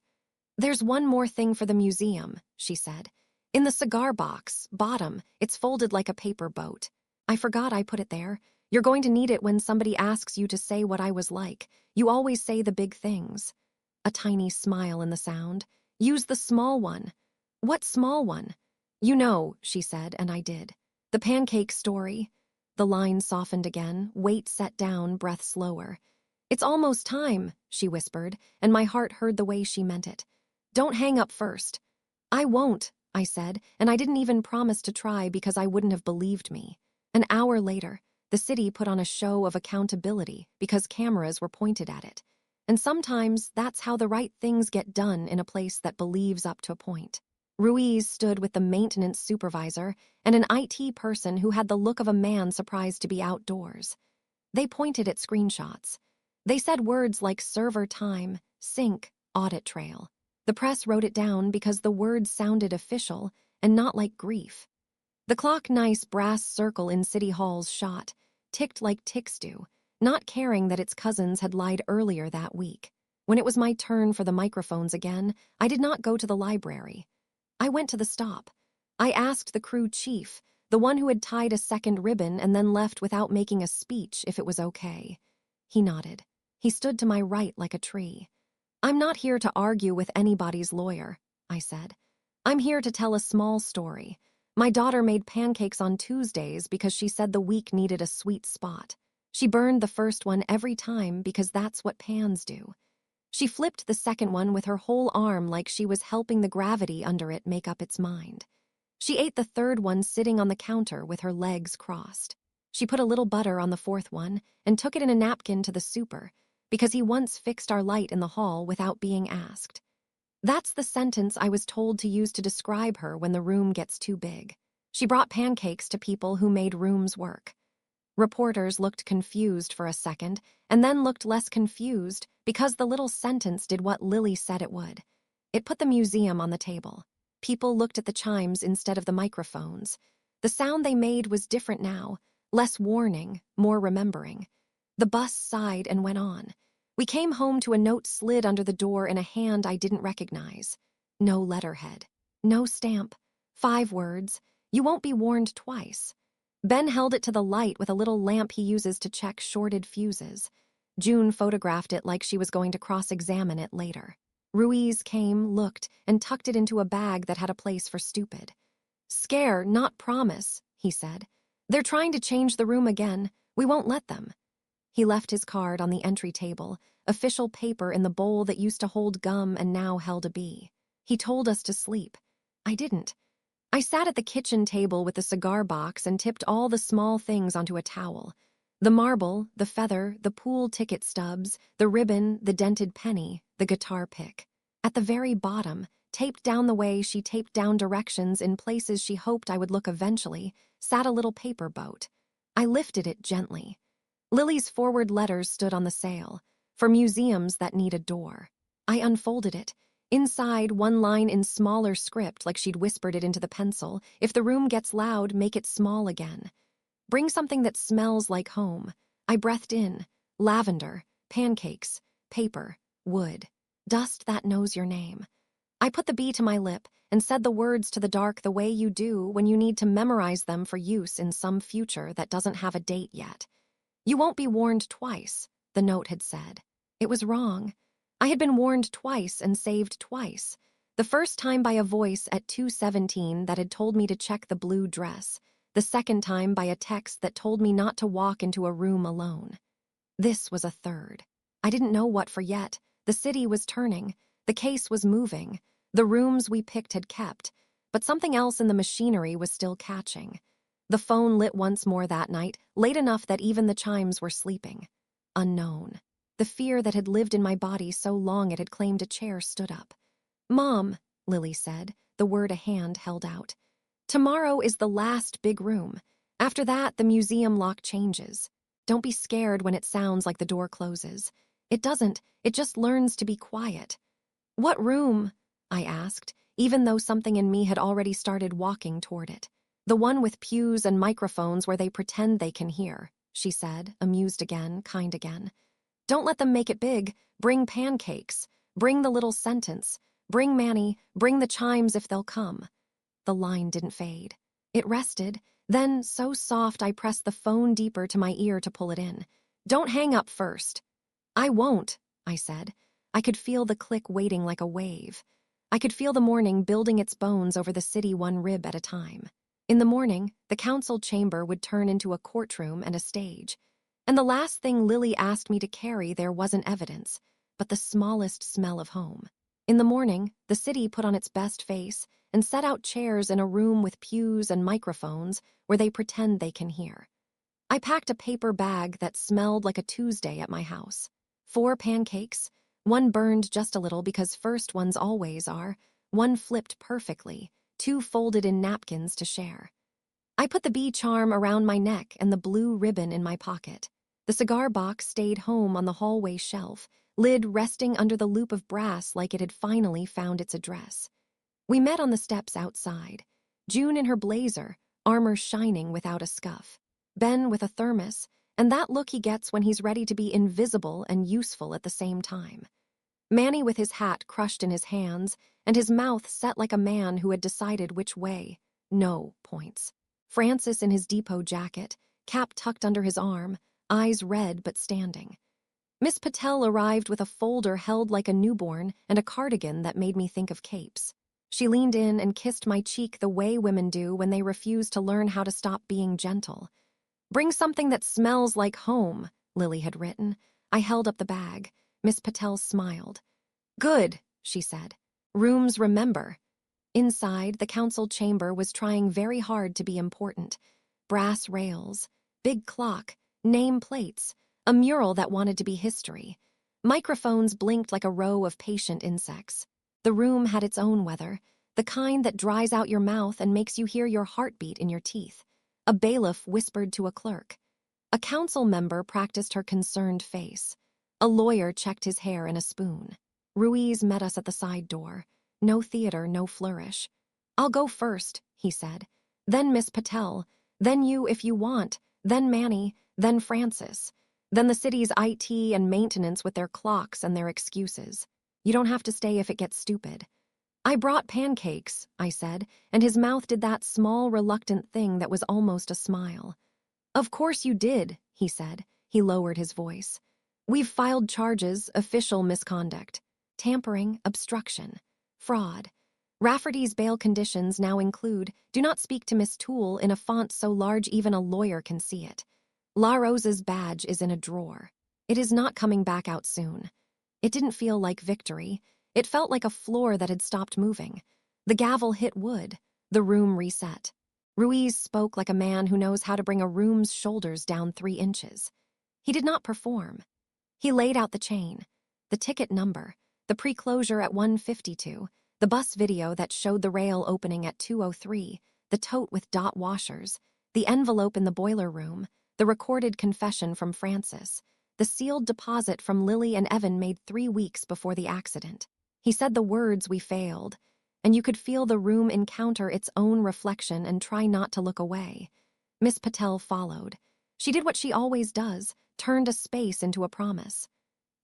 There's one more thing for the museum," she said. "In the cigar box, bottom, it's folded like a paper boat. I forgot I put it there. You're going to need it when somebody asks you to say what I was like. You always say the big things." A tiny smile in the sound. "Use the small one." "What small one?" "You know," she said, and I did. "The pancake story." The line softened again, weight set down, breath slower. "It's almost time," she whispered, and my heart heard the way she meant it. "Don't hang up first." "I won't," I said, and I didn't even promise to try because I wouldn't have believed me. An hour later, the city put on a show of accountability because cameras were pointed at it. And sometimes that's how the right things get done in a place that believes up to a point. Ruiz stood with the maintenance supervisor and an IT person who had the look of a man surprised to be outdoors. They pointed at screenshots. They said words like server time, sync, audit trail. The press wrote it down because the words sounded official and not like grief. The clock-nice brass circle in City Hall's shot, ticked like ticks do, not caring that its cousins had lied earlier that week. When it was my turn for the microphones again, I did not go to the library. I went to the stop. I asked the crew chief, the one who had tied a second ribbon and then left without making a speech, if it was okay. He nodded. He stood to my right like a tree. "I'm not here to argue with anybody's lawyer," I said. "I'm here to tell a small story. My daughter made pancakes on Tuesdays because she said the week needed a sweet spot. She burned the first one every time because that's what pans do. She flipped the second one with her whole arm like she was helping the gravity under it make up its mind. She ate the third one sitting on the counter with her legs crossed. She put a little butter on the fourth one and took it in a napkin to the super because he once fixed our light in the hall without being asked. That's the sentence I was told to use to describe her when the room gets too big. She brought pancakes to people who made rooms work." Reporters looked confused for a second and then looked less confused because the little sentence did what Lily said it would. It put the museum on the table. People looked at the chimes instead of the microphones. The sound they made was different now, less warning, more remembering. The bus sighed and went on. We came home to a note slid under the door in a hand I didn't recognize. No letterhead. No stamp. 5 words. "You won't be warned twice." Ben held it to the light with a little lamp he uses to check shorted fuses. June photographed it like she was going to cross-examine it later. Ruiz came, looked, and tucked it into a bag that had a place for stupid. "Scare, not promise," he said. "They're trying to change the room again. We won't let them." He left his card on the entry table, official paper in the bowl that used to hold gum and now held a bee. He told us to sleep. I didn't. I sat at the kitchen table with the cigar box and tipped all the small things onto a towel. The marble, the feather, the pool ticket stubs, the ribbon, the dented penny, the guitar pick. At the very bottom, taped down the way she taped down directions in places she hoped I would look eventually, sat a little paper boat. I lifted it gently. Lily's forward letters stood on the sale, for museums that need a door. I unfolded it. Inside, one line in smaller script like she'd whispered it into the pencil, "If the room gets loud, make it small again. Bring something that smells like home." I breathed in. Lavender, pancakes, paper, wood, dust that knows your name. I put the B to my lip and said the words to the dark the way you do when you need to memorize them for use in some future that doesn't have a date yet. "You won't be warned twice," the note had said. It was wrong. I had been warned twice and saved twice. The first time by a voice at 2:17 that had told me to check the blue dress. The second time by a text that told me not to walk into a room alone. This was a third. I didn't know what for yet. The city was turning. The case was moving. The rooms we picked had kept. But something else in the machinery was still catching. The phone lit once more that night, late enough that even the chimes were sleeping. Unknown. The fear that had lived in my body so long it had claimed a chair stood up. "Mom," Lily said, the word a hand held out. "Tomorrow is the last big room. After that, the museum lock changes. Don't be scared when it sounds like the door closes. It doesn't, it just learns to be quiet." "What room?" I asked, even though something in me had already started walking toward it. "The one with pews and microphones where they pretend they can hear," she said, amused again, kind again. "Don't let them make it big. Bring pancakes. Bring the little sentence. Bring Manny. Bring the chimes if they'll come." The line didn't fade. It rested. Then, so soft I pressed the phone deeper to my ear to pull it in. "Don't hang up first." "I won't," I said. I could feel the click waiting like a wave. I could feel the morning building its bones over the city one rib at a time. In the morning, the council chamber would turn into a courtroom and a stage. And the last thing Lily asked me to carry there wasn't evidence, but the smallest smell of home. In the morning, the city put on its best face and set out chairs in a room with pews and microphones where they pretend they can hear. I packed a paper bag that smelled like a Tuesday at my house. 4 pancakes, one burned just a little because first ones always are, one flipped perfectly, 2 folded in napkins to share. I put the bee charm around my neck and the blue ribbon in my pocket. The cigar box stayed home on the hallway shelf, lid resting under the loop of brass like it had finally found its address. We met on the steps outside. June in her blazer, armor shining without a scuff. Ben with a thermos, and that look he gets when he's ready to be invisible and useful at the same time. Manny with his hat crushed in his hands and his mouth set like a man who had decided which way. No points. Francis in his depot jacket, cap tucked under his arm, eyes red but standing. Miss Patel arrived with a folder held like a newborn and a cardigan that made me think of capes. She leaned in and kissed my cheek the way women do when they refuse to learn how to stop being gentle. "Bring something that smells like home," Lily had written. I held up the bag. Miss Patel smiled. "Good," she said. "Rooms remember." Inside, the council chamber was trying very hard to be important. Brass rails, big clock, name plates, a mural that wanted to be history. Microphones blinked like a row of patient insects. The room had its own weather, the kind that dries out your mouth and makes you hear your heartbeat in your teeth. A bailiff whispered to a clerk. A council member practiced her concerned face. A lawyer checked his hair in a spoon. Ruiz met us at the side door. No theater, no flourish. "I'll go first," he said. "Then Miss Patel. Then you if you want. Then Manny. Then Francis. Then the city's IT and maintenance with their clocks and their excuses. You don't have to stay if it gets stupid." "I brought pancakes," I said, and his mouth did that small, reluctant thing that was almost a smile. "Of course you did," he said. He lowered his voice. "We've filed charges, official misconduct, tampering, obstruction, fraud. Rafferty's bail conditions now include, do not speak to Miss Toole in a font so large even a lawyer can see it. La Rosa's badge is in a drawer. It is not coming back out soon." It didn't feel like victory. It felt like a floor that had stopped moving. The gavel hit wood. The room reset. Ruiz spoke like a man who knows how to bring a room's shoulders down 3 inches. He did not perform. He laid out the chain, the ticket number, the pre-closure at 1:52, the bus video that showed the rail opening at 2:03, the tote with dot washers, the envelope in the boiler room, the recorded confession from Francis, the sealed deposit from Lily and Evan made 3 weeks before the accident. He said the words "we failed," and you could feel the room encounter its own reflection and try not to look away. Miss Patel followed. She did what she always does, turned a space into a promise.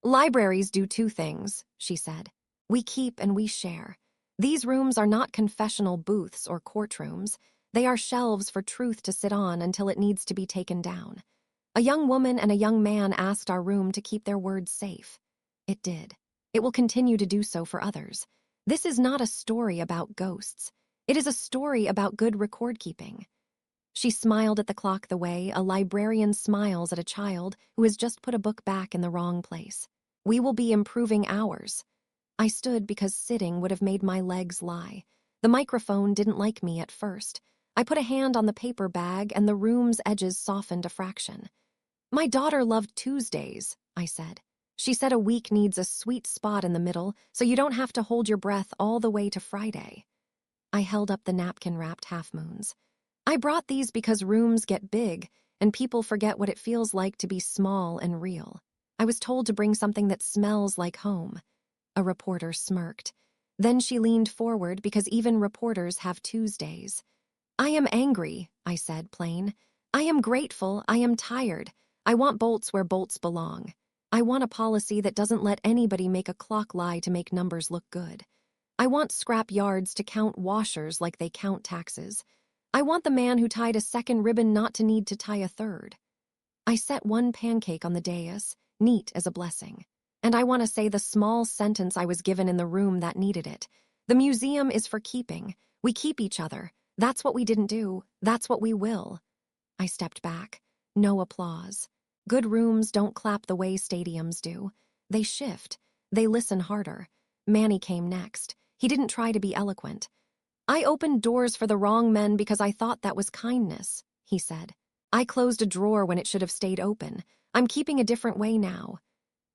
"Libraries do 2 things," she said. "We keep and we share. These rooms are not confessional booths or courtrooms. They are shelves for truth to sit on until it needs to be taken down. A young woman and a young man asked our room to keep their words safe. It did. It will continue to do so for others. This is not a story about ghosts. It is a story about good record-keeping." She smiled at the clock the way a librarian smiles at a child who has just put a book back in the wrong place. "We will be improving ours." I stood because sitting would have made my legs lie. The microphone didn't like me at first. I put a hand on the paper bag and the room's edges softened a fraction. "My daughter loved Tuesdays," I said. "She said a week needs a sweet spot in the middle so you don't have to hold your breath all the way to Friday." I held up the napkin-wrapped half-moons. "I brought these because rooms get big and people forget what it feels like to be small and real. I was told to bring something that smells like home." A reporter smirked. Then she leaned forward because even reporters have Tuesdays. "I am angry," I said, plain. "I am grateful. I am tired. I want bolts where bolts belong. I want a policy that doesn't let anybody make a clock lie to make numbers look good. I want scrap yards to count washers like they count taxes. I want the man who tied a second ribbon not to need to tie a third." I set 1 pancake on the dais, neat as a blessing. And I want to say the small sentence I was given in the room that needed it. "The museum is for keeping. We keep each other. That's what we didn't do. That's what we will. I stepped back. No applause. Good rooms don't clap the way stadiums do. They shift. They listen harder. Manny came next. He didn't try to be eloquent. I opened doors for the wrong men because I thought that was kindness, he said. I closed a drawer when it should have stayed open. I'm keeping a different way now.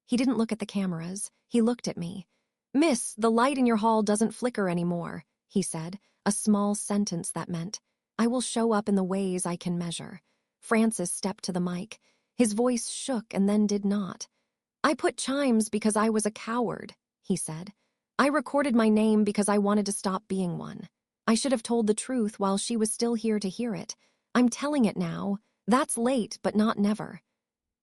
He didn't look at the cameras. He looked at me. Miss, the light in your hall doesn't flicker anymore, he said, a small sentence that meant, I will show up in the ways I can measure. Francis stepped to the mic. His voice shook and then did not. I put chimes because I was a coward, he said. I recorded my name because I wanted to stop being one. I should have told the truth while she was still here to hear it. I'm telling it now. That's late, but not never.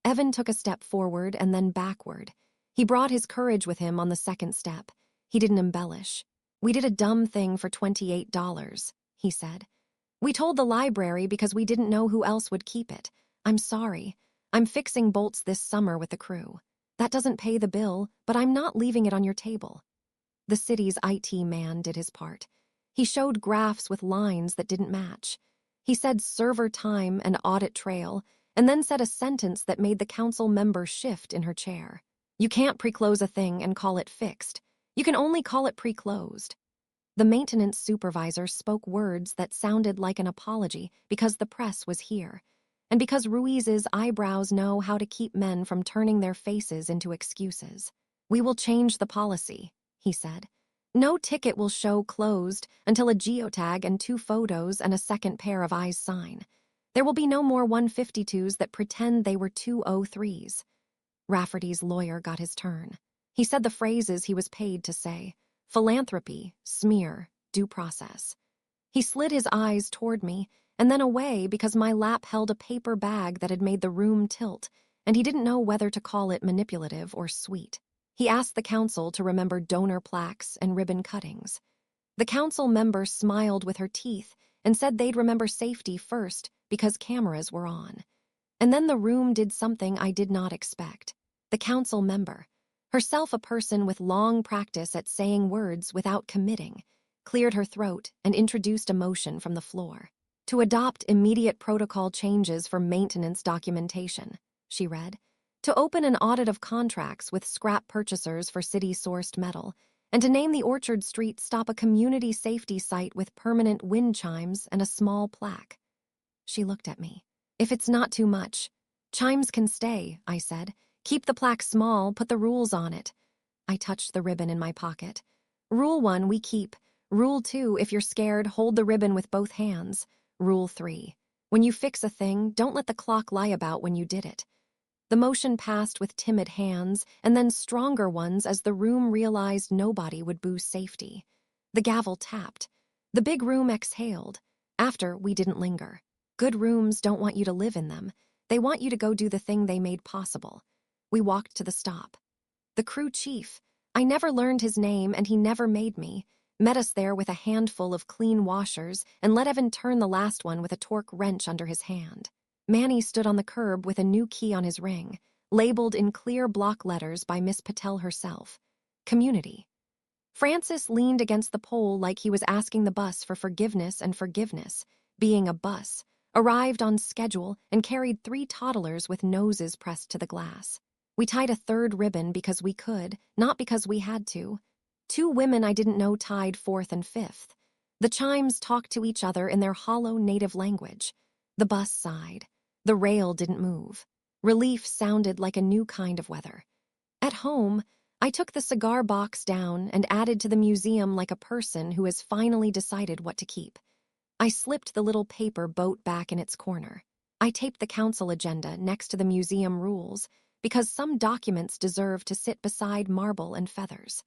Evan took a step forward and then backward. He brought his courage with him on the second step. He didn't embellish. We did a dumb thing for $28, he said. We told the library because we didn't know who else would keep it. I'm sorry. I'm fixing bolts this summer with the crew. That doesn't pay the bill, but I'm not leaving it on your table. The city's IT man did his part. He showed graphs with lines that didn't match. He said server time and audit trail, and then said a sentence that made the council member shift in her chair. You can't pre-close a thing and call it fixed. You can only call it pre-closed. The maintenance supervisor spoke words that sounded like an apology because the press was here, and because Ruiz's eyebrows know how to keep men from turning their faces into excuses. We will change the policy, he said. No ticket will show closed until a geotag and 2 photos and a second pair of eyes sign. There will be no more 152s that pretend they were 203s. Rafferty's lawyer got his turn. He said the phrases he was paid to say. Philanthropy, smear, due process. He slid his eyes toward me and then away because my lap held a paper bag that had made the room tilt, and he didn't know whether to call it manipulative or sweet. He asked the council to remember donor plaques and ribbon cuttings. The council member smiled with her teeth and said they'd remember safety first because cameras were on. And then the room did something I did not expect. The council member, herself a person with long practice at saying words without committing, cleared her throat and introduced a motion from the floor. To adopt immediate protocol changes for maintenance documentation, she read. To open an audit of contracts with scrap purchasers for city-sourced metal, and to name the Orchard Street stop a community safety site with permanent wind chimes and a small plaque. She looked at me. If it's not too much. Chimes can stay, I said. Keep the plaque small, put the rules on it. I touched the ribbon in my pocket. Rule 1, we keep. Rule 2, if you're scared, hold the ribbon with both hands. Rule 3, when you fix a thing, don't let the clock lie about when you did it. The motion passed with timid hands and then stronger ones as the room realized nobody would boo safety. The gavel tapped. The big room exhaled. After, we didn't linger. Good rooms don't want you to live in them. They want you to go do the thing they made possible. We walked to the stop. The crew chief, I never learned his name and he never made me, met us there with a handful of clean washers and let Evan turn the last one with a torque wrench under his hand. Manny stood on the curb with a new key on his ring, labeled in clear block letters by Miss Patel herself. Community. Francis leaned against the pole like he was asking the bus for forgiveness and forgiveness, being a bus, arrived on schedule and carried 3 toddlers with noses pressed to the glass. We tied a 3rd ribbon because we could, not because we had to. 2 women I didn't know tied 4th and 5th. The chimes talked to each other in their hollow native language. The bus sighed. The rail didn't move. Relief sounded like a new kind of weather. At home, I took the cigar box down and added to the museum like a person who has finally decided what to keep. I slipped the little paper boat back in its corner. I taped the council agenda next to the museum rules because some documents deserve to sit beside marble and feathers.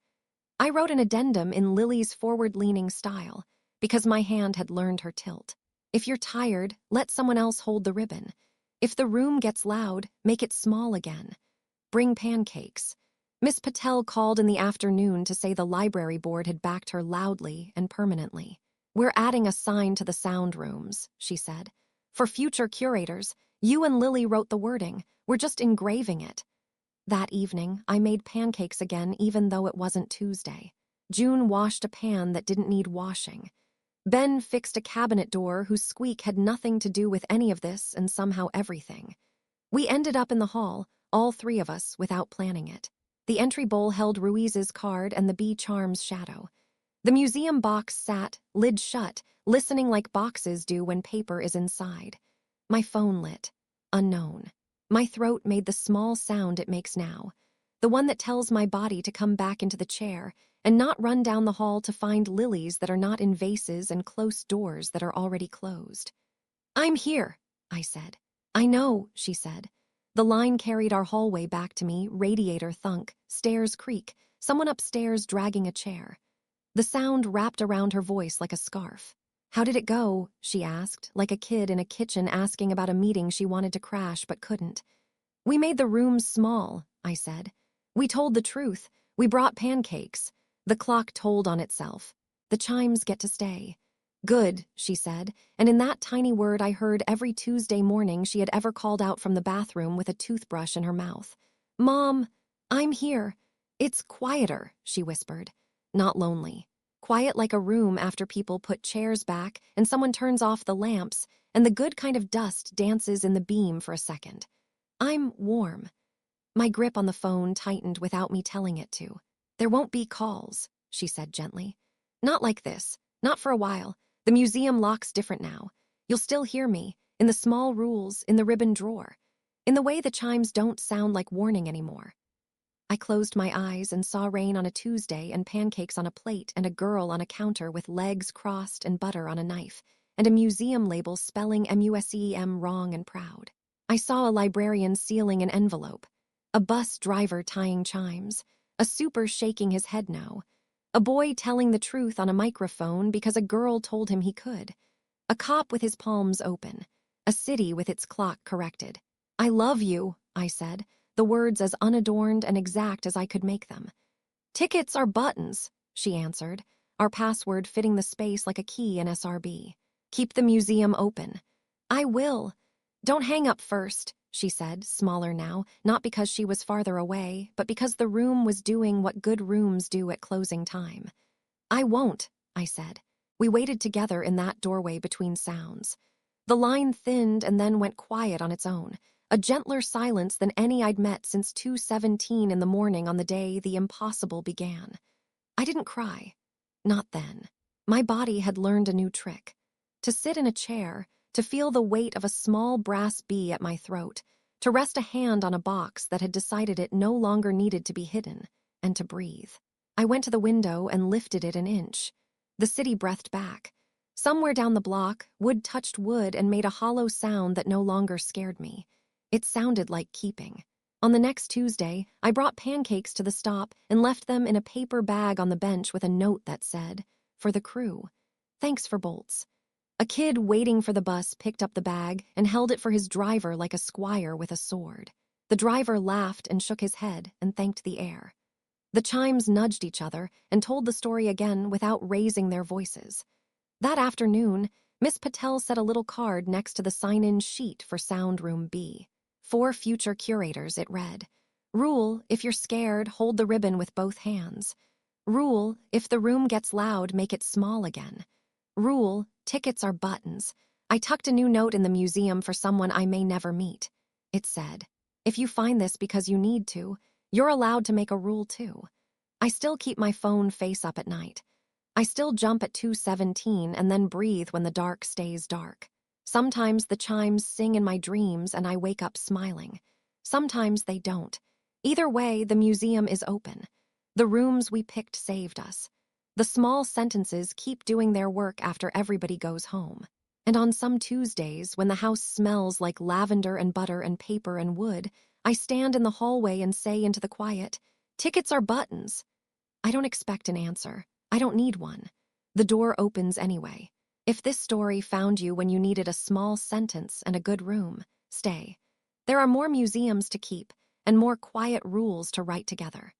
I wrote an addendum in Lily's forward-leaning style because my hand had learned her tilt. If you're tired, let someone else hold the ribbon. If the room gets loud, make it small again. Bring pancakes. Miss Patel called in the afternoon to say the library board had backed her loudly and permanently. We're adding a sign to the sound rooms, she said. For future curators, you and Lily wrote the wording. We're just engraving it. That evening, I made pancakes again even though it wasn't Tuesday. June washed a pan that didn't need washing. Ben fixed a cabinet door whose squeak had nothing to do with any of this and somehow everything. We ended up in the hall, all three of us, without planning it. The entry bowl held Ruiz's card and the bee charm's shadow. The museum box sat, lid shut, listening like boxes do when paper is inside. My phone lit. Unknown. My throat made the small sound it makes now, the one that tells my body to come back into the chair and not run down the hall to find lilies that are not in vases and close doors that are already closed. "I'm here," I said. "I know," she said. The line carried our hallway back to me, radiator thunk, stairs creak, someone upstairs dragging a chair. The sound wrapped around her voice like a scarf. "How did it go?" she asked, like a kid in a kitchen asking about a meeting she wanted to crash but couldn't. "We made the rooms small," I said. "We told the truth. We brought pancakes." The clock told on itself. "The chimes get to stay." "Good," she said, and in that tiny word I heard every Tuesday morning she had ever called out from the bathroom with a toothbrush in her mouth. "Mom, I'm here. It's quieter," she whispered. Not lonely. Quiet like a room after people put chairs back and someone turns off the lamps and the good kind of dust dances in the beam for a second. "I'm warm." My grip on the phone tightened without me telling it to. "There won't be calls," she said gently. "Not like this. Not for a while. The museum lock's different now. You'll still hear me, in the small rules, in the ribbon drawer, in the way the chimes don't sound like warning anymore." I closed my eyes and saw rain on a Tuesday and pancakes on a plate and a girl on a counter with legs crossed and butter on a knife, and a museum label spelling MUSEM wrong and proud. I saw a librarian sealing an envelope, a bus driver tying chimes, a super shaking his head no, a boy telling the truth on a microphone because a girl told him he could, a cop with his palms open, a city with its clock corrected. "I love you," I said, the words as unadorned and exact as I could make them. "Tickets are buttons," she answered, our password fitting the space like a key in SRB. "Keep the museum open." "I will. Don't hang up first," she said, smaller now, not because she was farther away, but because the room was doing what good rooms do at closing time. "I won't," I said. We waited together in that doorway between sounds. The line thinned and then went quiet on its own, a gentler silence than any I'd met since 2:17 in the morning on the day the impossible began. I didn't cry. Not then. My body had learned a new trick. To sit in a chair, to feel the weight of a small brass bee at my throat, to rest a hand on a box that had decided it no longer needed to be hidden, and to breathe. I went to the window and lifted it an inch. The city breathed back. Somewhere down the block, wood touched wood and made a hollow sound that no longer scared me. It sounded like keeping. On the next Tuesday, I brought pancakes to the stop and left them in a paper bag on the bench with a note that said, "For the crew. Thanks for bolts." A kid waiting for the bus picked up the bag and held it for his driver like a squire with a sword. The driver laughed and shook his head and thanked the air. The chimes nudged each other and told the story again without raising their voices. That afternoon, Miss Patel set a little card next to the sign-in sheet for Sound Room B. For future curators, it read, "Rule, if you're scared, hold the ribbon with both hands. Rule, if the room gets loud, make it small again. Rule, tickets are buttons." I tucked a new note in the museum for someone I may never meet. It said, "If you find this because you need to, you're allowed to make a rule too." I still keep my phone face up at night. I still jump at 2:17 and then breathe when the dark stays dark. Sometimes the chimes sing in my dreams and I wake up smiling. Sometimes they don't. Either way, the museum is open. The rooms we picked saved us. The small sentences keep doing their work after everybody goes home. And on some Tuesdays, when the house smells like lavender and butter and paper and wood, I stand in the hallway and say into the quiet, "Tickets are buttons." I don't expect an answer. I don't need one. The door opens anyway. If this story found you when you needed a small sentence and a good room, stay. There are more museums to keep and more quiet rules to write together.